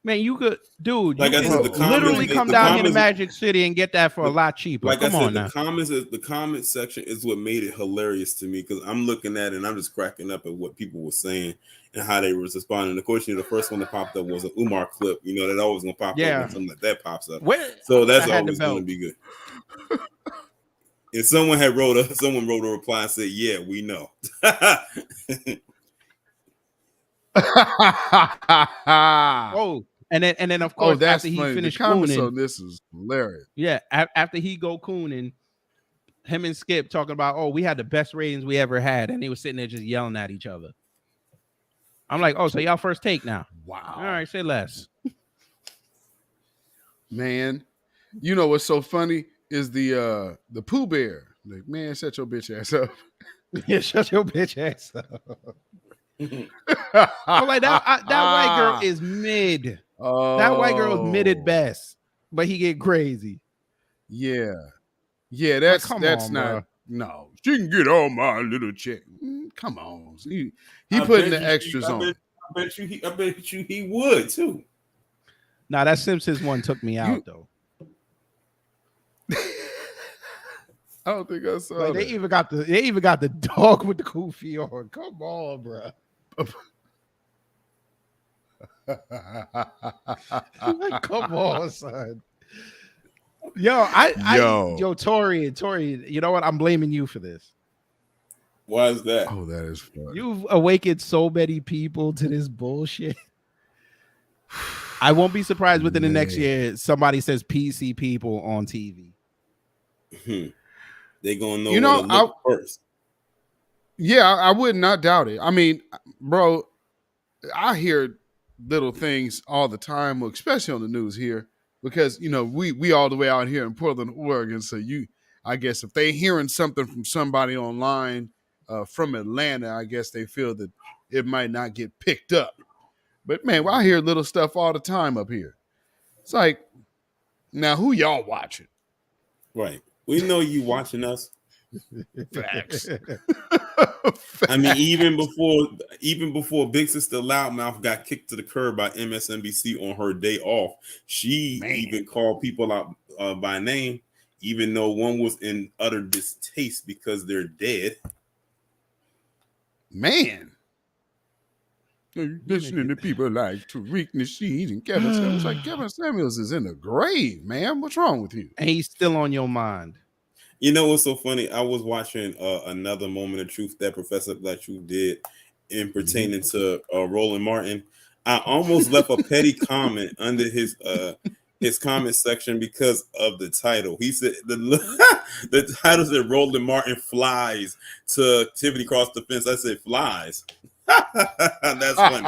Man, you could, dude. Like You I said, could the literally comments, come the down here to comments, Magic City and get that for a lot cheaper. like Come I said, on now. the comment section is what made it hilarious to me because I'm looking at it and I'm just cracking up at what people were saying and how they were responding. Of course, the first one that popped up was an Umar clip. That always gonna pop up when something like that pops up. So that's always gonna be good. And someone wrote a reply and said, "Yeah, we know." Oh, and then of course that's after he funny. finished The comments cooning, on this is hilarious. Yeah, after he go cooning, him and Skip talking about, oh, we had the best ratings we ever had, and they were sitting there just yelling at each other. I'm like, oh, so y'all first take now? Wow. All right, say less. Man, you know what's so funny is the Pooh Bear. Like, man, shut your bitch ass up. Yeah, shut your bitch ass up. I'm like, that white girl is mid. Oh. That white girl is mid at best, but he get crazy. Yeah, that's on, not. bro. No, she can get all my little check. Come on, he putting the extras on. I bet you he would too. Nah, that Simpsons one took me out though. I don't think I saw like, that. They even got the dog with the goofy on. Come on, bro. Like, come on, son. Yo, Tori, you know what? I'm blaming you for this. Why is that? Oh, that is fun. You've awakened so many people to this bullshit. I won't be surprised within the next year somebody says PC people on TV. They gonna know what to look first. Yeah, I would not doubt it. I mean, bro, I hear little things all the time, especially on the news here, because we all the way out here in Portland, Oregon. So I guess if they hearing something from somebody online from Atlanta, I guess they feel that it might not get picked up. But man, I hear little stuff all the time up here. It's like, now who y'all watching? Right. We know you watching us. Facts. I mean, even before Big Sister Loudmouth got kicked to the curb by MSNBC on her day off, she even called people out by name, even though one was in utter distaste because they're dead. Man. Listening to people like Tariq Nasheed and Kevin Samuels. Like, Kevin Samuels is in the grave, man. What's wrong with you? And he's still on your mind. You know what's so funny? I was watching another Moment of Truth that Professor Black Truth did in pertaining to Roland Martin. I almost left a petty comment under his comment section because of the title. He said the title said Roland Martin flies to Tiffany Cross the fence. I said flies. That's funny.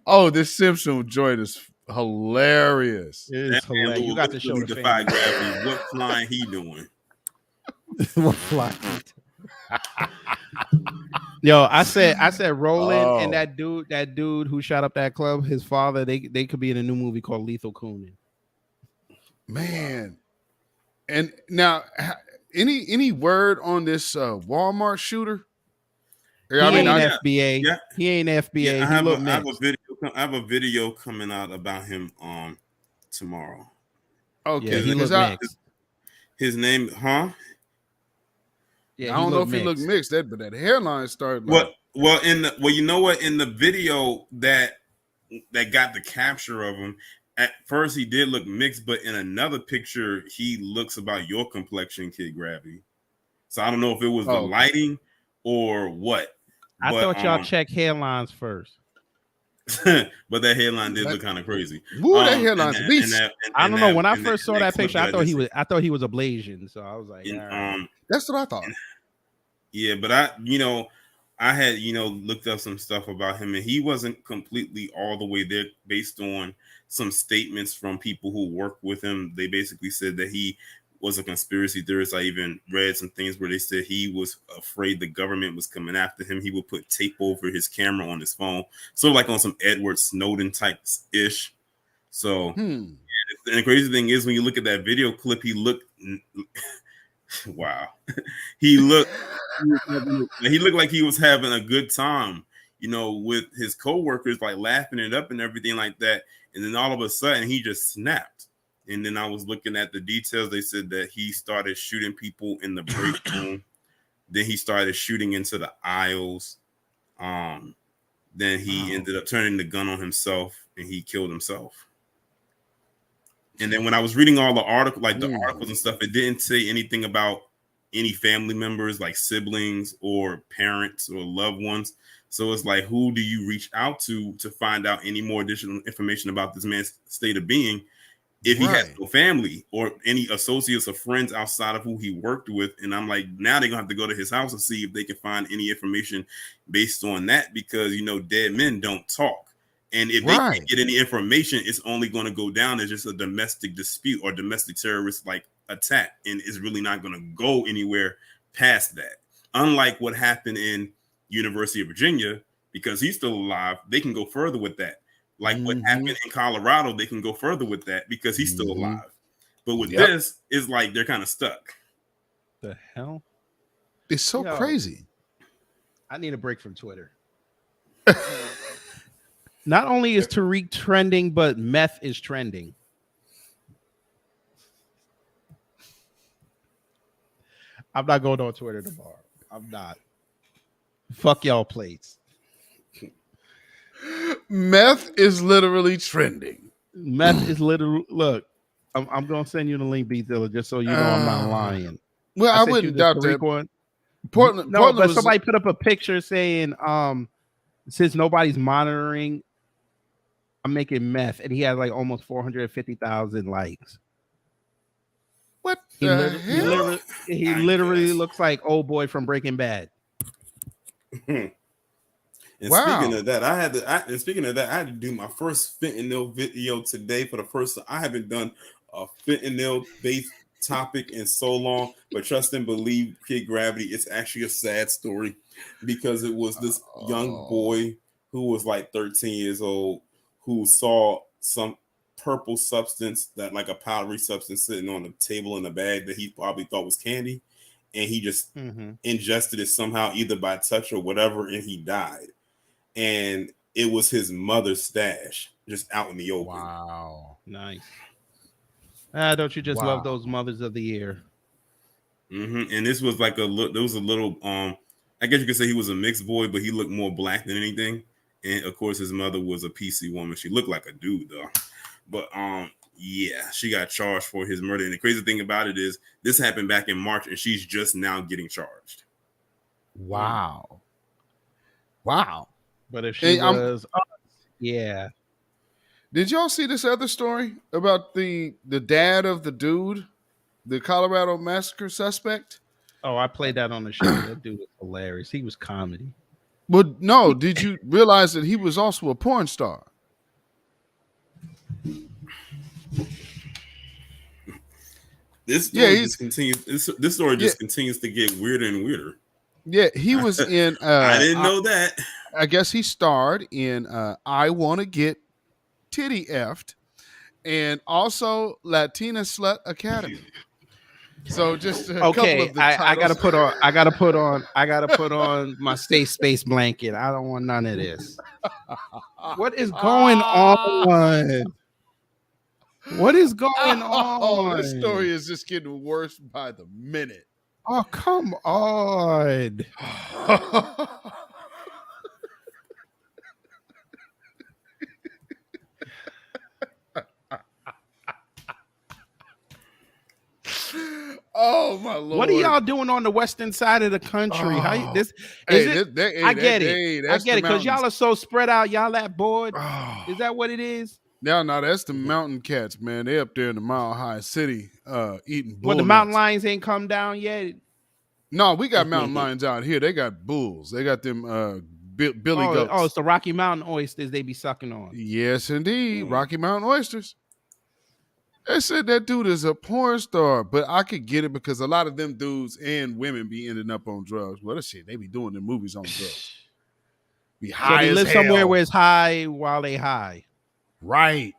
Oh, this Simpson joint is hilarious. It is hilarious. You got to show the family. What flying he doing? What flying? Yo, I said Roland and that dude who shot up that club, his father, they could be in a new movie called Lethal Cooning. Man. And now any word on this Walmart shooter? He ain't FBA. Yeah. He ain't FBA. Yeah, I have a video coming out about him tomorrow. Okay, he looks mixed. His name, huh? Yeah, I don't know if he looked mixed, but that hairline started. Well, you know what? In the video that got the capture of him, at first he did look mixed, but in another picture he looks about your complexion, Kid Gravy. So I don't know if it was the lighting or what. I thought y'all check hairlines first. But that hairline did look kind of crazy. Ooh, that hairline's beast. I don't know. When I first saw that picture, I thought he was a Blasian. So I was like, that's what I thought. Yeah, but I had looked up some stuff about him, and he wasn't completely all the way there based on some statements from people who work with him. They basically said that he was a conspiracy theorist. I even read some things where they said he was afraid the government was coming after him. He would put tape over his camera on his phone, so like on some Edward Snowden type ish. So, and the crazy thing is, when you look at that video clip, he looked wow, he looked like he was having a good time, you know, with his coworkers, like laughing it up and everything like that. And then all of a sudden, he just snapped. And then I was looking at the details. They said that he started shooting people in the break room. Then he started shooting into the aisles. Then he ended up turning the gun on himself and he killed himself. And then when I was reading all the articles, like the articles and stuff, it didn't say anything about any family members, like siblings or parents or loved ones. So it's like, who do you reach out to find out any more additional information about this man's state of being? If he has no family or any associates or friends outside of who he worked with. And I'm like, now they're gonna have to go to his house and see if they can find any information based on that, because, you know, dead men don't talk. And if they can't get any information, it's only going to go down as just a domestic dispute or domestic terrorist like attack. And it's really not going to go anywhere past that. Unlike what happened in University of Virginia, because he's still alive, they can go further with that. Like what happened in Colorado, they can go further with that because he's still alive. But with this, it's like they're kind of stuck. The hell? It's so crazy. I need a break from Twitter. Not only is Tariq trending, but meth is trending. I'm not going on Twitter tomorrow. I'm not. Fuck y'all plates. Meth is literally trending. Meth is literally, look, I'm going to send you the link, Beatzilla, just so you know I'm not lying. Well, I wouldn't doubt that. Portland, no, Portland but was, somebody put up a picture saying, since nobody's monitoring, I'm making meth, and he had like almost 450,000 likes. What he literally looks like old boy from Breaking Bad. And speaking of that, I had to do my first fentanyl video today for the first time. I haven't done a fentanyl-based topic in so long, but trust and believe, Kid Gravity, it's actually a sad story because it was this young boy who was like 13 years old who saw some purple substance, that like a powdery substance, sitting on a table in a bag that he probably thought was candy, and he just ingested it somehow, either by touch or whatever, and he died. And it was his mother's stash, just out in the open. Wow, nice. Don't you just love those mothers of the year? And this was like there was a little, I guess you could say he was a mixed boy, but he looked more black than anything. And of course, his mother was a PC woman. She looked like a dude though. But yeah, she got charged for his murder. And the crazy thing about it is, this happened back in March, and she's just now getting charged. Wow. But if she was, yeah. Did y'all see this other story about the dad of the dude, the Colorado massacre suspect? Oh, I played that on the show. That dude was hilarious. He was comedy. But no, did you realize that he was also a porn star? This story just continues. This story just continues to get weirder and weirder. Yeah, he was in. I didn't know that. I guess he starred in "I Want to Get Titty Effed" and also Latina Slut Academy. So just a couple of the I gotta put on my Stay Space blanket. I don't want none of this. What is going on? What is going on? This story is just getting worse by the minute. Oh, come on. Oh my Lord! What are y'all doing on the western side of the country? I get it because y'all are so spread out. Y'all that bored? Is that what it is? No, that's the mountain cats, man. They up there in the Mile High City, eating bulls. Well, the mountain lions ain't come down yet. No, we got mountain lions out here. They got bulls. They got them billy goats. Oh, it's the Rocky Mountain oysters they be sucking on. Yes, indeed, Rocky Mountain oysters. They said that dude is a porn star, but I could get it because a lot of them dudes and women be ending up on drugs. What a shit. They be doing the movies on drugs. Be high So they as live hell. somewhere where it's high while they high. Right.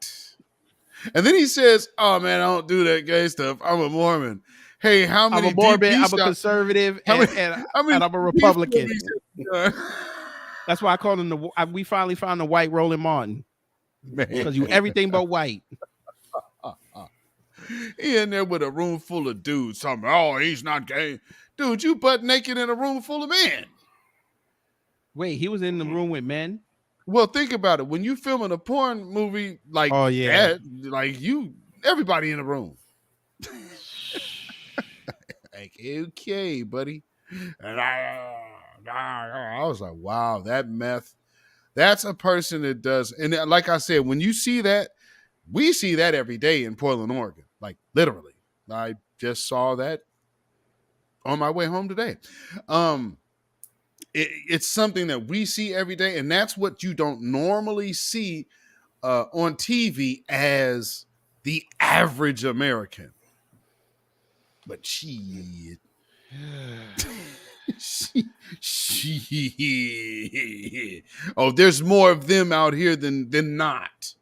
And then he says, "Oh man, I don't do that gay stuff. I'm a Mormon. Hey, how many I'm a Mormon, DP I'm a conservative, and I'm a Republican. That's why I call him we finally found the white Roland Martin. Because you everything but white. He in there with a room full of dudes talking, oh, he's not gay. Dude, you butt naked in a room full of men. Wait, he was in the room with men? Well, think about it. When you filming a porn movie like that, like everybody in the room. Like, okay, buddy. And I was like, wow, that meth. That's a person that does. And like I said, when you see that, we see that every day in Portland, Oregon. Like literally. I just saw that on my way home today. It's something that we see every day, and that's what you don't normally see on TV as the average American. But shit. Oh, there's more of them out here than not.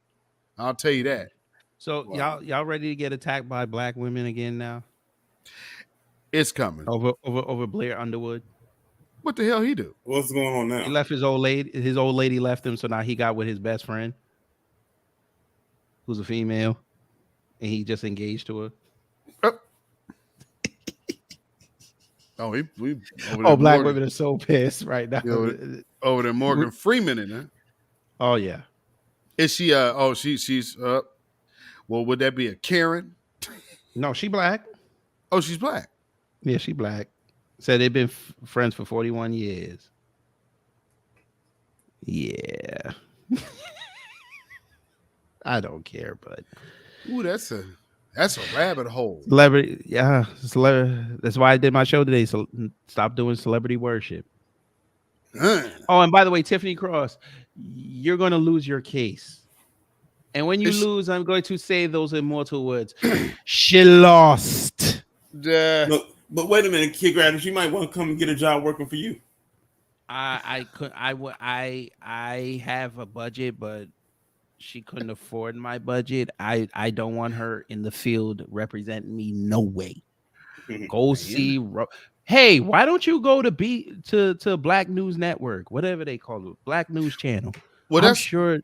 I'll tell you that. So y'all ready to get attacked by black women again now? It's coming. Over Blair Underwood. What the hell he do? What's going on now? He left his old lady. His old lady left him, so now he got with his best friend, who's a female, and he just engaged to her. Black women are so pissed right now. Over there, Morgan Freeman in there. Oh yeah. Is she? She's. Well, would that be a Karen? No, she black. Oh, she's black. Yeah, she black. Said they've been friends for 41 years. Yeah. I don't care, but. Ooh, that's a rabbit hole. Celebrity, yeah. That's why I did my show today. So stop doing celebrity worship. Oh, and by the way, Tiffany Cross, you're going to lose your case. And when you lose, I'm going to say those immortal words. She lost. Look, but wait a minute, Kid Grab, she might want to come and get a job working for you. I have a budget, but she couldn't afford my budget. I don't want her in the field representing me. No way. Go see. Hey, why don't you go to Black News Network, whatever they call it, Black News Channel? Well, I'm sure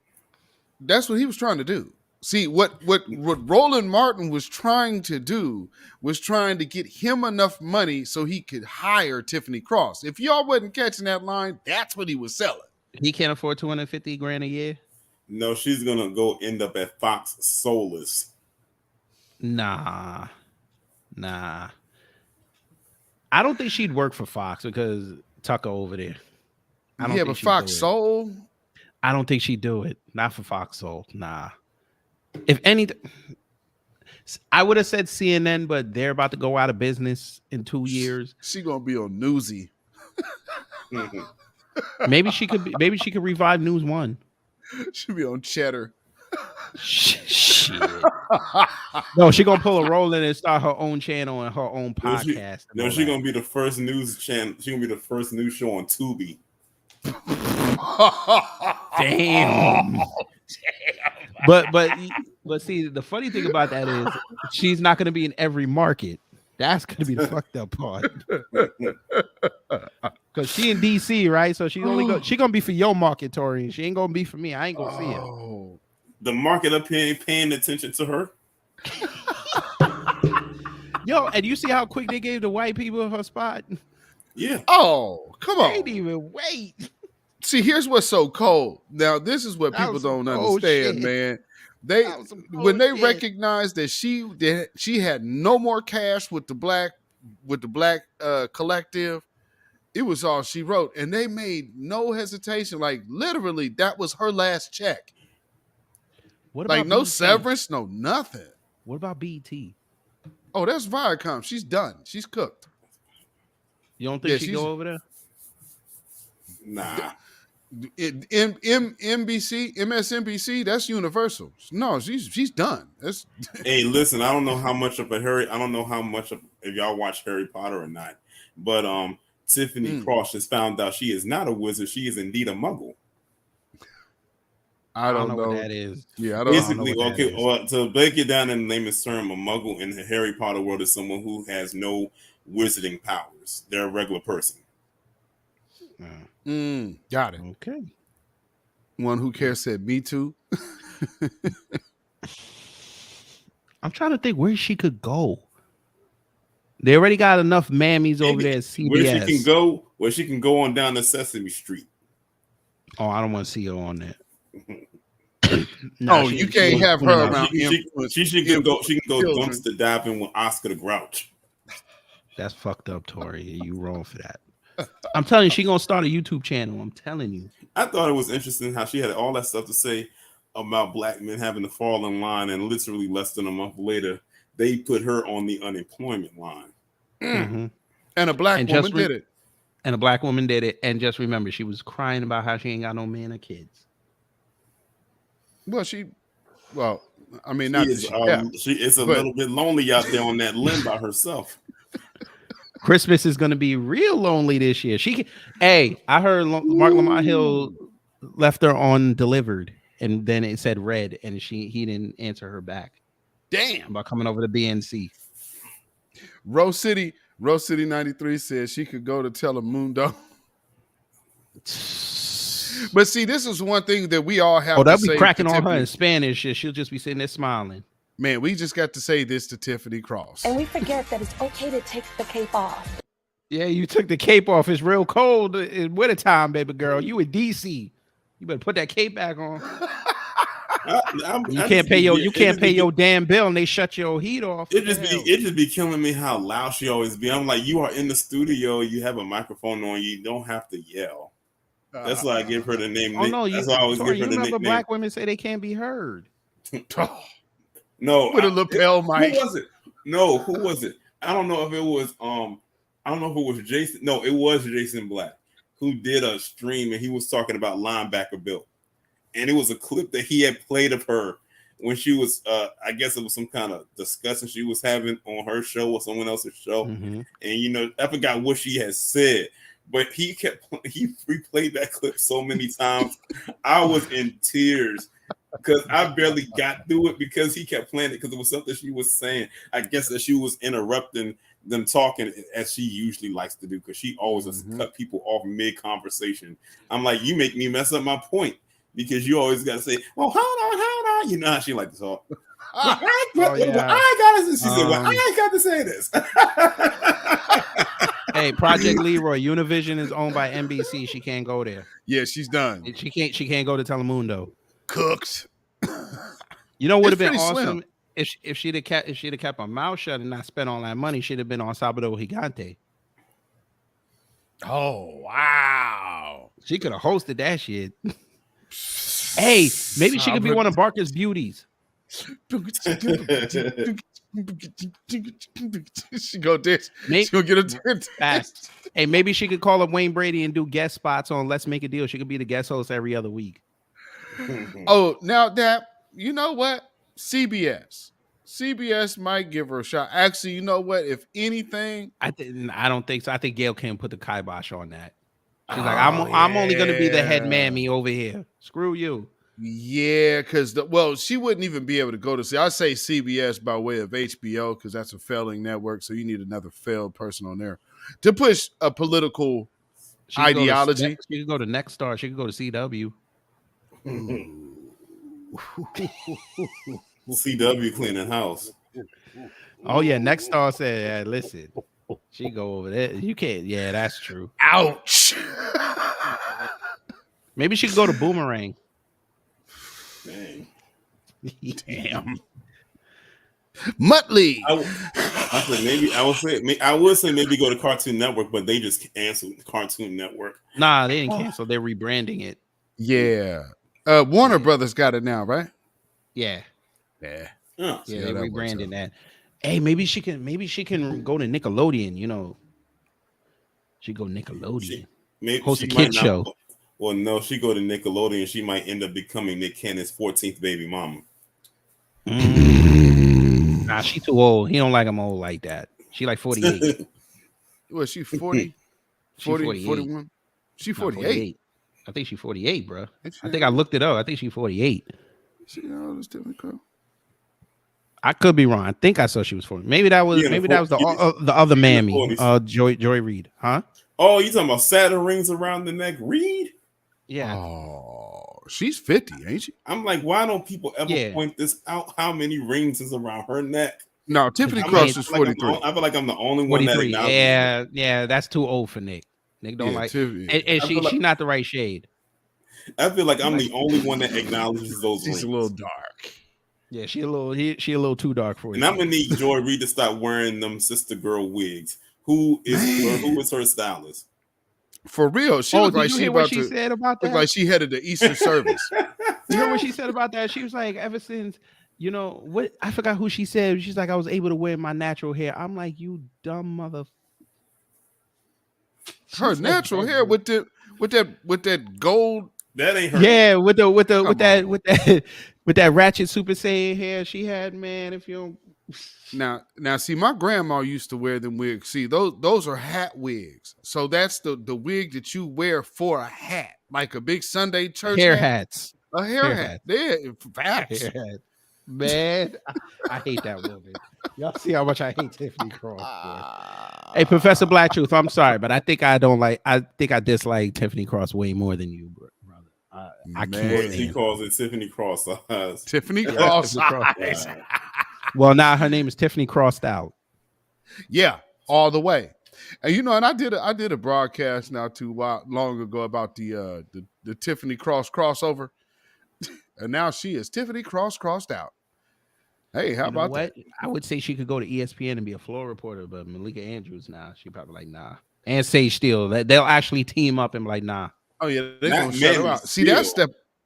that's what he was trying to do. See, what Roland Martin was trying to do was trying to get him enough money so he could hire Tiffany Cross. If y'all wasn't catching that line, that's what he was selling. He can't afford $250,000 a year. No, she's gonna go end up at Fox soulless. Nah. I don't think she'd work for Fox because Tucker over there. I don't think but Fox Soul. I don't think she'd do it. Not for Fox Soul. Nah. If anything, I would have said CNN, but they're about to go out of business in 2 years. She gonna be on Newsy. Maybe she could revive News One. She'll be on Cheddar. Shit. No, she gonna pull a roll in and start her own channel and her own podcast. She's gonna be the first news channel. She's gonna be the first news show on Tubi. Damn. But see, the funny thing about that is she's not gonna be in every market. That's gonna be the fucked up part. Because she in DC, right? So she gonna be for your market, Tori. She ain't gonna be for me. I ain't gonna see it. The market up here ain't paying attention to her. Yo, and you see how quick they gave the white people her spot? Yeah. Oh, come on. They didn't even wait. See, here's what's so cold. Now, this is what people don't understand, man. When they recognized that she had no more cash with the black collective, it was all she wrote, and they made no hesitation. Like literally, that was her last check. What like about no BT? severance, no nothing. What about BT? Oh, that's Viacom. She's done. She's cooked. You don't think she'd go over there? Nah. MSNBC, that's Universal. No, she's done. That's Hey, listen, I don't know how much of if y'all watch Harry Potter or not, but Tiffany Cross just found out she is not a wizard. She is indeed a muggle. I don't know what that is. Yeah, I Basically, don't know what that is. well, to break it down in the layman's term, a muggle in the Harry Potter world is someone who has no wizarding powers. They're a regular person. Got it. Okay. One who cares said, "Me too." I'm trying to think where she could go. They already got enough mammies over there at CBS. Where she can go on down to Sesame Street. Oh, I don't want to see her on that. You can't have her around. She can go dumpster diving with Oscar the Grouch. That's fucked up, Tori. You wrong for that. I'm telling you, she gonna start a YouTube channel. I'm telling you. I thought it was interesting how she had all that stuff to say about black men having to fall in line, and literally less than a month later, they put her on the unemployment line. Mm-hmm. And a black woman did it. And a black woman did it. And just remember, she was crying about how she ain't got no man or kids. Well, I mean, it's a little bit lonely out there on that limb by herself. Christmas is going to be real lonely this year. I heard Mark Lamont Hill left her on delivered, and then it said read, and he didn't answer her back. Damn, about coming over to BNC. Rose City 93 says she could go to Telemundo. But see, this is one thing that we all have. They'll be cracking on her in Spanish. She'll just be sitting there smiling. Man, we just got to say this to Tiffany Cross. And we forget that it's okay to take the cape off. Yeah, you took the cape off. It's real cold in wintertime, baby girl. You in DC. You better put that cape back on. You can't pay your damn bill, and they shut your heat off. It just be killing me how loud she always be. I'm like, you are in the studio, you have a microphone on, you don't have to yell. That's why I give her the name. That's why I always give her the nickname. Remember, black women say they can't be heard. No, with a lapel mic. Who was it? No, who was it? I don't know if it was Jason. No, it was Jason Black who did a stream, and he was talking about linebacker Bill, and it was a clip that he had played of her when she was I guess it was some kind of discussion she was having on her show or someone else's show. Mm-hmm. And I forgot what she had said, but he replayed that clip so many times. I was in tears because I barely got through it because he kept playing it because it was something she was saying. I guess that she was interrupting them talking as she usually likes to do, because she always cut people off mid-conversation. I'm like, you make me mess up my point because you always got to say, well, hold on. You know how she like to talk. I got to say this. Hey, Project Leroy, Univision is owned by NBC. She can't go there. Yeah, she's done. She can't go to Telemundo. Cooked. You know what would have been awesome if she'd have kept her mouth shut and not spent all that money. She'd have been on Sábado Gigante. Oh wow! She could have hosted that shit. Hey, maybe she could be one of Barker's beauties. She go this. She go get a fast. Hey, maybe she could call up Wayne Brady and do guest spots on Let's Make a Deal. She could be the guest host every other week. Oh, now that you know what, CBS might give her a shot. Actually, you know what? If anything, I don't think so. I think Gail can put the kibosh on that. She's like, I'm only going to be the head mammy over here. Screw you. Yeah, because she wouldn't even be able to go to see. I say CBS by way of HBO because that's a failing network, so you need another failed person on there to push a political ideology. She could go to Nexstar. She could go to CW. CW cleaning house. Oh yeah, Nexstar said, listen, she go over there. You can't. Yeah, that's true. Ouch. Maybe she could go to Boomerang. Dang. Damn. Muttley. I would say maybe go to Cartoon Network, but they just canceled Cartoon Network. Nah, they didn't cancel. They're rebranding it. Yeah. Warner Brothers got it now, right? Yeah. Yeah. Yeah, they rebranded that. Hey, maybe she can go to Nickelodeon, She go Nickelodeon. Maybe host a kid show. Well, no, she go to Nickelodeon. She might end up becoming Nick Cannon's 14th baby mama. Nah, she too old. He don't like him old like that. She like 48. Was she 40? 40, 41? She 48. I think she's 48, bro. I think I looked it up. I think she's 48. She old as Tiffany Cross. I could be wrong. I think I saw she was 40. Maybe that was the other mammy, Joy Reid, huh? Oh, you talking about Saturn rings around the neck, Reed? Yeah. Oh, she's 50, ain't she? I'm like, why don't people ever point this out? How many rings is around her neck? No, Tiffany Cross is 43. I feel like I'm the only one that acknowledges. Yeah, that's too old for Nick. Nick don't like, Tiffany. and she's not the right shade. I feel like I'm the only one that acknowledges those rings. She's a little dark. Yeah, she a little too dark for you. And I'm gonna need Joy Reid to stop wearing them sister girl wigs. Who is her stylist? For real, she looked like she said about that? Looked like she headed the Easter service. You heard what she said about that? She was like, ever since, what, I forgot who she said. She's like, I was able to wear my natural hair. I'm like, you dumb mother. Her natural hair with that gold. That ain't her. Yeah, with that ratchet Super Saiyan hair she had, man. If you don't. Now, see, my grandma used to wear them wigs. See, those are hat wigs. So that's the wig that you wear for a hat, like a big Sunday church hair hat. Hats. A hair hat. Yeah, facts. Hair hat. Man, I hate that woman. Y'all see how much I hate Tiffany Cross. Hey, Professor Black Truth, I'm sorry, but I think I dislike Tiffany Cross way more than you, brother. I can't. He calls it Tiffany Cross eyes. Tiffany Cross eyes. Well, now her name is Tiffany Crossed Out. Yeah, all the way. And and I did a broadcast now too long ago about the Tiffany Cross crossover, and now she is Tiffany Crossed Out. Hey, how about that? I would say she could go to ESPN and be a floor reporter, but Malika Andrews, she probably like nah. And Sage Steele, they'll actually team up and be like nah. Oh yeah, they're gonna shut her out. See, that's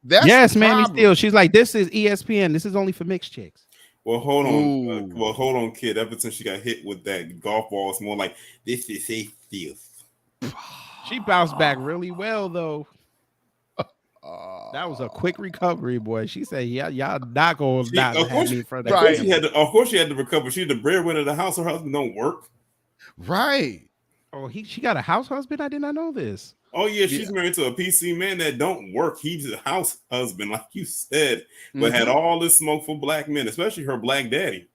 yes, Mammy Steele. She's like, this is ESPN. This is only for mixed chicks. Well, hold on. Hold on, kid. Ever since she got hit with that golf ball, it's more like this is a steal. She bounced back really well though. That was a quick recovery, boy. She said, "Yeah, y'all not gonna not have me for that." Of course, she had to recover. She's the breadwinner of the house. Her husband don't work. Right. Oh, she got a house husband. I did not know this. Oh yeah, she's married to a PC man that don't work. He's a house husband, like you said, but had all this smoke for black men, especially her black daddy.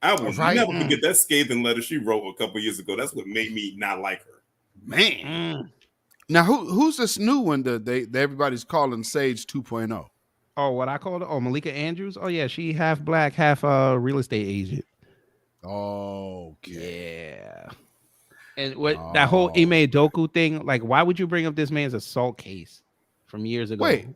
I will never forget that scathing letter she wrote a couple years ago. That's what made me not like her. Man. Now who's this new one that everybody's calling Sage 2.0? Oh, what I called her? Oh, Malika Andrews. Oh yeah, she half black, half real estate agent. Oh yeah. And that whole Ime Doku thing, like, why would you bring up this man's assault case from years ago? Wait,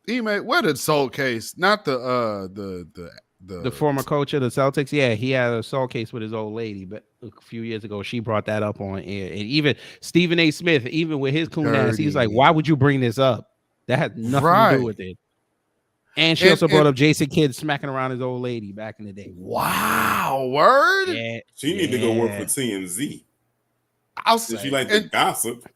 Ime, what assault case? Not the former coach of the Celtics. Yeah, he had an assault case with his old lady, but a few years ago she brought that up on air. And even Stephen A. Smith, even with his coon ass, he's like, why would you bring this up? That had nothing to do with it. And she also brought up Jason Kidd smacking around his old lady back in the day. Wow, word. Yeah, she need to go work for TMZ. I'll say she like to gossip.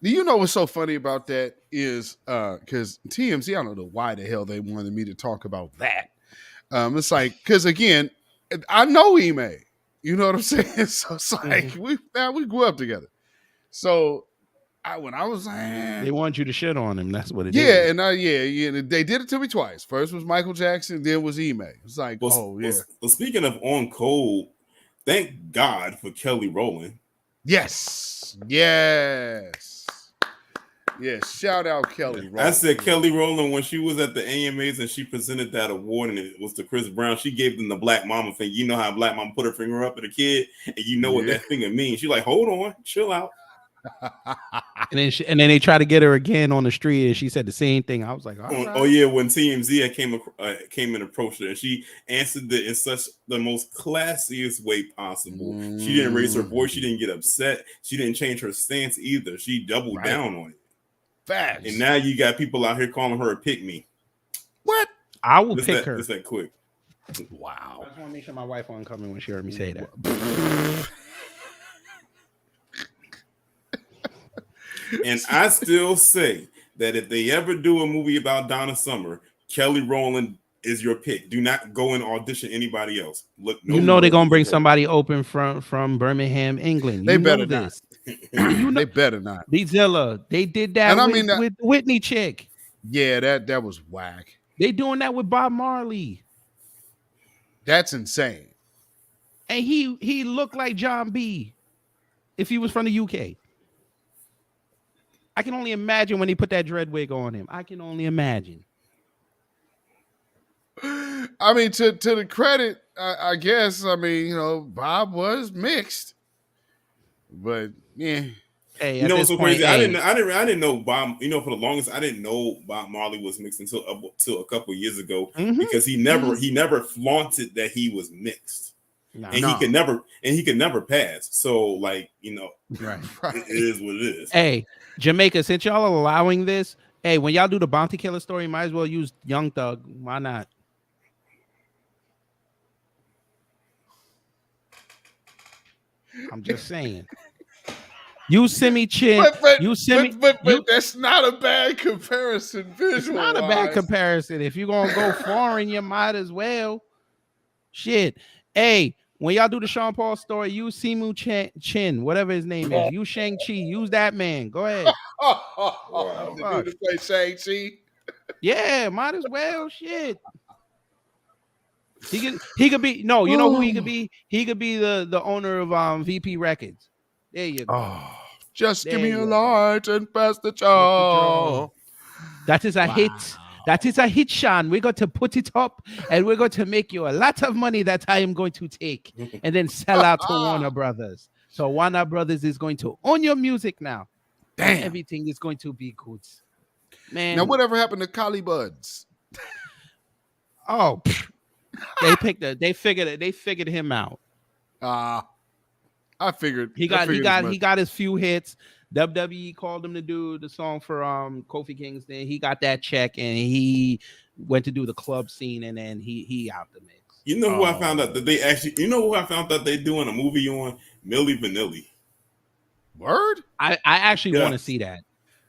Do you know what's so funny about that is because TMZ, I don't know why the hell they wanted me to talk about that. It's like, because again, I know Ime. You know what I'm saying? So it's like we grew up together. So when I was they want you to shit on him. That's what it is. is. And they did it to me twice. First was Michael Jackson, then was Ime. It's like, Well, speaking of on code, thank God for Kelly Rowland. Yes. Shout out Kelly Rowland. I said Kelly Rowland when she was at the AMAs and she presented that award and it was to Chris Brown. She gave them the black mama thing. You know how black mama put her finger up at a kid and you know what that finger means. She's like, hold on, chill out. and then they try to get her again on the street and she said the same thing. I was like, oh yeah, when TMZ came and approached her and she answered it in such the most classiest way possible. She didn't raise her voice, she didn't get upset, she didn't change her stance either. She doubled down on it. Facts. And now you got people out here calling her a pick me. What? I will pick her. Just that quick. Wow. I just want to make sure my wife won't come in when she heard me say that. And I still say that if they ever do a movie about Donna Summer, Kelly Rowland is your pick. Do not go and audition anybody else. Look, no You know they're gonna bring her. somebody open from Birmingham, England. They You better know not. this. You know They better not. Beatzilla, they did that And I with, mean that- with Whitney chick. Yeah, that was whack. They doing that with Bob Marley. That's insane. And he looked like John B. if he was from the UK. I can only imagine when he put that dread wig on him. I can only imagine. I mean, to the credit, I guess. I mean, you know, Bob was mixed, but yeah. Hey, you know what's so crazy? I didn't know Bob. You know, for the longest, I didn't know Bob Marley was mixed until a couple years ago because he never flaunted that he was mixed, he could never pass. So, like, you know, right. It is what it is. Hey, Jamaica, since y'all are allowing this, hey, when y'all do the Bounty Killer story, might as well use Young Thug. Why not? I'm just saying. You Simi Chin. But that's not a bad comparison. It's not a bad comparison. If you're gonna go foreign, you might as well. Shit. Hey, when y'all do the Sean Paul story, use Simu Chin, whatever his name is. Use Shang-Chi. Use that man. Go ahead. The dude to play Shang-Chi. Yeah, might as well. Shit. He could be no, you know who he could be? He could be the owner of VP Records. There you go. Oh, just give me a light and pass the jar. That is a hit. That is a hit, Sean. We're going to put it up and we're going to make you a lot of money that I am going to take and then sell out to Warner Brothers. So Warner Brothers is going to own your music now. Damn. Everything is going to be good. Man. Now, whatever happened to Collie Buds? Oh, they figured him out. I figured he got his few hits. WWE called him to do the song for Kofi Kingston. He got that check and he went to do the club scene and then he out the mix. You know who I found out that they actually? You know who I found out they doing a movie on? Milli Vanilli. Word? I actually want to see that.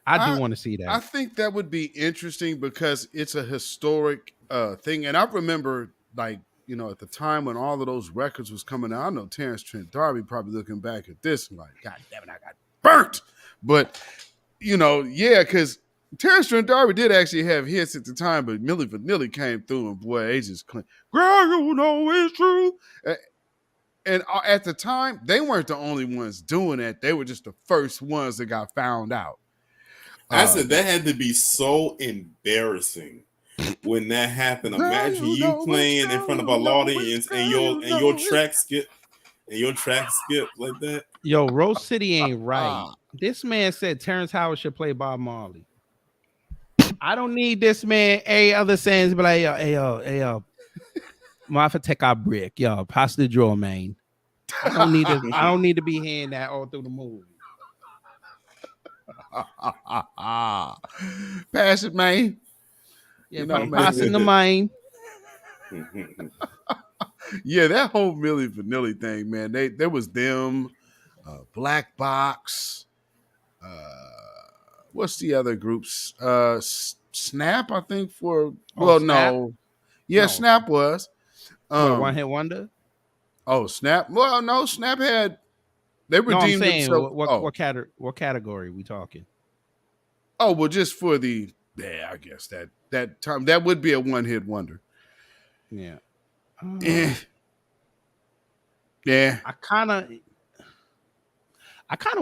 I do want to see that. I think that would be interesting because it's a historic thing, and I remember, like, you know, at the time when all of those records was coming out, I know Terrence Trent D'Arby probably looking back at this and like, God damn it, I got burnt. But, you know, yeah, because Terrence Trent D'Arby did actually have hits at the time, but Milli Vanilli came through and boy, they just clean. Girl, you know it's true. And at the time, they weren't the only ones doing that. They were just the first ones that got found out. I said that had to be so embarrassing when that happened. Imagine you playing in front of an audience and your track skip like that. Yo, Rose City ain't right. This man said Terrence Howard should play Bob Marley. I don't need this man. Other sayings, but like, yo, Martha, take our brick, yo, pass the draw, man. I don't need this. I don't need to be hearing that all through the movie. Pass it, man. Yeah, you know, passing the mind. Yeah, that whole Milli Vanilli thing, man. There was them, Black Box. What's the other groups? Snap, I think. Snap? No. Yeah, no. Snap was. One Hit Wonder. Oh, Snap. Well, no, Snap had. They redeemed themselves. What category are we talking? Oh, well, just for the I guess that time that would be a one-hit wonder. Yeah. Yeah. I kind of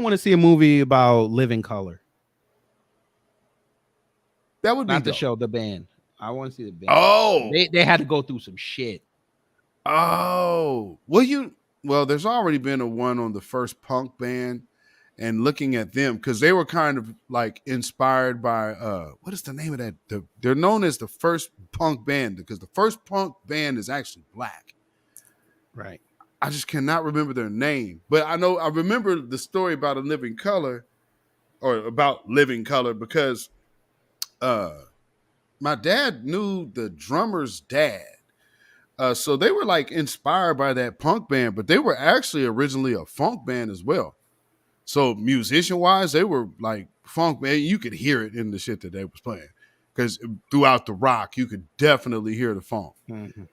want to see a movie about Living Color. That would be not to show the band. I want to see the band. Oh, they had to go through some shit. Oh, well, there's already been a one on the first punk band, and looking at them because they were kind of like inspired by what is the name of that? They're known as the first punk band because the first punk band is actually black. Right. I just cannot remember their name, but I remember the story about Living Color because my dad knew the drummer's dad. So they were like inspired by that punk band, but they were actually originally a funk band as well. So musician wise, they were like funk, man. You could hear it in the shit that they was playing, because throughout the rock, you could definitely hear the funk. Mm-hmm.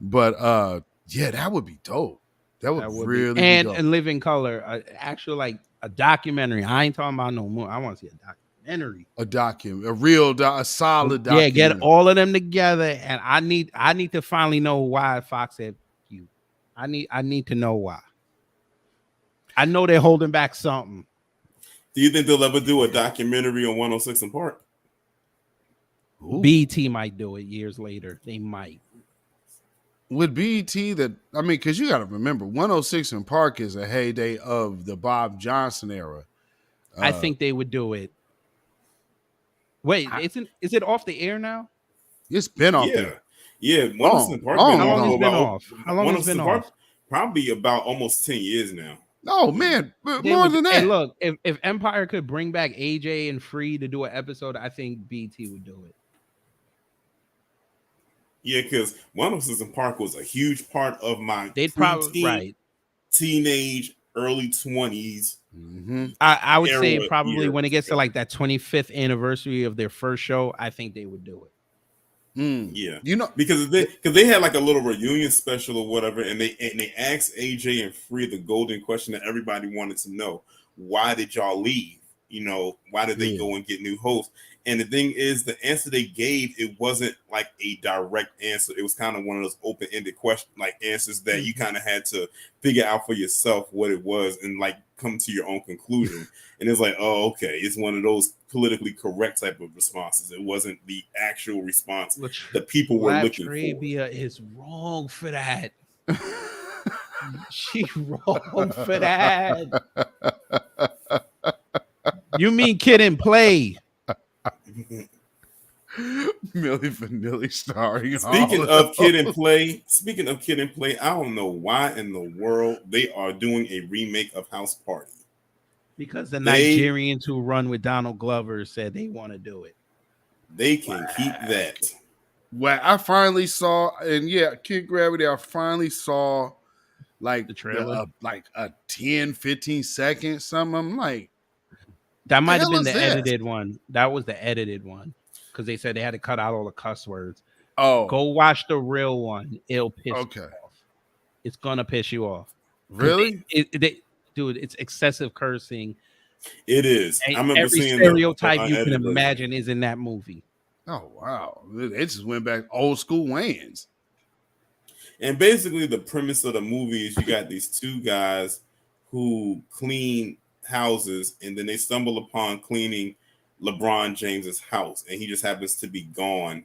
But yeah, that would be dope. That would really be and dope. in living color, actual like a documentary. I ain't talking about no more. I want to see a documentary. A solid documentary. Yeah, get all of them together, and I need to finally know why Fox said you. I need to know why. I know they're holding back something. Do you think they'll ever do a documentary on 106 and Park? BT might do it years later. They might. With BET, because you got to remember, 106 and Park is a heyday of the Bob Johnson era. I think they would do it. Wait, is it off the air now? It's been off there. Yeah, 106 and Park How long has it been off? How long has it been Park, off? Probably about almost 10 years now. Oh man, more than that. Hey, look, if Empire could bring back AJ and Free to do an episode, I think BT would do it. Yeah, because 106 and Park was a huge part of my teenage, early 20s. Mm-hmm. I would say probably when it gets to like that 25th anniversary of their first show, I think they would do it. Yeah, because they had like a little reunion special or whatever, and they asked AJ and Free the golden question that everybody wanted to know: why did y'all leave? Why did they go and get new hosts? And the thing is, the answer they gave, it wasn't like a direct answer. It was kind of one of those open-ended question, like answers that you kind of had to figure out for yourself what it was and like come to your own conclusion. And it's like, oh, okay, it's one of those politically correct type of responses. It wasn't the actual response that people were looking for. Arabia is wrong for that. She wrong for that. You mean Kid and Play? Milli Vanilli starring. Speaking of Kid and Play, I don't know why in the world they are doing a remake of House Party. Because the Nigerians who run with Donald Glover said they want to do it. They can keep that. Well, I finally saw, and yeah, Kid Gravity, I finally saw like the trailer, like a 10, 15 seconds, something. I'm like, that might have been the edited one. That was the edited one because they said they had to cut out all the cuss words. Oh, go watch the real one. It'll piss you off. It's gonna piss you off. Really? Dude, it's excessive cursing. It is. And I remember every seeing stereotype you can imagine is in that movie. Oh wow! They just went back old school Wayans. And basically, the premise of the movie is you got these two guys who clean houses, and then they stumble upon cleaning LeBron James's house, and he just happens to be gone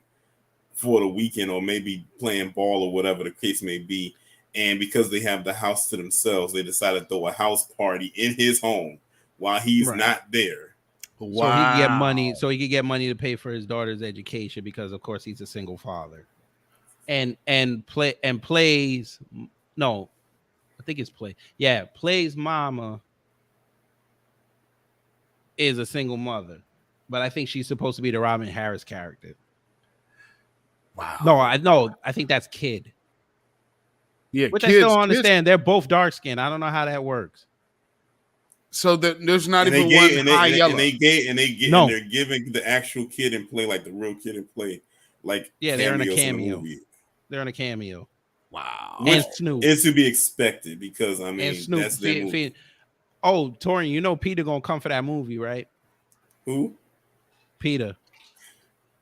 for the weekend or maybe playing ball or whatever the case may be. And because they have the house to themselves, they decided to throw a house party in his home while he's not there. Wow. So he could get money. So he could get money to pay for his daughter's education because, of course, he's a single father. Plays. No, I think it's Play. Yeah, Play's mama is a single mother, but I think she's supposed to be the Robin Harris character. Wow. No, I think that's Kid. Yeah, which I still don't understand. They're both dark skinned. I don't know how that works. So that there's not even one high yellow. And they're giving the actual Kid and Play, like the real Kid and Play, like they're in a cameo. They're in a cameo. Wow. And Snoop. It's to be expected because I mean Snoop, that's their movie. Oh, Torian, you know Peter gonna come for that movie, right? Who? Peter.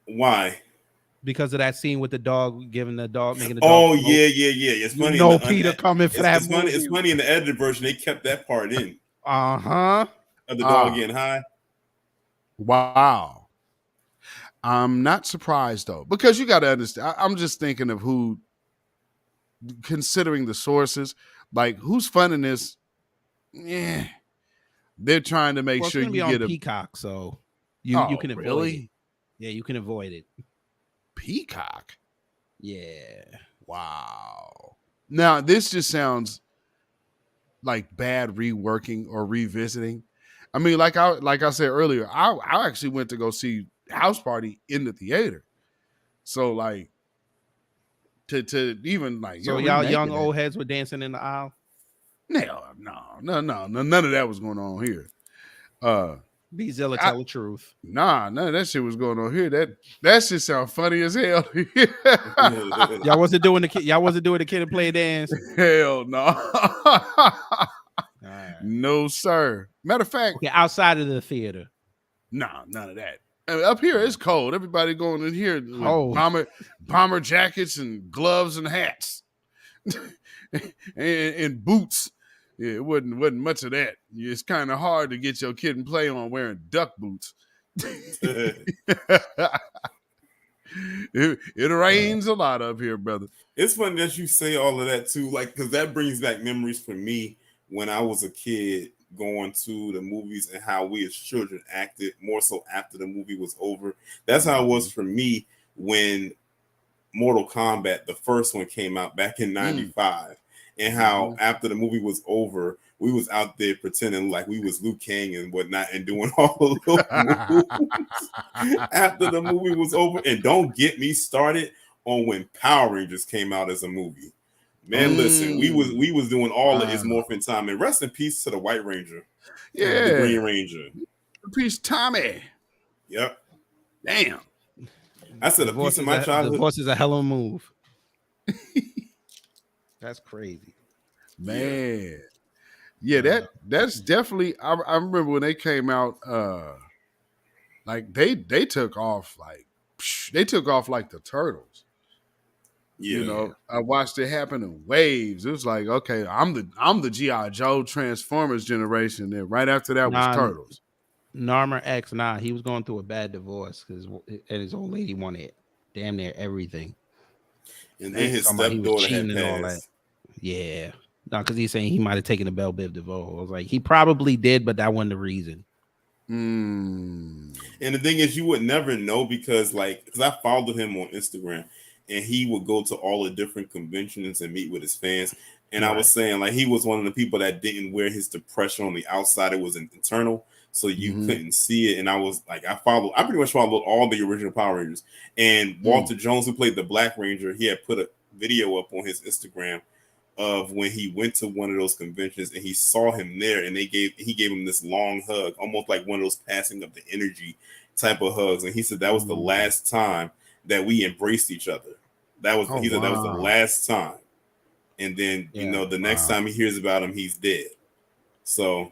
Why? Because of that scene with the dog making the dog. Oh yeah. It's funny. Peter coming for that movie. It's funny in the edited version they kept that part in. Of the dog getting high. Wow. I'm not surprised though, because you got to understand. I'm just thinking of who, considering the sources, like who's funding this. Yeah, they're trying to make sure you get a Peacock, so you can avoid it. Yeah, you can avoid it. Peacock. Yeah. Wow. Now this just sounds like bad reworking or revisiting. I mean, like I said earlier, I actually went to go see House Party in the theater. So like to even like so y'all young old heads were dancing in the aisle. No, none of that was going on here. Beatzilla tell the truth. Nah, none of that shit was going on here. That shit sound funny as hell. Y'all wasn't doing the kid and play dance. Hell no. No, sir. Matter of fact, okay, outside of the theater. Nah, none of that. I mean, up here it's cold. Everybody going in here with bomber jackets and gloves and hats and boots. Yeah, it wasn't much of that. It's kind of hard to get your kid and play on wearing duck boots. It rains a lot up here, brother. It's funny that you say all of that too, like, because that brings back memories for me when I was a kid going to the movies and how we as children acted more so after the movie was over. That's how it was for me when Mortal Kombat, the first one, came out back in 95, and how after the movie was over, we was out there pretending like we was Liu Kang and whatnot and doing all of those moves after the movie was over. And don't get me started on when Power Rangers came out as a movie. Man, listen, we was doing all of his morphin' time. And rest in peace to the White Ranger. Yeah. The Green Ranger. Peace, Tommy. Yep. Damn. I said a piece of my childhood. The voice is a hell of a move. That's crazy. Man. Yeah, that's definitely I remember when they came out, like they took off like the Turtles. Yeah. You know, I watched it happen in waves. It was like, okay, I'm the G.I. Joe Transformers generation. Then right after that was Turtles. Narmer X, he was going through a bad divorce and his old lady wanted damn near everything. And then his stepdaughter had passed. Yeah. No, because he's saying he might have taken a Belle Biv DeVoe. I was like, he probably did, but that wasn't the reason. And the thing is, you would never know because I followed him on Instagram and he would go to all the different conventions and meet with his fans. And I was saying, like, he was one of the people that didn't wear his depression on the outside. It was internal, so you couldn't see it. And I was like, I pretty much followed all the original Power Rangers. And Walter Jones, who played the Black Ranger, he had put a video up on his Instagram of when he went to one of those conventions and he saw him there, and he gave him this long hug, almost like one of those passing of the energy type of hugs. And he said that was the last time that we embraced each other. That was he said that was the last time. And then the next time he hears about him, he's dead. So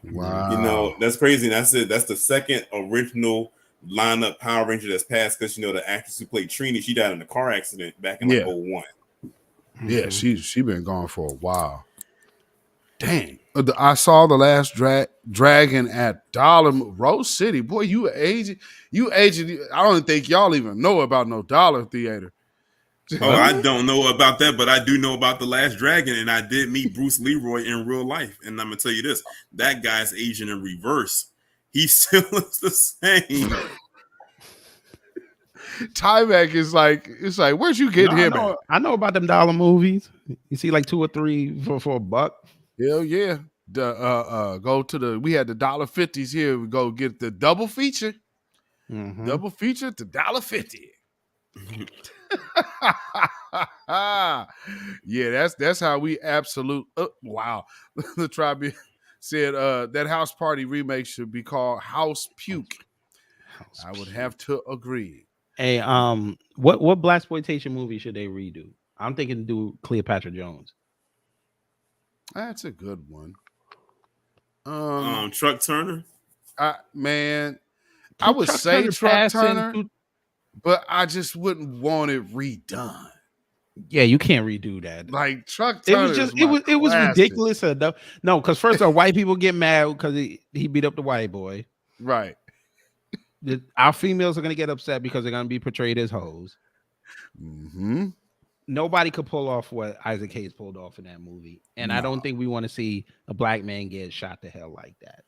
that's crazy. And that's it. That's the second original lineup Power Ranger that's passed, because the actress who played Trini, she died in a car accident back in 2001. Yeah, she been gone for a while. Dang. I saw The Last Dragon at Rose City. Boy, you aged. I don't think y'all even know about no Dollar Theater. Oh, I don't know about that, but I do know about The Last Dragon, and I did meet Bruce Leroy in real life. And I'm gonna tell you this: that guy's aging in reverse. He still looks the same. Tyvek is like, it's like, where'd you get him at? I know about them dollar movies. You see like 2 or 3 for $1. Hell yeah. We had the $1.50s here. We go get the double feature. Double feature to $1.50. Yeah, that's how we absolute. Wow. The tribe said that House Party remake should be called House Puke. I would have to agree. Hey, what blaxploitation movie should they redo? I'm thinking do Cleopatra Jones. That's a good one. Truck Turner. I would say Truck Turner, but I just wouldn't want it redone. Yeah, you can't redo that. Like Truck Turner, it was ridiculous enough. No, because first of all, white people get mad because he beat up the white boy. Right. Our females are gonna get upset because they're gonna be portrayed as hoes. Nobody could pull off what Isaac Hayes pulled off in that movie, and I don't think we want to see a black man get shot to hell like that.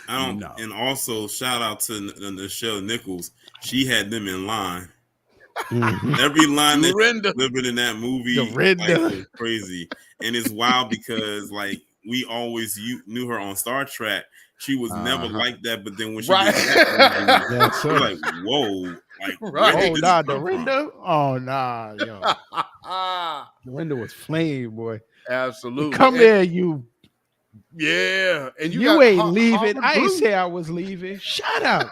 I don't know. And also, shout out to Nichelle Nichols. She had them in line. Every line that delivered in that movie was crazy, and it's wild because we always knew her on Star Trek. She was never like that, but then when she did that movie, like, whoa, Dorinda. Oh nah, yo. Dorinda was flame, boy. Absolutely. Come here, you Yeah, and you ain't got leaving. Harvard I ain't Blue. say I was leaving. Shut up.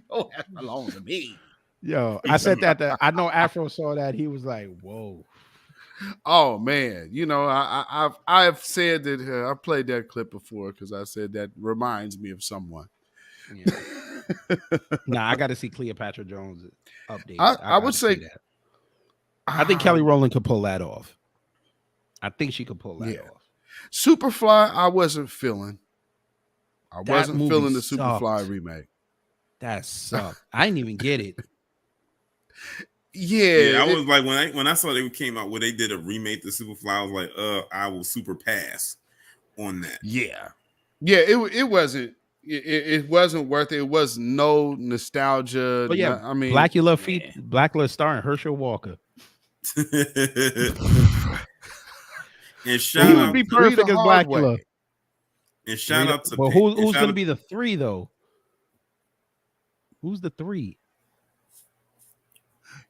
Oh, that belongs to me. Yo, I said that. I know Afro saw that. He was like, "Whoa." Oh man, I've said that I played that clip before because I said that reminds me of someone. Yeah. Nah, I got to see Cleopatra Jones update. I would say that. I think Kelly Rowland could pull that off. I think she could pull that off. Superfly, I wasn't feeling. I That wasn't movie feeling the sucked. Superfly remake. That sucked. I didn't even get it. Yeah, I was like when I saw they came out where they did a remake to Superfly, I was like, I will super pass on that. Yeah, it wasn't. It wasn't worth it. It was no nostalgia. But yeah, I mean, Blackula starring Herschel Walker. And shout He out would be to perfect as Blackula. And shout out to well, who's going to be the 3 though? Who's the 3?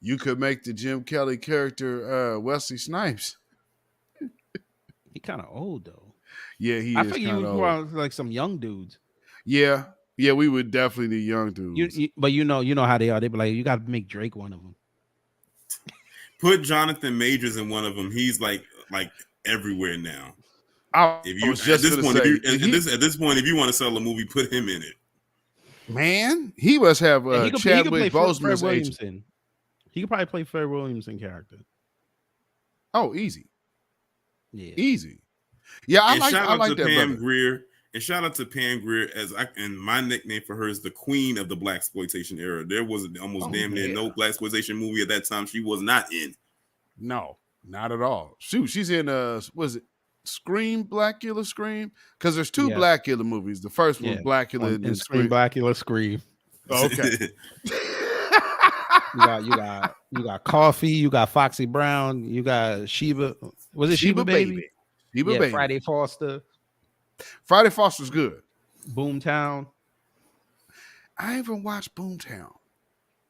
You could make the Jim Kelly character Wesley Snipes. He kind of old though. Yeah, he I is think you kind would of go old. out like some young dudes. Yeah, we would definitely need young dudes. But you know how they are. They be like, you got to make Drake one of them. Put Jonathan Majors in one of them. He's like everywhere now. If you at this point, if you want to sell a movie, put him in it. Man, he must have he could Chadwick play Boseman's Fred age. Williamson. He could probably play Fred Williamson character. Oh, easy. Yeah, easy. Yeah, I like to that Pam brother. Grier. And shout out to Pam Grier and my nickname for her is the queen of the blaxploitation era. There was almost damn near no blaxploitation movie at that time she was not in. No, not at all. Shoot, she's in was it Scream, Blackula Scream? Because there's 2 Blackula movies. The first one, Blackula, and Scream, Blackula Scream. Oh, okay. you got Coffee, you got Foxy Brown, you got Sheba. Was it Sheba Baby? Sheba Baby. Friday Foster. Friday Foster's good. Boomtown. I haven't watched Boomtown.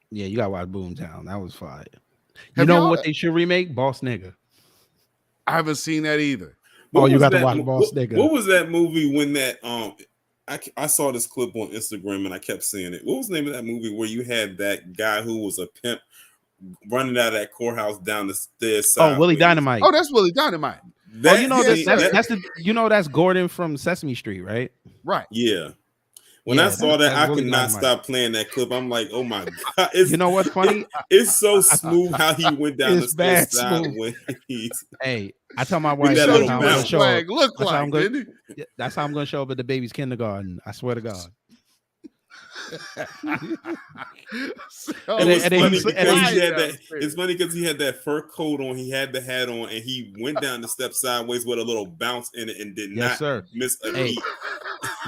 Yeah, you gotta watch Boomtown. That was fire. You know what they should remake? Boss Nigga. I haven't seen that either. You got to watch Boss Nigga. What was that movie when that I saw this clip on Instagram and I kept seeing it. What was the name of that movie where you had that guy who was a pimp running out of that courthouse down the stairs? Oh, Willie Dynamite. Oh, that's Willie Dynamite. That's Gordon from Sesame Street, right? Right. Yeah. When I saw that, I could not stop playing that clip. I'm like, oh my God. You know what's funny? It's so smooth how he went down the stairs sideways. Hey, I tell my wife that's how I'm going to show up at the baby's kindergarten. I swear to God. It's funny because he had that fur coat on, he had the hat on, and he went down the steps sideways with a little bounce in it and did not miss a beat.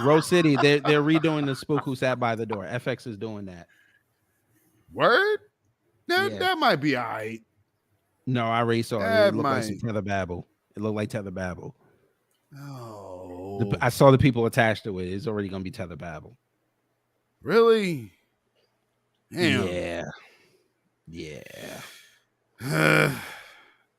Rose City, they're redoing the Spook Who Sat by the Door. FX is doing that. Word? That might be all right. No, I already saw it. It looked like some Tether Babble. It looked like Tether Babble. Oh. I saw the people attached to it. It's already going to be Tether Babble. Really? Damn. Yeah. That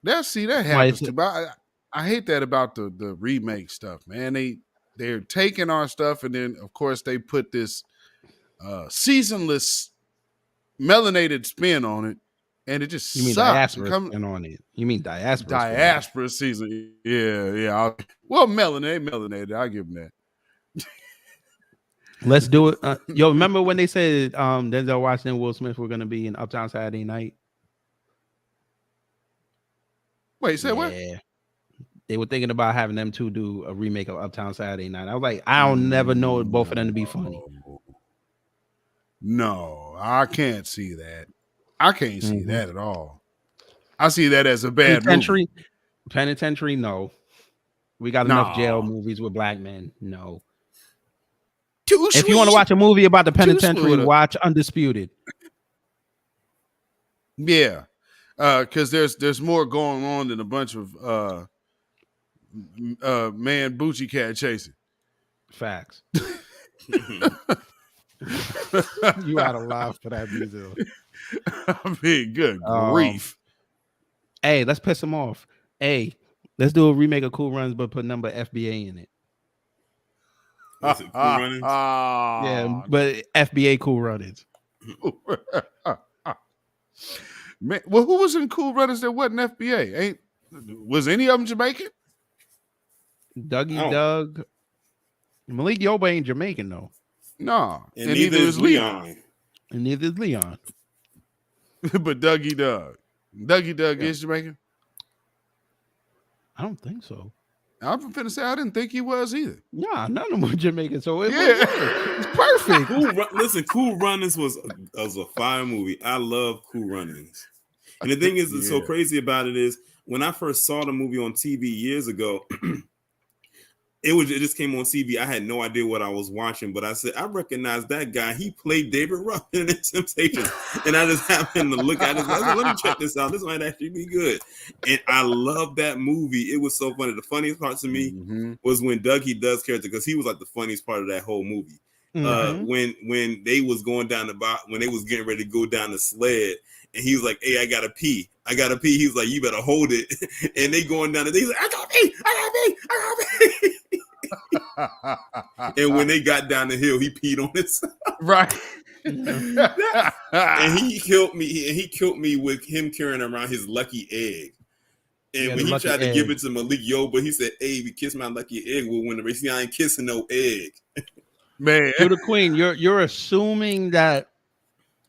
happens too. But I hate that about the remake stuff, man. They're taking our stuff and then of course they put this seasonless melanated spin on it, and it just mean sucks. diaspora spin on it. You mean diaspora? Diaspora season. Yeah. Well, melanated. I'll give them that. Let's do it. Yo, remember when they said Denzel Washington and Will Smith were going to be in Uptown Saturday Night? Wait, say what? They were thinking about having them two do a remake of Uptown Saturday Night. I was like, I'll never know both of them to be funny. No, I can't see that. I can't see that at all. I see that as a bad movie. Penitentiary, no. We got enough jail movies with black men. No. If you want to watch a movie about the penitentiary, watch Undisputed. Yeah, because there's more going on than a bunch of man boochie cat chasing. Facts. You out of laugh for that music. I mean, good grief. Hey, let's piss him off. Hey, Let's do a remake of Cool Runs, but put number FBA in it. What's it, Cool Runnings? Yeah, but FBA Cool Runnings. Man, well, who was in Cool Runnings that wasn't FBA? Was any of them Jamaican? Dougie Doug. Malik Yoba ain't Jamaican though. No, and neither is Leon. And neither is Leon. But Dougie Doug is Jamaican. I don't think so. I'm finna say I didn't think he was either. Yeah, none of them were Jamaican, so it it's perfect. Listen, Cool Runnings was a fire movie. I love Cool Runnings. And the thing is, that's so crazy about it is when I first saw the movie on TV years ago, it just came on TV. I had no idea what I was watching, but I said, I recognize that guy. He played David Ruffin in Temptations. And I just happened to look at it. I said, let me check this out. This might actually be good. And I love that movie. It was so funny. The funniest part to me was when Dougie Doug's character, because he was like the funniest part of that whole movie. When they was going down when they was getting ready to go down the sled, and he was like, hey, I gotta pee. He was like, you better hold it. And they going down, and he's like, I gotta pee. And when they got down the hill, he peed on himself. Right. And he killed me. And he killed me with him carrying around his lucky egg. And when he tried to give it to Malik Yoba, he said, hey, if you kiss my lucky egg, we'll win the race. See, I ain't kissing no egg. Man. To the Queen, you're assuming that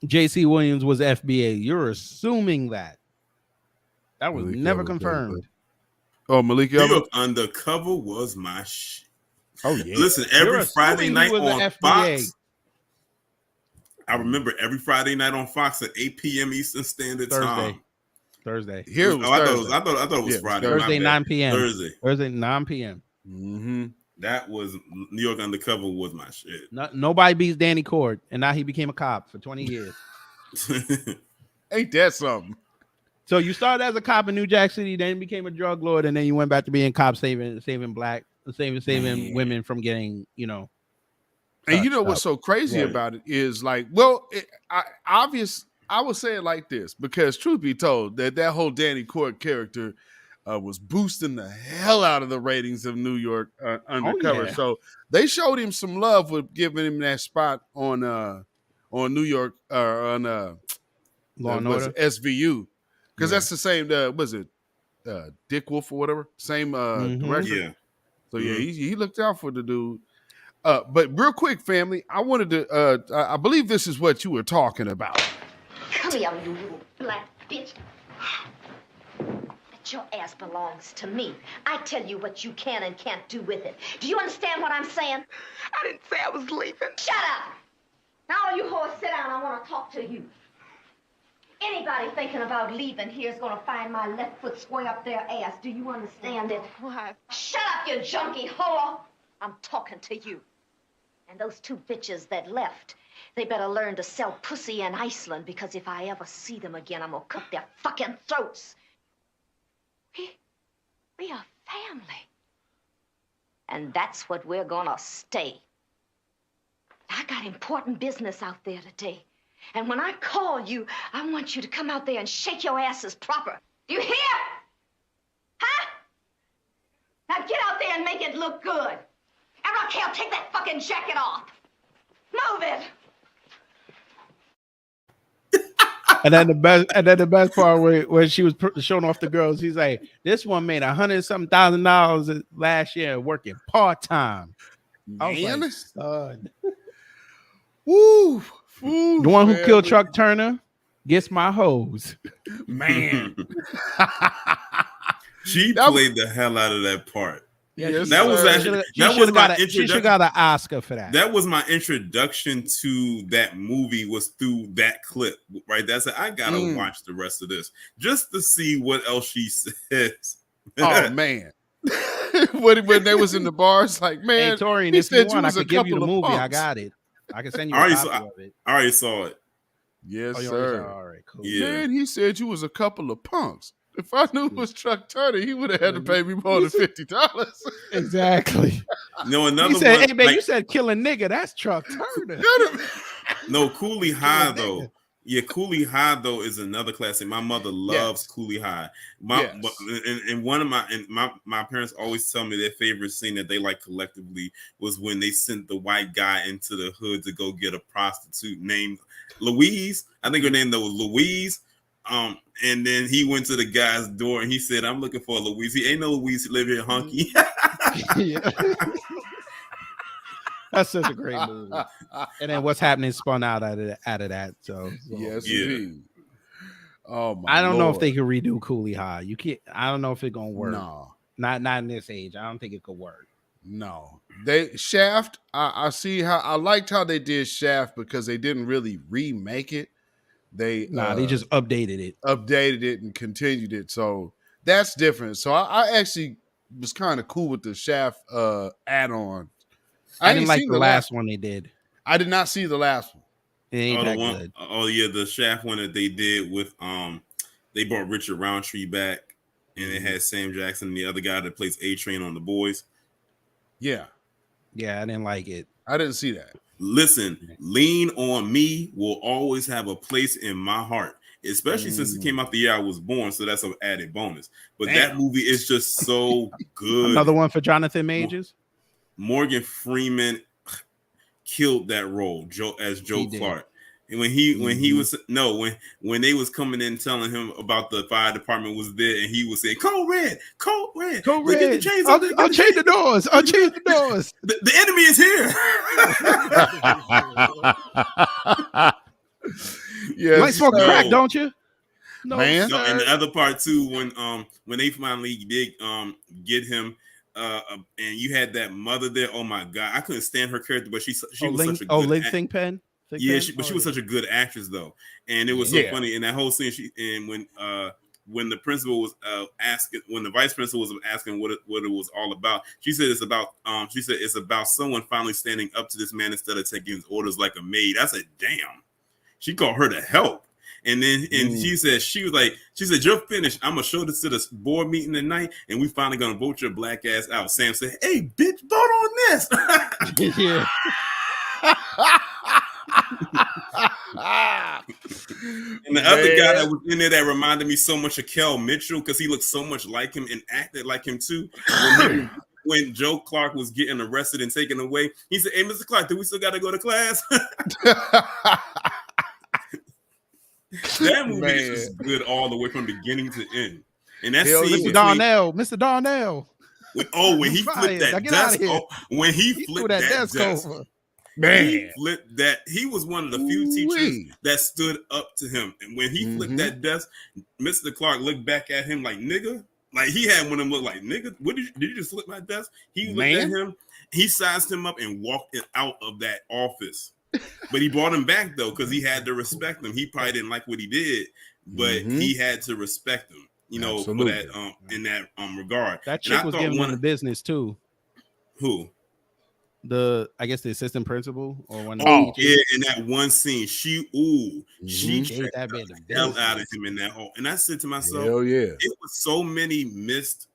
JC Williams was FBA. You're assuming that. That was Malik never Yoba, confirmed. Oh, Malik New Yoba? York Undercover was my shit. Oh, yeah. Listen, every Friday night on Fox. I remember every Friday night on Fox at 8 p.m. Eastern Standard Time. Thursday. Here it was I thought it was Friday. Thursday, 9 p.m. Thursday, 9 p.m. Mm-hmm. That was New York Undercover was my shit. Nobody beats Danny Cord, and now he became a cop for 20 years. Ain't that something? So you started as a cop in New Jack City, then became a drug lord, and then you went back to being cop, saving women from getting, And you know what's so crazy about it is like, well, I would say it like this, because truth be told, that whole Danny Cord character was boosting the hell out of the ratings of New York Undercover. Oh, yeah. So they showed him some love with giving him that spot on New York on Law and Order SVU, because that's the same. Was it Dick Wolf or whatever? Same director. Yeah. So yeah, he looked out for the dude. But real quick, family, I wanted to. I believe this is what you were talking about. Come here, you little black bitch. That your ass belongs to me. I tell you what you can and can't do with it. Do you understand what I'm saying? I didn't say I was leaving. Shut up! Now all you whores sit down. I want to talk to you. Anybody thinking about leaving here is going to find my left foot square up their ass. Do you understand it? Why? Shut up, you junkie whore! I'm talking to you. And those two bitches that left, they better learn to sell pussy in Iceland, because if I ever see them again, I'm gonna cut their fucking throats. We are family. And that's what we're gonna stay. I got important business out there today. And when I call you, I want you to come out there and shake your asses proper. Do you hear? Huh? Now get out there and make it look good. And Raquel, take that fucking jacket off. Move it. And then the best part where she was showing off the girls, he's like, "This one made $100,000 last year working part time." Man, like, son. Woo, the one who killed Chuck Turner gets my hose. Man, she played the hell out of that part. Yes, that was actually she should got an Oscar for that. That was my introduction to that movie, was through that clip, right? That's I gotta watch the rest of this just to see what else she says. Oh man. when they was in the bars, like, man, hey, Torian, if you want, I could give you the movie. I got it. I can send you a copy of it. I already saw it. Yes, sir. All right, cool. Yeah. Man, he said you was a couple of punks. If I knew it was Chuck Turner, he would have had to pay me more than $50. Exactly. No, another he said, one. "Hey man, you said kill a nigga. That's Chuck Turner." No, Cooley High though. Yeah, Cooley High though is another classic. My mother loves Cooley High. And one of my parents always tell me their favorite scene that they like collectively was when they sent the white guy into the hood to go get a prostitute named Louise. I think her name though was Louise. And then he went to the guy's door and he said, "I'm looking for Louise. He ain't no Louise. He live here, hunky." That's such a great movie. And then What's Happening spun out of that. So yes, indeed. Oh my! I don't know if they can redo Cooley High. You can't. I don't know if it's gonna work. No, not in this age. I don't think it could work. No, they Shaft. I see how I liked how they did Shaft because they didn't really remake it. They just updated it and continued it. So that's different. So I actually was kind of cool with the Shaft add-on. I didn't like the last one they did. I did not see the last one. It ain't that good. Oh yeah, the Shaft one that they did with they brought Richard Roundtree back, and it had Sam Jackson and the other guy that plays A-Train on The Boys. Yeah, I didn't like it. I didn't see that. Listen, Lean on Me will always have a place in my heart, especially since it came out the year I was born. So that's an added bonus. But that movie is just so good. Another one for Jonathan Majors. Morgan Freeman killed that role, as Joe Clark. And when when they was coming in telling him about the fire department was there, and he was saying, "Code red, code red, code red. Get the chains I'll change the doors. I'll change the doors. The enemy is here." You like smoking crack, don't you? No, man. No, and the other part too, when they finally did get him. And you had that mother there. Oh my god, I couldn't stand her character, but she was such a good Lynn Thigpen. Yeah, she was such a good actress though, and it was so funny in that whole scene. When the principal was asking, when the vice principal was asking what it was all about, she said it's about someone finally standing up to this man instead of taking his orders like a maid. I said, damn. She called her to help. And then she said, "You're finished. I'm gonna show this to the board meeting tonight, and we finally gonna vote your black ass out." Sam said, "Hey, bitch, vote on this." Yeah. And the other guy that was in there that reminded me so much of Kel Mitchell because he looked so much like him and acted like him too. When Joe Clark was getting arrested and taken away, he said, "Hey, Mr. Clark, do we still got to go to class?" That movie is just good all the way from beginning to end. And that scene Mr. Darnell. When he flipped that desk, when he flipped that desk over. Man, he flipped that. He was one of the few teachers that stood up to him. And when he flipped that desk, Mr. Clark looked back at him like, "Nigga." Like he had one of them look like, "Nigga, what did you just flip my desk?" He looked at him, he sized him up and walked it out of that office. But he brought him back though, because he had to respect him. He probably didn't like what he did, but he had to respect him, for that in that regard. That chick was giving him the business too. Who? I guess the assistant principal or one. In that one scene, she gave that man the hell out of him in that hole. And I said to myself, hell yeah, it was so many missed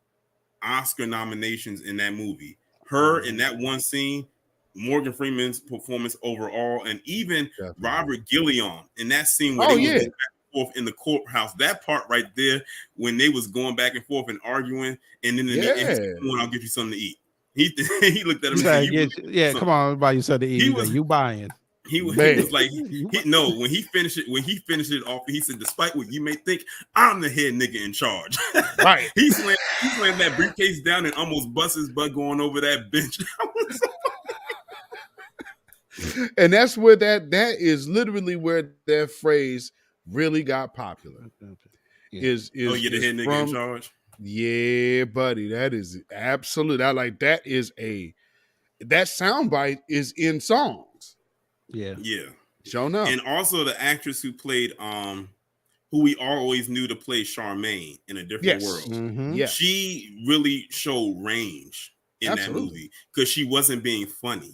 Oscar nominations in that movie. Her in that one scene, Morgan Freeman's performance overall, and even Robert Gilliam in that scene where they was going back and forth in the courthouse. That part right there, when they was going back and forth and arguing, and then in the end, I'll get you something to eat. He looked at him and said, come on, buy you something to eat. You buying. He was like, when he finished it off, he said, "Despite what you may think, I'm the head nigga in charge." Right. he slammed that briefcase down and almost bust his butt going over that bench. And that's where that is literally where that phrase really got popular. Is the head nigga in charge? Yeah, buddy, that is absolute. That soundbite is in songs. Yeah. Show enough. And also the actress who played who we always knew to play Charmaine in A Different World. Mm-hmm. Yeah. She really showed range in that movie because she wasn't being funny.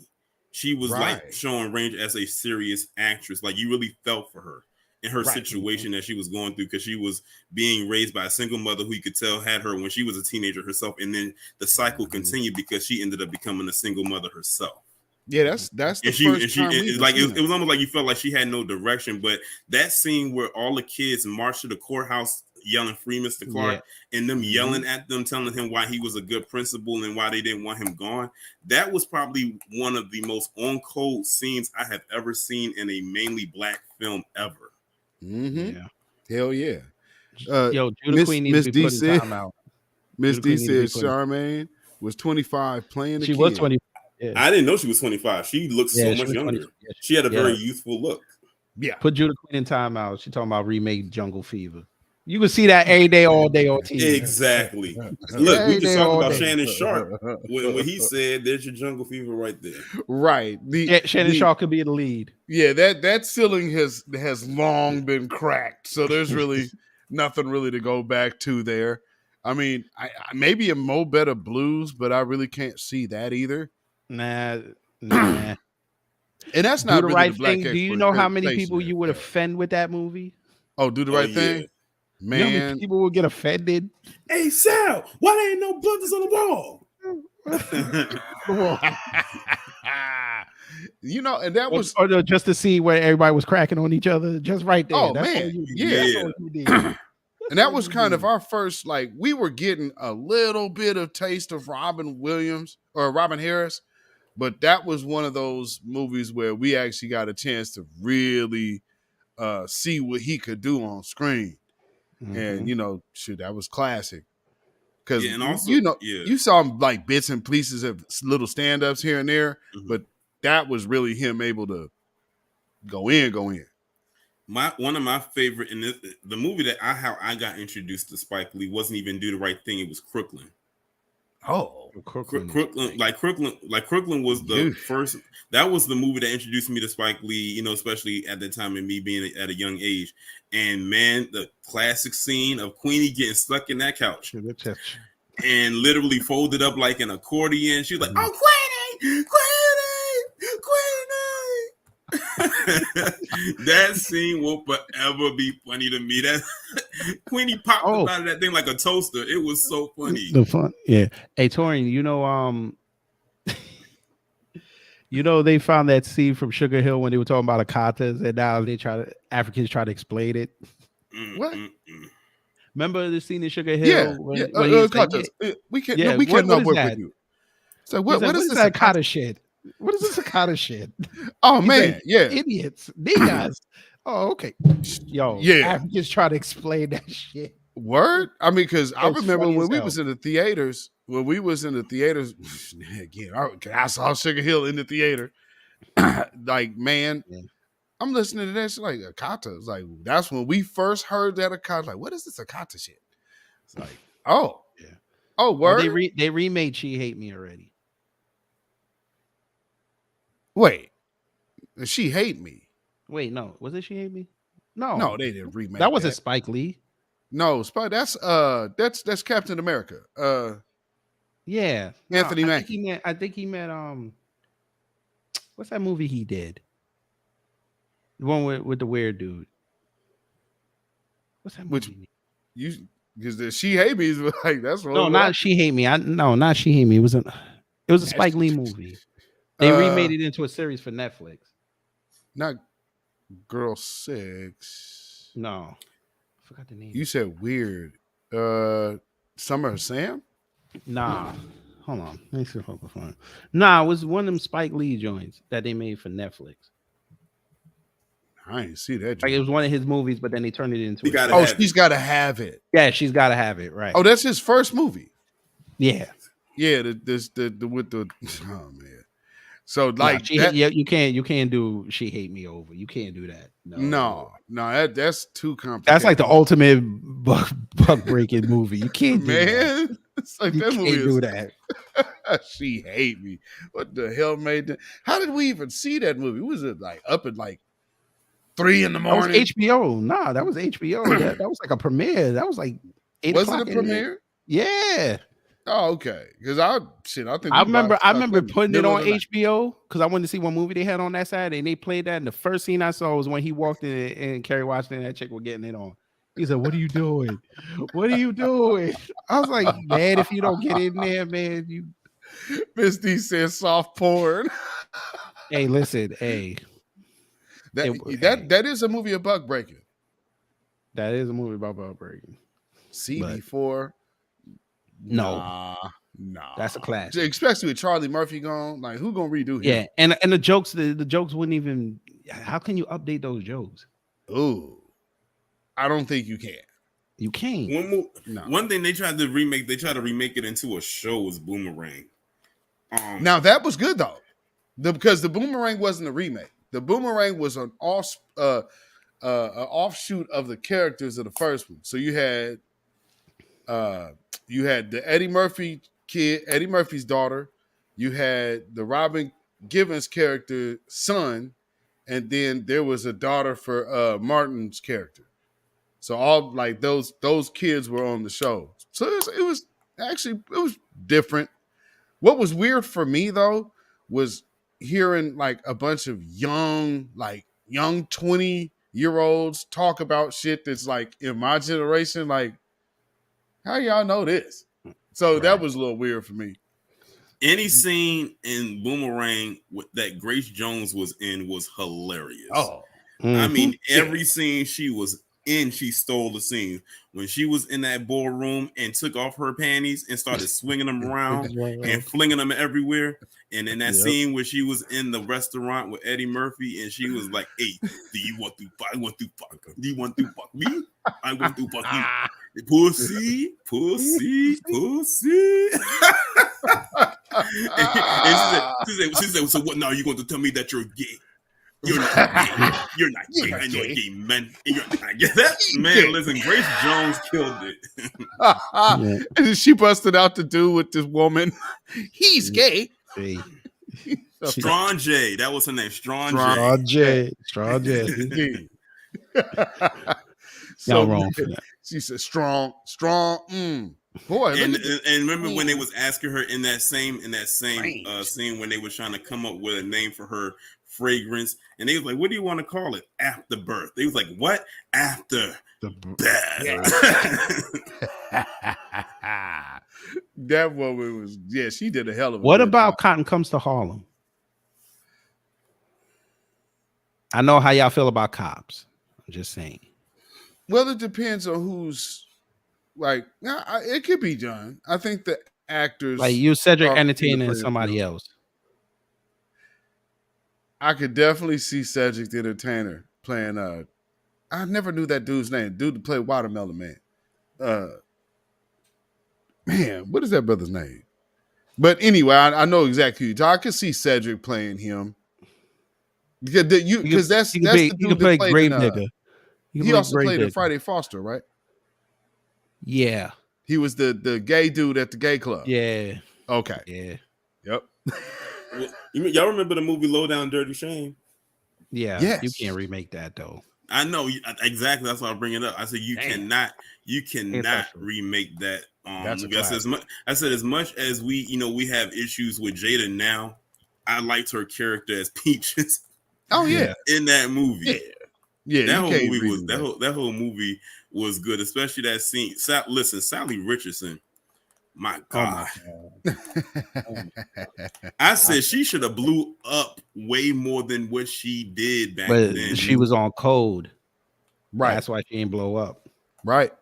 She was like showing range as a serious actress. Like you really felt for her in her situation that she was going through because she was being raised by a single mother who you could tell had her when she was a teenager herself. And then the cycle continued because she ended up becoming a single mother herself. Yeah, that's the And first time it was almost like you felt like she had no direction. But that scene where all the kids marched to the courthouse yelling "Free Mr. Clark" and them yelling at them, telling him why he was a good principal and why they didn't want him gone. That was probably one of the most on code scenes I have ever seen in a mainly black film ever. Yeah. Hell yeah. Yo, Judah Queen needs to be put in timeout. Miss D said Charmaine was 25 playing the She kid. was 20. Yeah. I didn't know she was 25. She looked so much younger. She had a very youthful look. Yeah. Put Judah Queen in timeout. She talking about remake Jungle Fever. You can see that every day, all day on TV. Exactly. Look, we just talked about Shannon Sharp when he said, "There's your Jungle Fever right there." Right. Shannon Sharp could be the lead. Yeah, that ceiling has long been cracked, so there's really nothing really to go back to there. I mean, I maybe a Mo Better Blues, but I really can't see that either. Nah. And that's not Do the really right the black thing. Do you know how many people you would offend with that movie? Oh, Do the Right Thing? Man. You know how many people would get offended? Hey, Sal, why there ain't no brothers on the wall? You know, and that was or just to see where everybody was cracking on each other, just right there. Oh That's all man, you did. yeah. That's all you did. And that was kind of our first, like, we were getting a little bit of taste of Robin Harris, but that was one of those movies where we actually got a chance to really see what he could do on screen. And you know, shoot, that was classic. Because you saw him like bits and pieces of little stand-ups here and there, but that was really him able to go in. One of my favorite in the movie that how I got introduced to Spike Lee wasn't even Do the Right Thing. It was Crooklyn. Oh, Crooklyn was the first. That was the movie that introduced me to Spike Lee. You know, especially at the time and me being at a young age. And man, the classic scene of Queenie getting stuck in that couch and literally folded up like an accordion. She was like, "Oh, Queenie! That scene will forever be funny to me. That Queenie popped up out of that thing like a toaster. It was so funny. The fun, yeah. Hey, Torian, you know they found that scene from Sugar Hill when they were talking about akatas, and now Africans try to explain it. What? Remember the scene in Sugar Hill? Yeah, we can't not work with you. So what is this akata shit? What is this akata shit? Oh man, idiots, niggas. Oh, okay. Yo, Africans try to explain that shit. Word? I mean, because I remember when we was in the theaters. Again, I saw Sugar Hill in the theater. Like, man, I'm listening to that shit like akata. It's like that's when we first heard that akata. Like, what is this akata shit? It's like, oh, word. Well, they remade She Hate Me already. Wait, She Hate Me. Wait, no, was it She Hate Me? No, they didn't remake that. Wasn't Spike Lee. No, that's Captain America. Yeah, Anthony Mackie. I think he meant what's that movie he did? The one with the weird dude. What's that movie? Because She Hate Me is like that's what. No, not She Hate Me. Not She Hate Me. It was a Spike Lee movie. They remade it into a series for Netflix. Not Girl 6. No. I forgot the name. You said weird. Summer of Sam? Nah. Hold on. Let me see if I can find it. Nah, it was one of them Spike Lee joints that they made for Netflix. I didn't see that. Like it was one of his movies, but then they turned it into She's Gotta Have It. Yeah, She's Gotta Have It, right. Oh, that's his first movie. Yeah. Yeah, with the oh man. So like you can't do She Hate Me Over. You can't do that. No, that's too complicated. That's like the ultimate buck breaking movie. You can't do man. That. It's like you that movie can't do that. She Hate Me. What the hell made that? How did we even see that movie? Was it like up at like 3 a.m? That was HBO. Nah, that was HBO. that was like a premiere. That was like 8 o'clock. Was it a premiere? Yeah. Oh, okay. Because I think I remember putting it on HBO because I wanted to see what movie they had on that side, and they played that. And the first scene I saw was when he walked in and Kerry Washington and that chick were getting it on. He said, "What are you doing? What are you doing?" I was like, "Man, if you don't get in there, man, you." Miss D said soft porn. Hey, listen, hey. That is a movie about breaking. That is a movie about buck breaking. CB4. No. Nah. That's a classic. Especially with Charlie Murphy gone. Like, who gonna redo him? Yeah, and the jokes wouldn't even. How can you update those jokes? Ooh, I don't think you can. You can't. One thing they tried to remake it into a show was Boomerang. Now that was good though, because the Boomerang wasn't a remake. The Boomerang was an offshoot of the characters of the first one. So you had the Eddie Murphy kid, Eddie Murphy's daughter. You had the Robin Givens character son, and then there was a daughter for Martin's character. So all like those kids were on the show. So it was different. What was weird for me though was hearing like a bunch of young 20-year-olds talk about shit that's like in my generation. Like, how y'all know this? So that was a little weird for me. Any scene in Boomerang that Grace Jones was in was hilarious. Oh, I mean, every scene she was in, she stole the scene. When she was in that ballroom and took off her panties and started swinging them around and flinging them everywhere. And in that scene where she was in the restaurant with Eddie Murphy and she was like, "Hey, do you want to fuck? I want to fuck. Do you want to fuck me? I want to fuck you. Pussy, pussy, pussy." and she said, "So what now? You going to tell me that you're gay? You're not gay. You're not gay. I know a gay man. You're not gay." Man, listen, Grace Jones killed it. And then she busted out the dude with this woman. He's gay. Strong J. That was her name. Strong J. So wrong for that. She said strong. Boy, and remember when they was asking her in that same scene when they were trying to come up with a name for her fragrance, and they was like, "What do you want to call it?" Afterbirth. They was like, "What? After death." That woman was, she did a hell of a What good about job. Cotton Comes to Harlem? I know how y'all feel about cops. I'm just saying. Well, it depends on who's like. It could be done. I think the actors Like you, Cedric Entertainer, and somebody else. I could definitely see Cedric the Entertainer playing. I never knew that dude's name. Dude to play Watermelon Man. Man, what is that brother's name? But anyway, I know exactly who you're talking. I could see Cedric playing him. Because that's the dude that played Gravedigger. He also played in Friday Foster, right? Yeah. He was the gay dude at the gay club. Yeah. Okay. Yeah. Yep. Y'all remember the movie Low Down Dirty Shame? Yeah. Yes. You can't remake that though. I know exactly. That's why I bring it up. I said you cannot remake that. Movie. I said as much as we have issues with Jada now, I liked her character as Peaches. Oh yeah, in that movie. Yeah. That whole movie was good, especially that scene. Listen, Sally Richardson. My God. I said she should have blew up way more than what she did back then. She was on code. Right. That's why she ain't blow up. Right.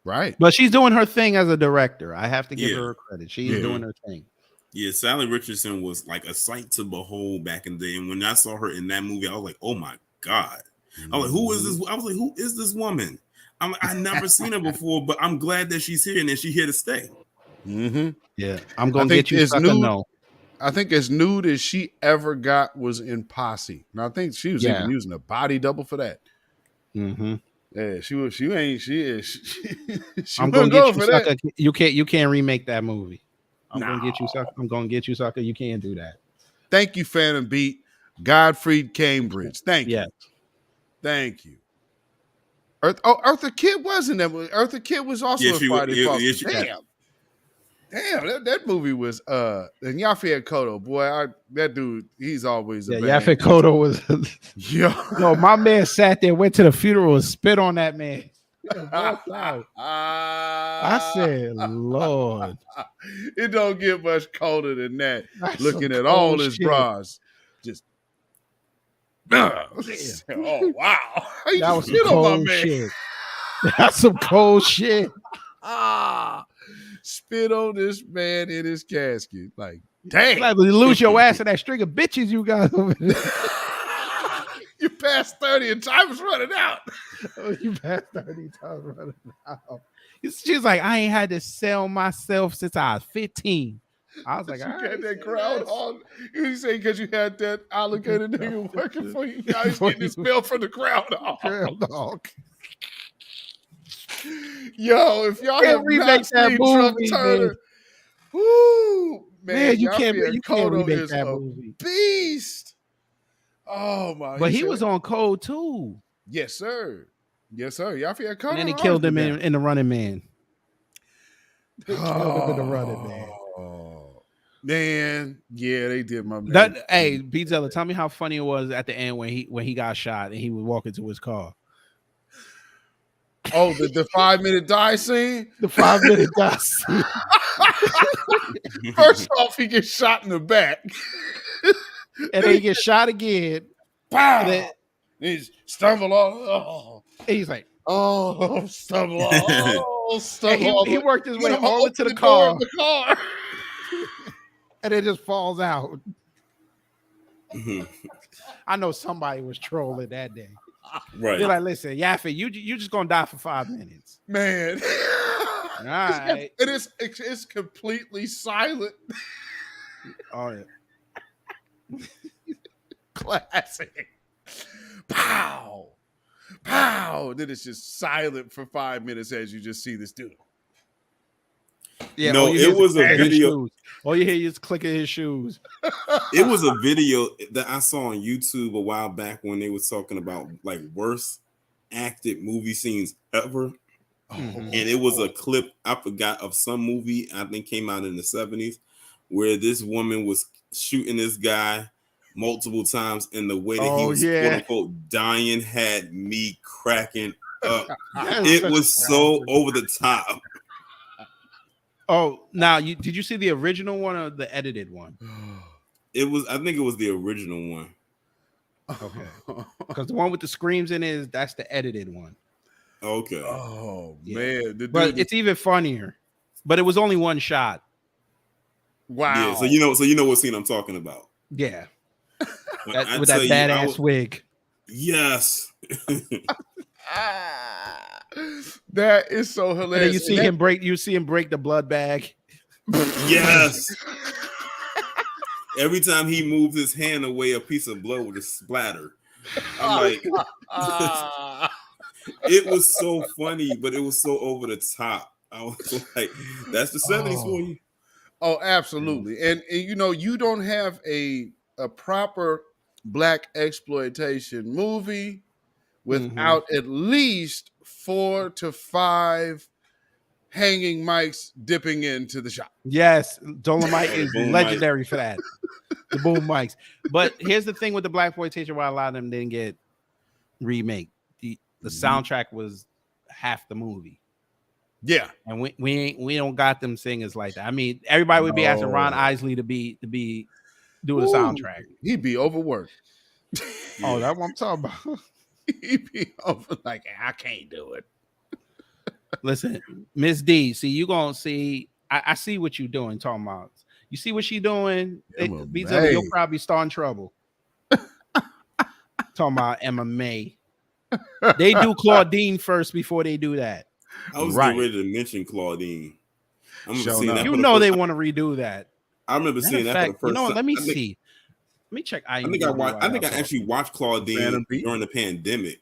But she's doing her thing as a director. I have to give her credit. She's doing her thing. Yeah, Sally Richardson was like a sight to behold back in the day. And when I saw her in that movie, I was like, oh my God. I was like, who is this? I was like, who is this woman? I've never seen her before, but I'm glad that she's here and that she's here to stay. Mm-hmm. Yeah. I'm going to get you sucker no. I think as nude as she ever got was in Posse. And I think she was even using a body double for that. Mm-hmm. Yeah, she is. I'm gonna get you, sucker. You can't remake that movie. I'm gonna get you, sucker. I'm gonna get you, sucker. You can't do that. Thank you, Phantom Beat. Godfried Cambridge. Thank you. Thank you. Eartha Kitt wasn't that movie. Eartha Kitt was also a Friday Foster. Damn, that movie was and Yaphet Kotto, boy, that dude, he's always a Yaphet Kotto was no, my man sat there, went to the funeral and spit on that man. I said, Lord. It don't get much colder than that. That's Looking some at all cold his shit. bras. Just oh wow. He That was some shit on my cold man. shit. That's some cold shit. Spit on this man in his casket. Like, dang. Like, you lose your ass in that string of bitches you got over there. You passed 30 and time is running out. Oh, you passed 30 times running out. She's like, I ain't had to sell myself since I was 15. I was like, You all got right, that crowd on. You say because you had that alligator nigga working for you. Now he's getting his bill from the crowd dog. Yo, if y'all have not seen Truck Turner, whoo, man, you can't Kodo remake is that a movie. beast. Oh my! But he was on Code too. Yes, sir. Yes, sir. Yafia Kodo. And then he killed him in the Running Man. They killed him in the Running Man. Man, yeah, they did my man. Hey, Beatzilla, tell me how funny it was at the end when he got shot and he was walking to his car. Oh, the 5-minute die scene? The 5-minute die scene. First off, he gets shot in the back. And then he gets shot again. Pow! Then he's stumble off. Oh. And he's like, stumble off. Oh, stumble off. He worked his way all into the car. And it just falls out. I know somebody was trolling that day. Right. They're like, listen, Yaffe, you just gonna die for 5 minutes. Man. All right. It's completely silent. Oh yeah. Classic. Pow. Pow. Then it's just silent for 5 minutes as you just see this dude. Yeah, no, it was a video. All you hear is clicking his shoes. It was a video that I saw on YouTube a while back when they was talking about like worst acted movie scenes ever. And it was a clip, I forgot, of some movie, I think came out in the 70s, where this woman was shooting this guy multiple times, and the way that he was quote unquote dying had me cracking up. It was so over the top. Oh, now did you see the original one or the edited one? I think it was the original one. Okay. Because the one with the screams in it, that's the edited one. Okay. Oh man. But it's even funnier. But it was only one shot. Wow. Yeah, so you know what scene I'm talking about. Yeah. With that badass wig. Yes. That is so hilarious. And then you see him break the blood bag. Yes. Every time he moved his hand away, a piece of blood would just splatter. I'm like, it was so funny, but it was so over the top. I was like, that's the 70s for you. Oh, absolutely. And you know, you don't have a proper black exploitation movie without at least 4 to 5 hanging mics dipping into the shot. Yes, Dolomite is legendary for that. The boom mics. But here's the thing with the black exploitation, why a lot of them didn't get remade. The soundtrack was half the movie. Yeah, and we don't got them singers like that. I mean, everybody would be asking Ron Isley to be doing the soundtrack. He'd be overworked. Oh, that's what I'm talking about. He'd be over like, I can't do it. Listen, Miss D, see, you gonna see. I see what you're doing. Talking about, you see what she doing. You'll probably start in trouble. Talking about MMA. They do Claudine first before they do that. I was getting ready to mention Claudine. You know they want to redo that. I remember seeing that for the first time. Let me see. Let me check. I think I actually watched Claudine during the pandemic,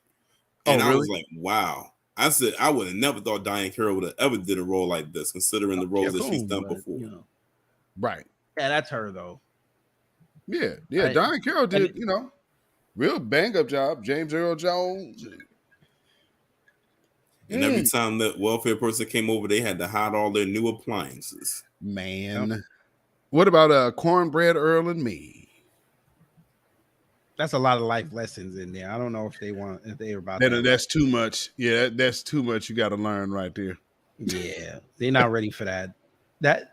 and I was like, "Wow!" I said I would have never thought Diane Carroll would have ever did a role like this, considering the roles that she's done before. Right? Yeah, that's her though. Yeah. Diane Carroll did, real bang up job. James Earl Jones. And every time the welfare person came over, they had to hide all their new appliances. Man, what about Cornbread Earl and Me? That's a lot of life lessons in there. I don't know if they're about that. That's too much. Yeah, that's too much. You got to learn right there. Yeah, they're not ready for that. That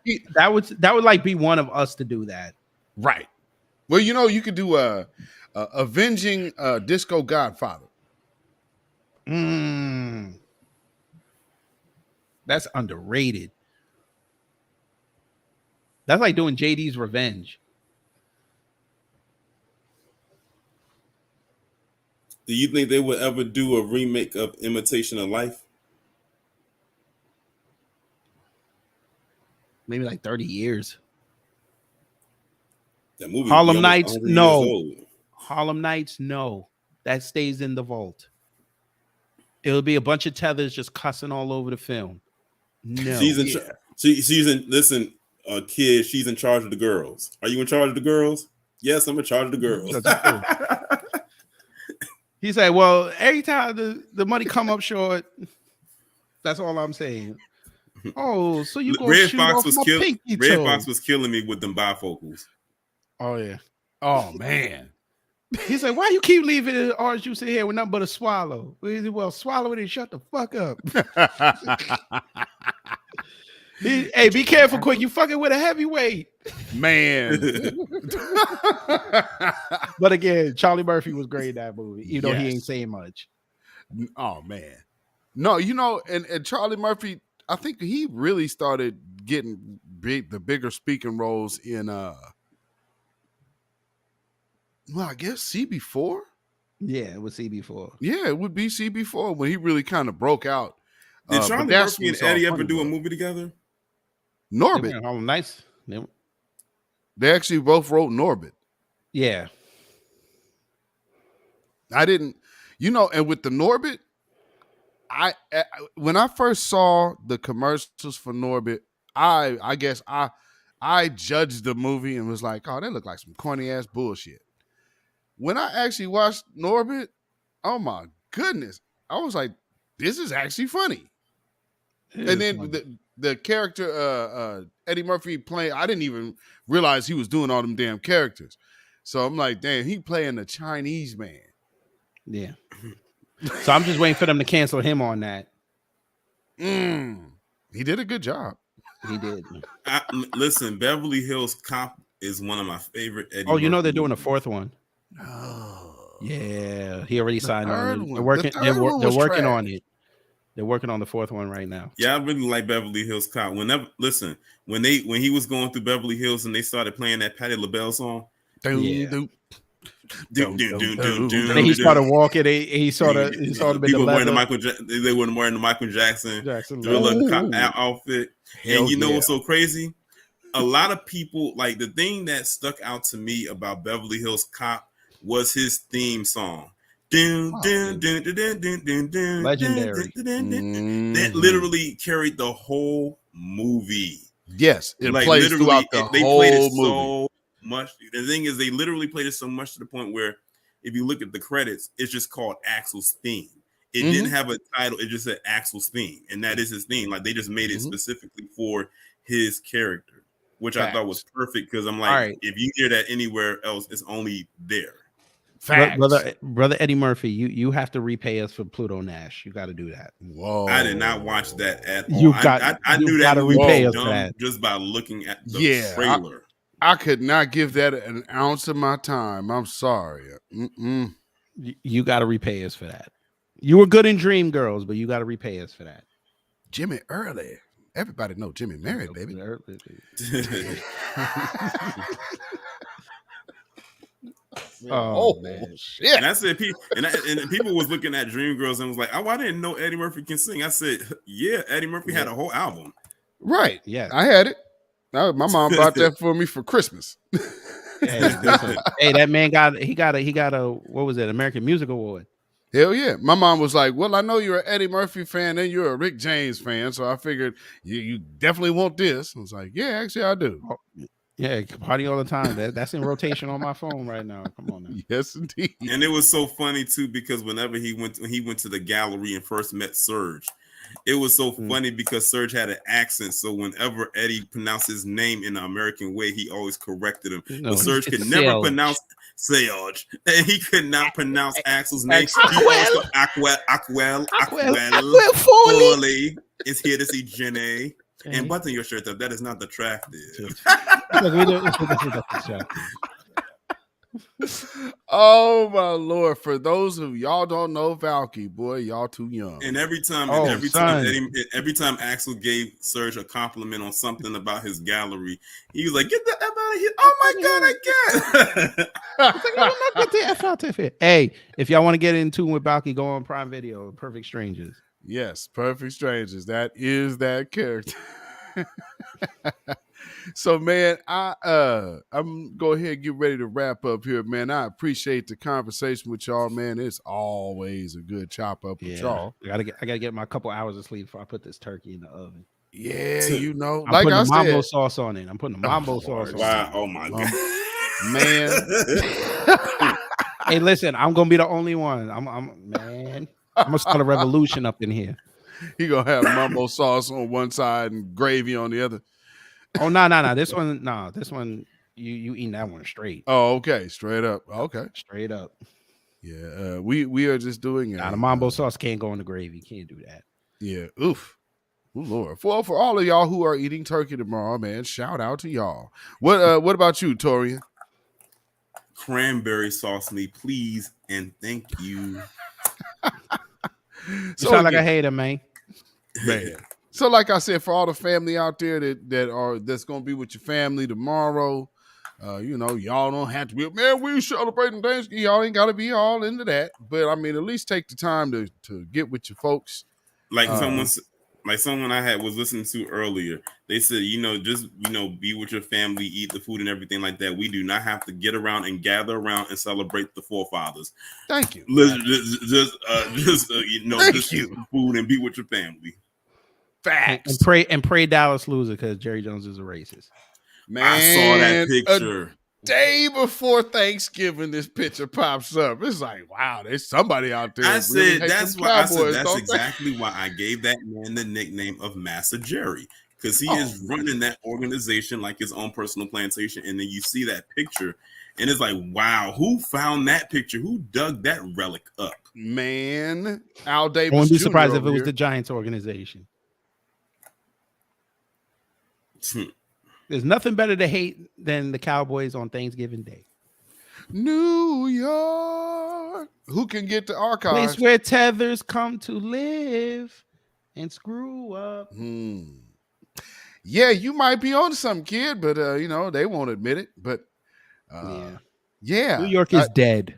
would like be one of us to do that. Right. Well, you could do avenging Disco Godfather. That's underrated. That's like doing JD's Revenge. Do you think they would ever do a remake of Imitation of Life? Maybe like 30 years. That movie. Harlem Nights, no. Harlem Nights, no. That stays in the vault. It'll be a bunch of tethers just cussing all over the film. No. Listen, kid, she's in charge of the girls. Are you in charge of the girls? Yes, I'm in charge of the girls. He said, well, every time the money come up short, that's all I'm saying. Oh, so you go shoot off my pinky toe. Red Fox was killing me with them bifocals. Oh, yeah. Oh, man. He said, why you keep leaving the orange juice in here with nothing but a swallow? Well, swallow it and shut the fuck up. Hey, be careful, quick. You fucking with a heavyweight. Man. But again, Charlie Murphy was great in that movie. He ain't saying much. Oh, man. No, and Charlie Murphy, I think he really started getting the bigger speaking roles in I guess CB4. Yeah, it was CB4. Yeah, it would be CB4 when he really kind of broke out. Did Charlie Murphy and Eddie ever do a movie together? Norbit. Oh, nice. They actually both wrote Norbit. Yeah. I didn't, and with the Norbit, when I first saw the commercials for Norbit, I guess I judged the movie and was like, oh, that looked like some corny ass bullshit. When I actually watched Norbit, oh my goodness, I was like, this is actually funny. And then the character Eddie Murphy playing, I didn't even realize he was doing all them damn characters. So I'm like, damn, he playing the Chinese man. Yeah. So I'm just waiting for them to cancel him on that. He did a good job. He did. Listen, Beverly Hills Cop is one of my favorite Eddie Murphy they're doing movies. A fourth one. Oh. Yeah, he already signed on it. They're working on it. They're working on the fourth one right now. Yeah, I really like Beverly Hills Cop. When he was going through Beverly Hills and they started playing that Patti LaBelle song. Then he started walking. He sort of people wearing they were wearing the Michael Jackson Thriller outfit. And what's so crazy? A lot of people, like, the thing that stuck out to me about Beverly Hills Cop was his theme song. Legendary. That literally carried the whole movie. Yes, it plays throughout the whole movie. So much. The thing is, they literally played it so much to the point where, if you look at the credits, it's just called Axel's theme. It didn't have a title; it just said Axel's theme, and that is his theme. Like, they just made it specifically for his character, which I thought was perfect, because I'm like, if you hear that anywhere else, it's only there. Brother Eddie Murphy, you have to repay us for Pluto Nash. You got to do that. Whoa! I did not watch that at all. I knew that movie was dumb just by looking at the trailer. I could not give that an ounce of my time. I'm sorry. You got to repay us for that. You were good in Dreamgirls, but you got to repay us for that. Jimmy Early. Everybody know Jimmy married, baby. Oh man, shit! And I said, and people was looking at Dreamgirls and was like, "Oh, I didn't know Eddie Murphy can sing." I said, "Yeah, Eddie Murphy had a whole album." Right? Yeah, I had it. My mom bought that for me for Christmas. Hey, that man got a what was it? American Music Award. Hell yeah! My mom was like, "Well, I know you're an Eddie Murphy fan and you're a Rick James fan, so I figured you definitely want this." I was like, "Yeah, actually, I do." Yeah, party all the time. That's in rotation on my phone right now. Come on now. Yes, indeed. And it was so funny too, because whenever he went to the gallery and first met Serge, it was so funny because Serge had an accent. So whenever Eddie pronounced his name in the American way, he always corrected him. No, but Serge could never pronounce Serge. And he could not pronounce Axel's name. Aquel Foley is here to see Jenny. And button your shirt up. That is not attractive. Oh my Lord! For those of y'all don't know Valky, boy, y'all too young. And every time Axel gave Serge a compliment on something about his gallery, he was like, "Get the F out of here!" Oh my God, again! Hey, if y'all want to get into with Valky, go on Prime Video. Perfect Strangers. Yes, Perfect Strangers. That is that character. So, man, I'm go ahead and get ready to wrap up here, man. I appreciate the conversation with y'all, man. It's always a good chop up with y'all. I gotta get my couple hours of sleep before I put this turkey in the oven. Yeah, you know, I'm putting the mambo sauce on it. I'm putting the mambo sauce. Wow! Oh my God, man. Hey, listen, I'm gonna be the only one. I'm gonna start a revolution up in here. He gonna have mambo sauce on one side and gravy on the other. Oh no! This one, you eating that one straight. Oh, okay, straight up. Okay, straight up. Yeah, we are just doing it. The mambo sauce can't go in the gravy. Can't do that. Yeah, oof. Oh Lord. Well, for all of y'all who are eating turkey tomorrow, man, shout out to y'all. What about you, Torian? Cranberry sauce me, please, and thank you. You sound like a hater, man. Man. So, like I said, for all the family out there that's gonna be with your family tomorrow, y'all don't have to be, man, we celebrating Thanksgiving. Y'all ain't gotta be all into that. But I mean, at least take the time to get with your folks. Like someone I had was listening to earlier. They said, just be with your family, eat the food and everything like that. We do not have to get around and gather around and celebrate the forefathers. Thank you. Just food and be with your family. Facts. And pray Dallas lose it because Jerry Jones is a racist. Man, I saw that picture. Day before Thanksgiving, this picture pops up. It's like, wow, there's somebody out there. I said that's exactly why I gave that man the nickname of Massa Jerry, because he is running that organization like his own personal plantation. And then you see that picture, and it's like, wow, who found that picture? Who dug that relic up? Man, Al Davis. I wouldn't be Jr. surprised if it was here. the Giants organization. There's nothing better to hate than the Cowboys on Thanksgiving Day. New York. Who can get the archives? Place where tethers come to live and screw up. Yeah, you might be on something, kid, but they won't admit it. But yeah. New York is dead.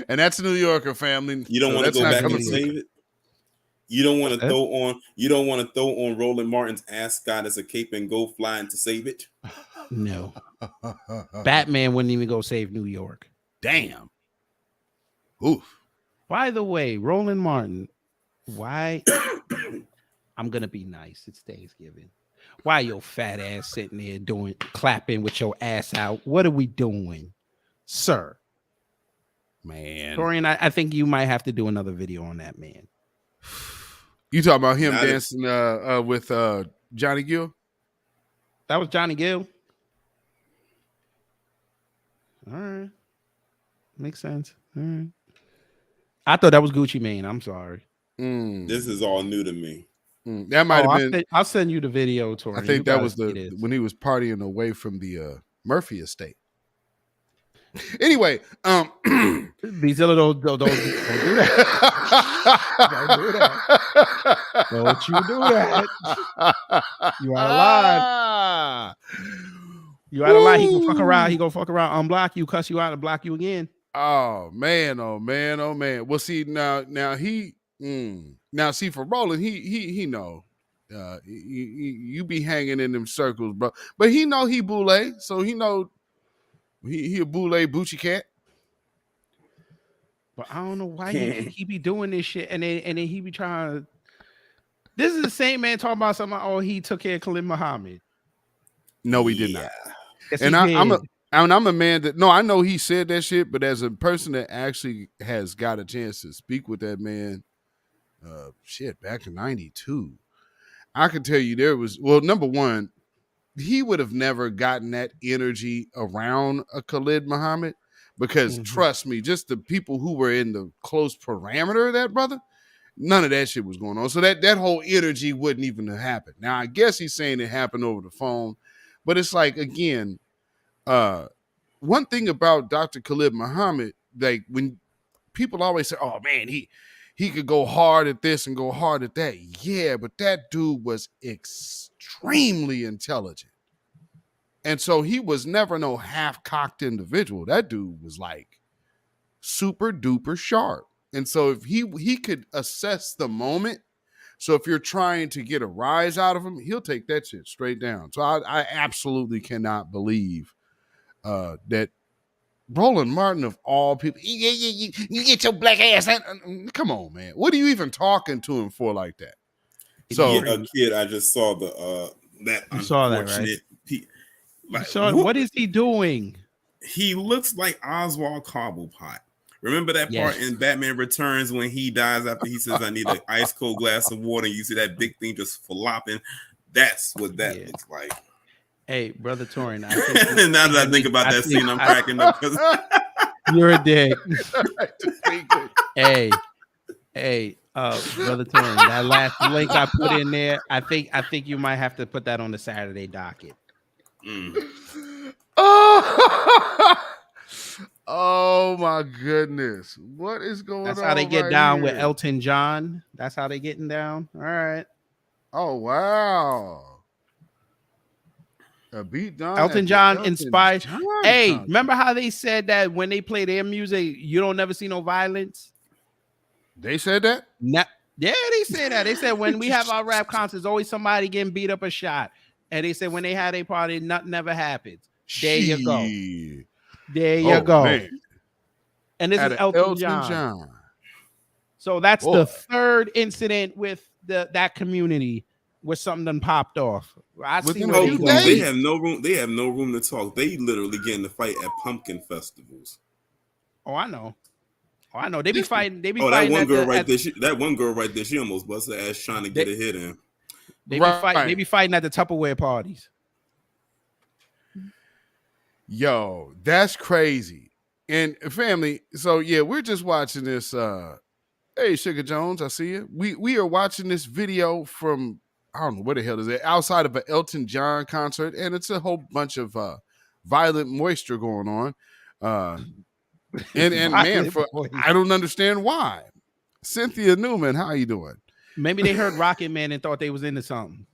And that's New Yorker family. You don't want to go back and save it. You don't want to throw on Roland Martin's ascot as a cape and go flying to save it. No. Batman wouldn't even go save New York. Damn. Oof. By the way, Roland Martin, why? I'm gonna be nice. It's Thanksgiving. Why your fat ass sitting there clapping with your ass out? What are we doing, sir? Man, Torian, I think you might have to do another video on that man. You talking about him dancing with Johnny Gill? That was Johnny Gill. All right, makes sense. All right. I thought that was Gucci Mane. I'm sorry. This is all new to me. That might have been. I'll send you the video, Torian. I think that was when he was partying away from the Murphy estate. Anyway, Beatzilla, don't do that. Don't do that. Don't you do that. You out of line. You out of line. He gonna fuck around. He gonna fuck around, unblock you, cuss you out, and block you again. Oh man, oh man, oh man. Well, see now see for Roland, he know. You be hanging in them circles, bro. But he know he boule, so he know. He a boule Bucci cat. But I don't know why he be doing this shit, and then he be trying to. This is the same man talking about something. Oh, he took care of Khalid Muhammad. No, he did not. Yes, and I'm And I'm a man that I know he said that shit, but as a person that actually has got a chance to speak with that man, back in '92, I can tell you number one, he would have never gotten that energy around a Khalid Muhammad because trust me, just the people who were in the close parameter of that brother, none of that shit was going on. So that whole energy wouldn't even have happened. Now, I guess he's saying it happened over the phone, but it's like, again, one thing about Dr. Khalid Muhammad, like when people always say, oh man, he could go hard at this and go hard at that. Yeah, but that dude was extremely intelligent. And so he was never no half-cocked individual. That dude was like super duper sharp. And so if he could assess the moment, so if you're trying to get a rise out of him, he'll take that shit straight down. So I absolutely cannot believe that Roland Martin of all people, you get your black ass. Come on, man. What are you even talking to him for like that? So a kid, I just saw that you saw that, right? What is he doing? He looks like Oswald Cobblepot. Remember that part in Batman Returns when he dies after he says, I need an ice cold glass of water, and you see that big thing just flopping? That's what that looks like. Hey, Brother Torin. Now that I think about that scene, I'm cracking up because you're a dick. Hey, Brother Torin, that last link I put in there, I think you might have to put that on the Saturday docket. Oh my goodness. What is going on? That's how they get down with Elton John. That's how they getting down. All right. Oh wow. A beat down. Elton John inspired. Hey, remember how they said that when they play their music, you don't never see no violence? They said that? Yeah, they said that. They said when we have our rap concerts, always somebody getting beat up or shot. And they said when they had a party, nothing never happens. There you go. There you go. Man. And this is Elton John. So that's the third incident with that community where something done popped off. They have no room. They have no room to talk. They literally get in the fight at pumpkin festivals. Oh, I know. They be fighting. They be that fighting. One girl right there. That one girl right there. She almost busted her ass trying to get a hit in. They be fighting. They be fighting at the Tupperware parties. Yo, that's crazy. And family, so yeah, we're just watching this. Hey, Sugar Jones, I see you. We are watching this video from, I don't know what the hell is it, outside of an Elton John concert, and it's a whole bunch of violent moisture going on. And man, I don't understand why. Cynthia Newman, how you doing? Maybe they heard Rocket Man and thought they was into something.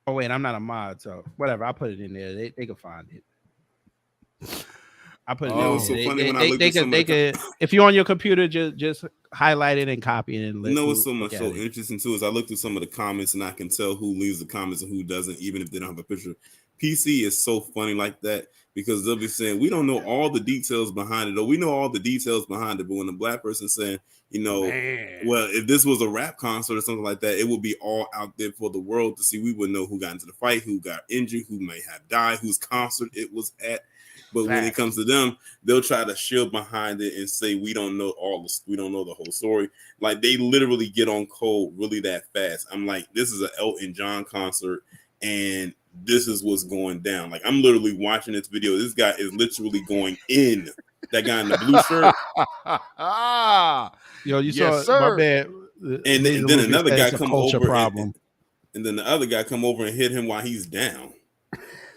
Oh wait, I'm not a mod, so whatever. I put it in there. They can find it. I put it in there. They could, if you're on your computer, just highlight it and copy it. And what's so interesting too is I look through some of the comments and I can tell who leaves the comments and who doesn't, even if they don't have a picture. PC is so funny like that because they'll be saying we don't know all the details behind it, or we know all the details behind it, but when a black person saying, well, if this was a rap concert or something like that, it would be all out there for the world to see. We would know who got into the fight, who got injured, who may have died, whose concert it was at. But when it comes to them, they'll try to shield behind it and say we don't know we don't know the whole story. Like they literally get on code really that fast. I'm like, this is an Elton John concert, and this is what's going down. Like I'm literally watching this video. This guy is literally going in. That guy in the blue shirt. Yo, you saw my bad. And then another guy come over, and then the other guy come over and hit him while he's down.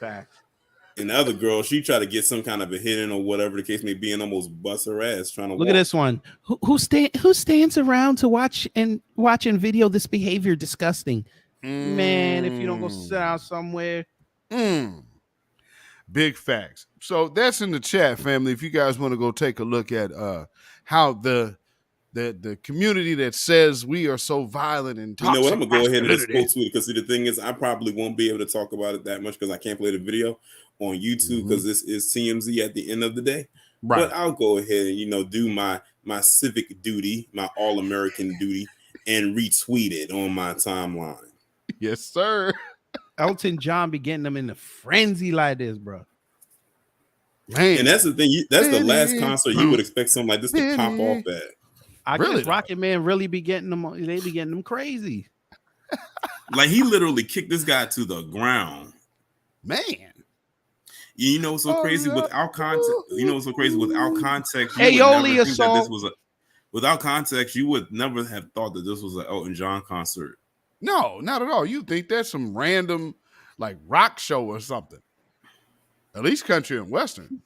Fact. And the other girl, she tried to get some kind of a hit in or whatever the case may be, and almost bust her ass trying to look at this one. Who stands around to watch and video this behavior disgusting? Man, if you don't go sit down somewhere. Big facts. So that's in the chat, family. If you guys want to go take a look at how the community that says we are so violent and toxic. You know what? I'm gonna go ahead and just quote tweet it because the thing is, I probably won't be able to talk about it that much because I can't play the video on YouTube because this is TMZ at the end of the day. Right. But I'll go ahead and do my civic duty, my all-American duty, and retweet it on my timeline. Yes, sir. Elton John be getting them in the frenzy like this, bro. Man. And that's the thing. That's the last concert you would expect something like this to pop off at. I Really, guess Rocket Man really be getting them. They be getting them crazy. Like he literally kicked this guy to the ground. Man. You know what's so crazy without context? You know what's so crazy without context? You would Aioli never think that this assault. was without context, you would never have thought that this was an Elton John concert. No, not at all. You think that's some random like rock show or something. At least country and western.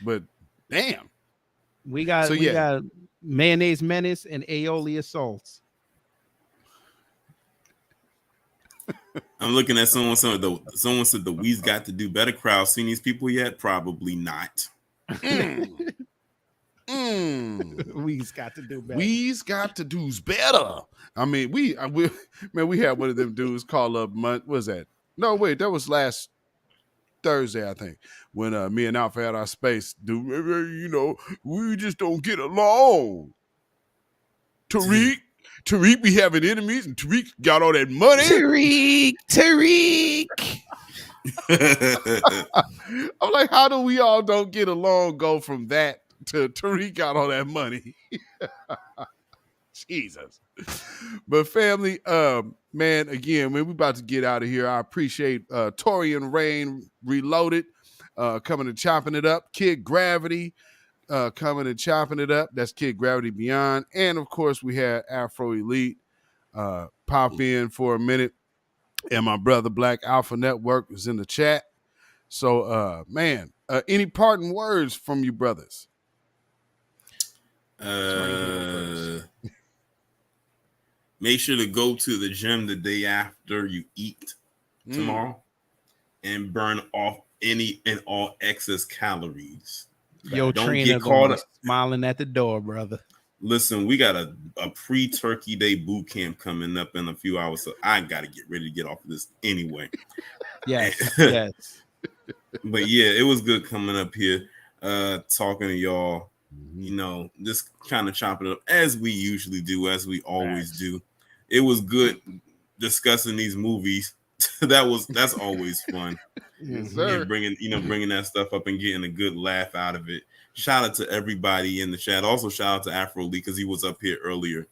But damn. We got Mayonnaise Menace and Aioli Assaults. I'm looking at someone said the We's got to do better. Crowd seen these people yet? Probably not. We's got to do better. We's got to do better. I mean, we had one of them dudes call up. What was that? No, wait, that was last Thursday, I think, when me and Alpha had our space. You know, we just don't get along. Tariq be having enemies, and Tariq got all that money. Tariq. I'm like, how do we all don't get along go from that to Tariq got all that money? Jesus. But family, man, again, man, we about to get out of here. I appreciate Tori and Rain Reloaded coming and chopping it up. Kid Gravity coming and chopping it up. That's Kid Gravity Beyond. And of course, we had Afro Elite pop in for a minute. And my brother Black Alpha Network is in the chat. So, man, any parting words from you brothers? Make sure to go to the gym the day after you eat tomorrow and burn off any and all excess calories. Yo, don't get caught up smiling at the door, brother. Listen, we got a pre-Turkey Day boot camp coming up in a few hours, so I got to get ready to get off of this anyway. Yes, yes. But yeah, it was good coming up here, talking to y'all. You know, just kind of chopping it up as we usually do, as we always do. It was good discussing these movies. That's always fun. Yes, sir. And bringing that stuff up and getting a good laugh out of it. Shout out to everybody in the chat. Also, shout out to Afro Lee because he was up here earlier.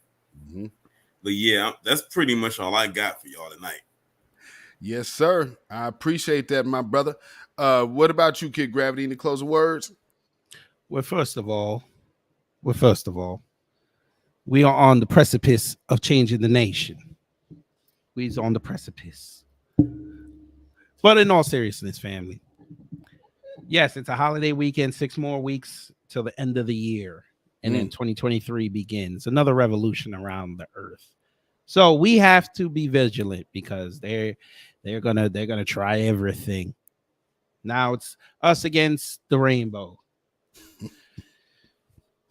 But yeah, that's pretty much all I got for y'all tonight. Yes, sir. I appreciate that, my brother. What about you, Kid Gravity? Any closing words? Well, first of all, we are on the precipice of changing the nation. We's on the precipice. But in all seriousness, family, yes, it's a holiday weekend, 6 more weeks till the end of the year. And then 2023 begins, another revolution around the earth. So we have to be vigilant because they're gonna try everything. Now it's us against the rainbow.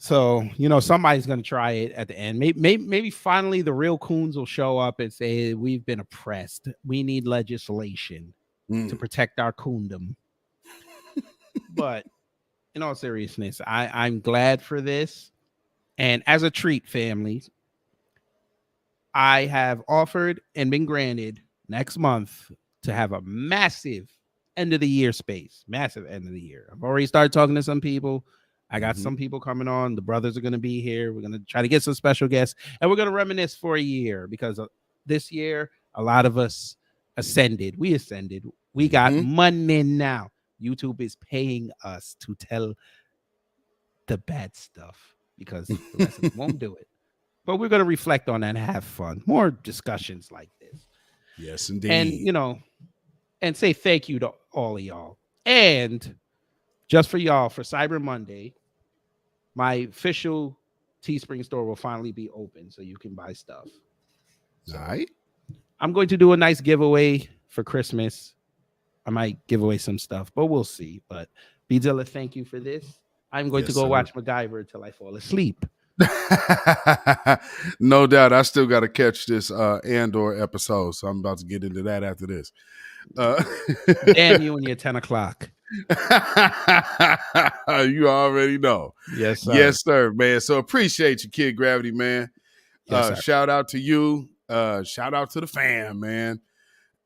So, somebody's going to try it at the end. Maybe finally the real coons will show up and say, we've been oppressed. We need legislation to protect our coondom. But in all seriousness, I'm glad for this. And as a treat, family, I have offered and been granted next month to have a massive end of the year space. Massive end of the year. I've already started talking to some people. I got some people coming on. The brothers are going to be here. We're going to try to get some special guests, and we're going to reminisce for a year because this year, a lot of us ascended. We ascended. We got money now. YouTube is paying us to tell the bad stuff because the rest of us won't do it. But we're going to reflect on that and have fun. More discussions like this. Yes, indeed. And, and say thank you to all of y'all. And just for y'all, for Cyber Monday, my official Teespring store will finally be open so you can buy stuff. All right. I'm going to do a nice giveaway for Christmas. I might give away some stuff, but we'll see. But Beatzilla, thank you for this. I'm going to go watch MacGyver until I fall asleep. No doubt. I still got to catch this Andor episode, so I'm about to get into that after this. Damn you and your 10 o'clock. You already know. Yes, sir. Yes, sir, man. So appreciate you, Kid Gravity, man. Yes, shout out to you. Shout out to the fam, man.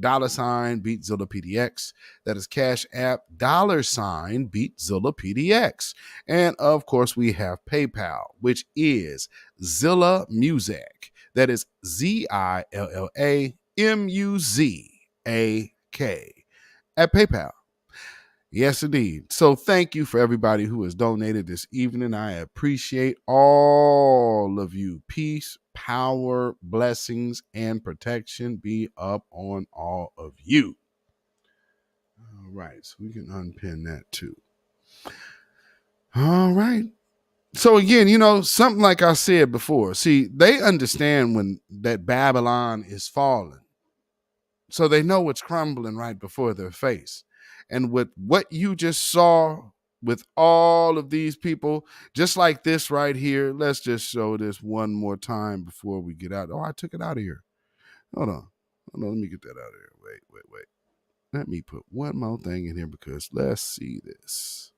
$BeatZillaPDX. That is Cash App $BeatZillaPDX. And of course, we have PayPal, which is Zilla Music. That is ZillaMuzak at PayPal. Yes, indeed. So thank you for everybody who has donated this evening. I appreciate all of you. Peace, power, blessings, and protection be up on all of you. All right, so we can unpin that too. All right. So again, something like I said before, see, they understand when that Babylon is falling. So they know it's crumbling right before their face. And with what you just saw with all of these people, just like this right here, let's just show this one more time before we get out. Oh, I took it out of here. Hold on. Let me get that out of here. Wait. Let me put one more thing in here because let's see this.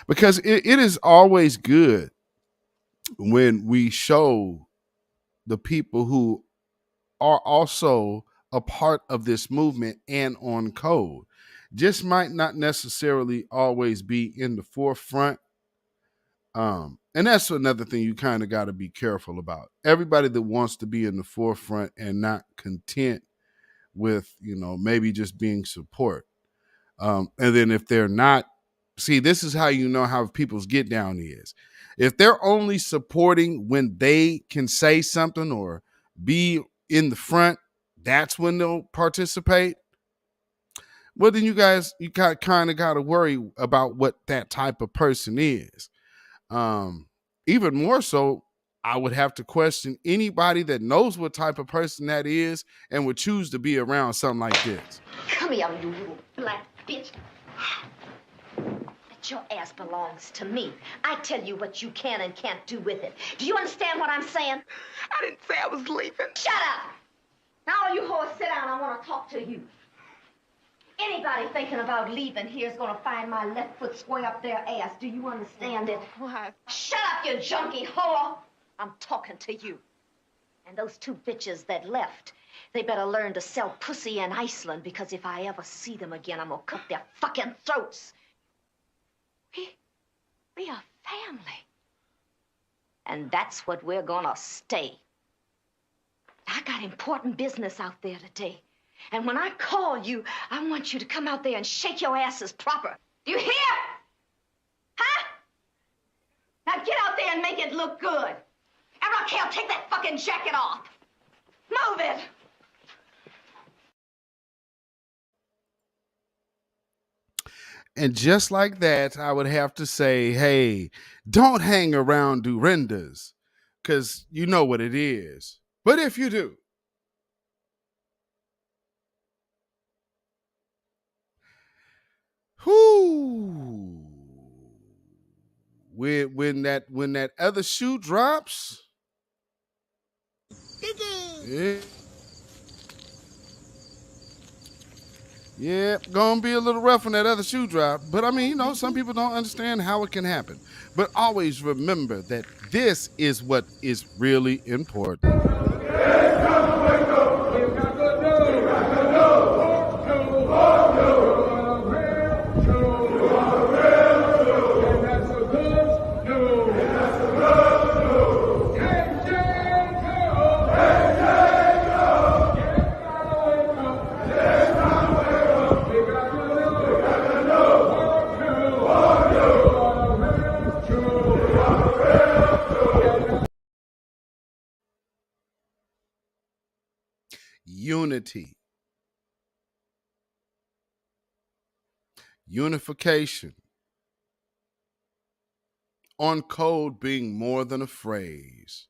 Because it is always good when we show the people who are also a part of this movement and on code. Just might not necessarily always be in the forefront. And that's another thing you kind of got to be careful about. Everybody that wants to be in the forefront and not content with, maybe just being support. And then if they're not, see, this is how you know how people's get down is. If they're only supporting when they can say something or be in the front, that's when they'll participate. Well, then you kind of got to worry about what that type of person is. Even more so, I would have to question anybody that knows what type of person that is and would choose to be around something like this. Come here, you little black bitch. That your ass belongs to me. I tell you what you can and can't do with it. Do you understand what I'm saying? I didn't say I was leaving. Shut up! Now all you whores sit down. I want to talk to you. Anybody thinking about leaving here is going to find my left foot square up their ass. Do you understand it? What? Shut up, you junkie whore! I'm talking to you. And those two bitches that left, they better learn to sell pussy in Iceland, because if I ever see them again, I'm gonna cut their fucking throats. We are family. And that's what we're gonna stay. I got important business out there today. And when I call you, I want you to come out there and shake your asses proper. Do you hear? Huh? Now get out there and make it look good. And Raquel, take that fucking jacket off. Move it. And just like that, I would have to say, hey, don't hang around Dorinda's, because you know what it is. But if you do, when that other shoe drops, yeah, gonna be a little rough when that other shoe drop. But I mean, some people don't understand how it can happen. But always remember that this is what is really important. Unity, unification, on code being more than a phrase,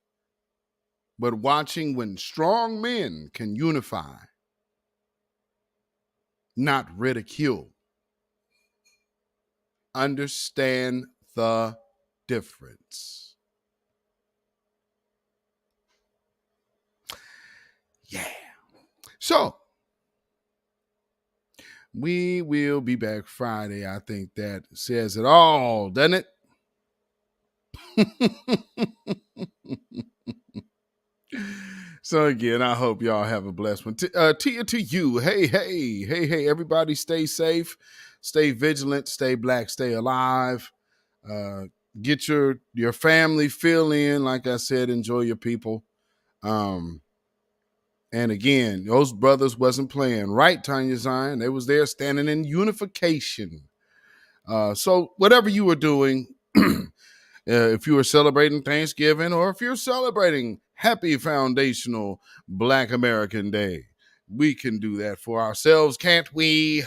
but watching when strong men can unify, not ridicule. Understand the difference. Yeah. So, we will be back Friday. I think that says it all, doesn't it? So again, I hope y'all have a blessed one. Tia to you. Hey, everybody stay safe, stay vigilant, stay black, stay alive. Get your family fill in. Like I said, enjoy your people. And again, those brothers wasn't playing, right, Tanya Zion? They was there standing in unification. So whatever you were doing, if you were celebrating Thanksgiving or if you're celebrating Happy Foundational Black American Day, we can do that for ourselves, can't we?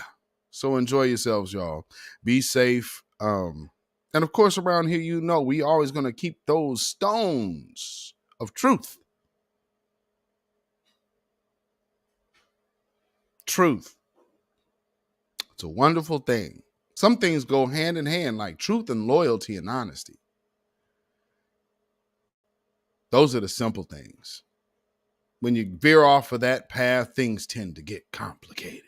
So enjoy yourselves, y'all. Be safe. And of course, around here, you know, we always going to keep those stones of truth. Truth. It's a wonderful thing. Some things go hand in hand, like truth and loyalty and honesty. Those are the simple things. When you veer off of that path, things tend to get complicated.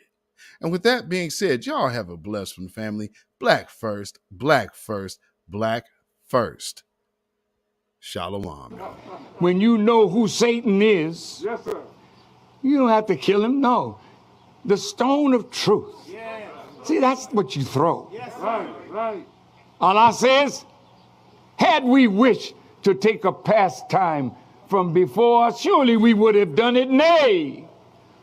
And with that being said, y'all have a blessed one, family. Black first, black first, black first. Shalom. When you know who Satan is, yes, sir, you don't have to kill him. No. The stone of truth. Yeah. See, that's what you throw. Yes, right. Allah says, had we wished to take a pastime from before, surely we would have done it. Nay,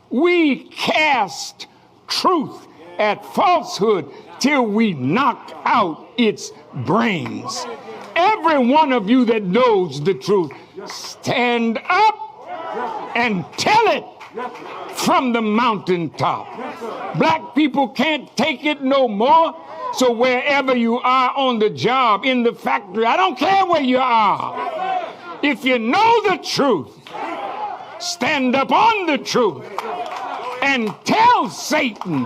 we cast truth at falsehood till we knock out its brains. Every one of you that knows the truth, stand up and tell it from the mountaintop. Black people can't take it no more. So wherever you are on the job, in the factory, I don't care where you are. If you know the truth, stand up on the truth and tell Satan,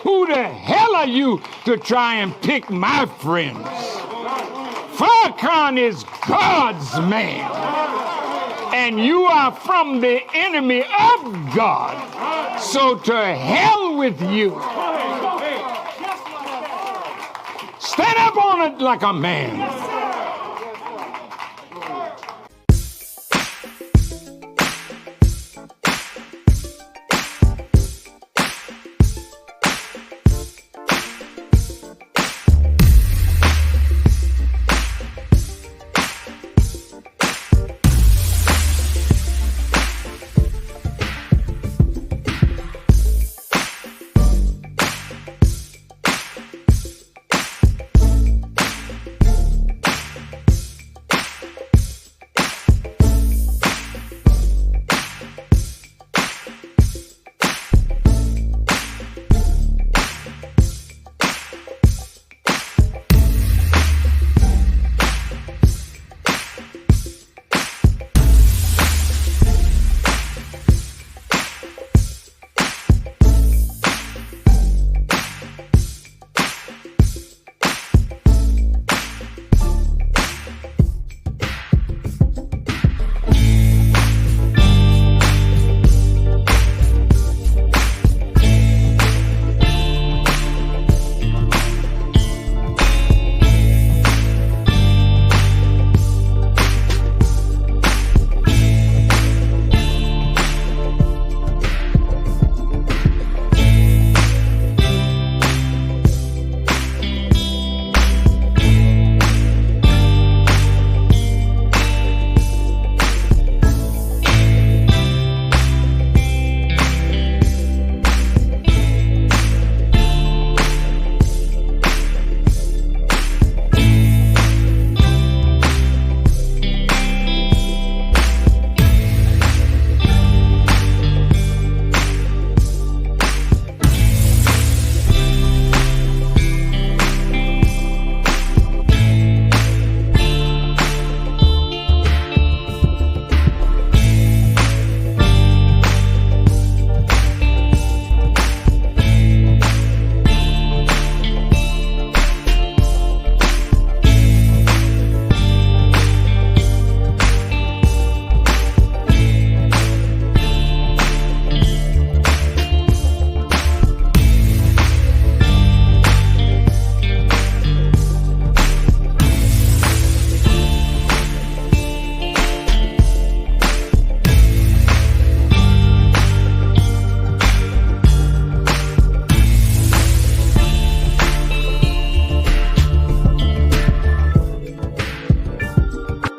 who the hell are you to try and pick my friends? Farrakhan is God's man, and you are from the enemy of God. So to hell with you. Stand up on it like a man.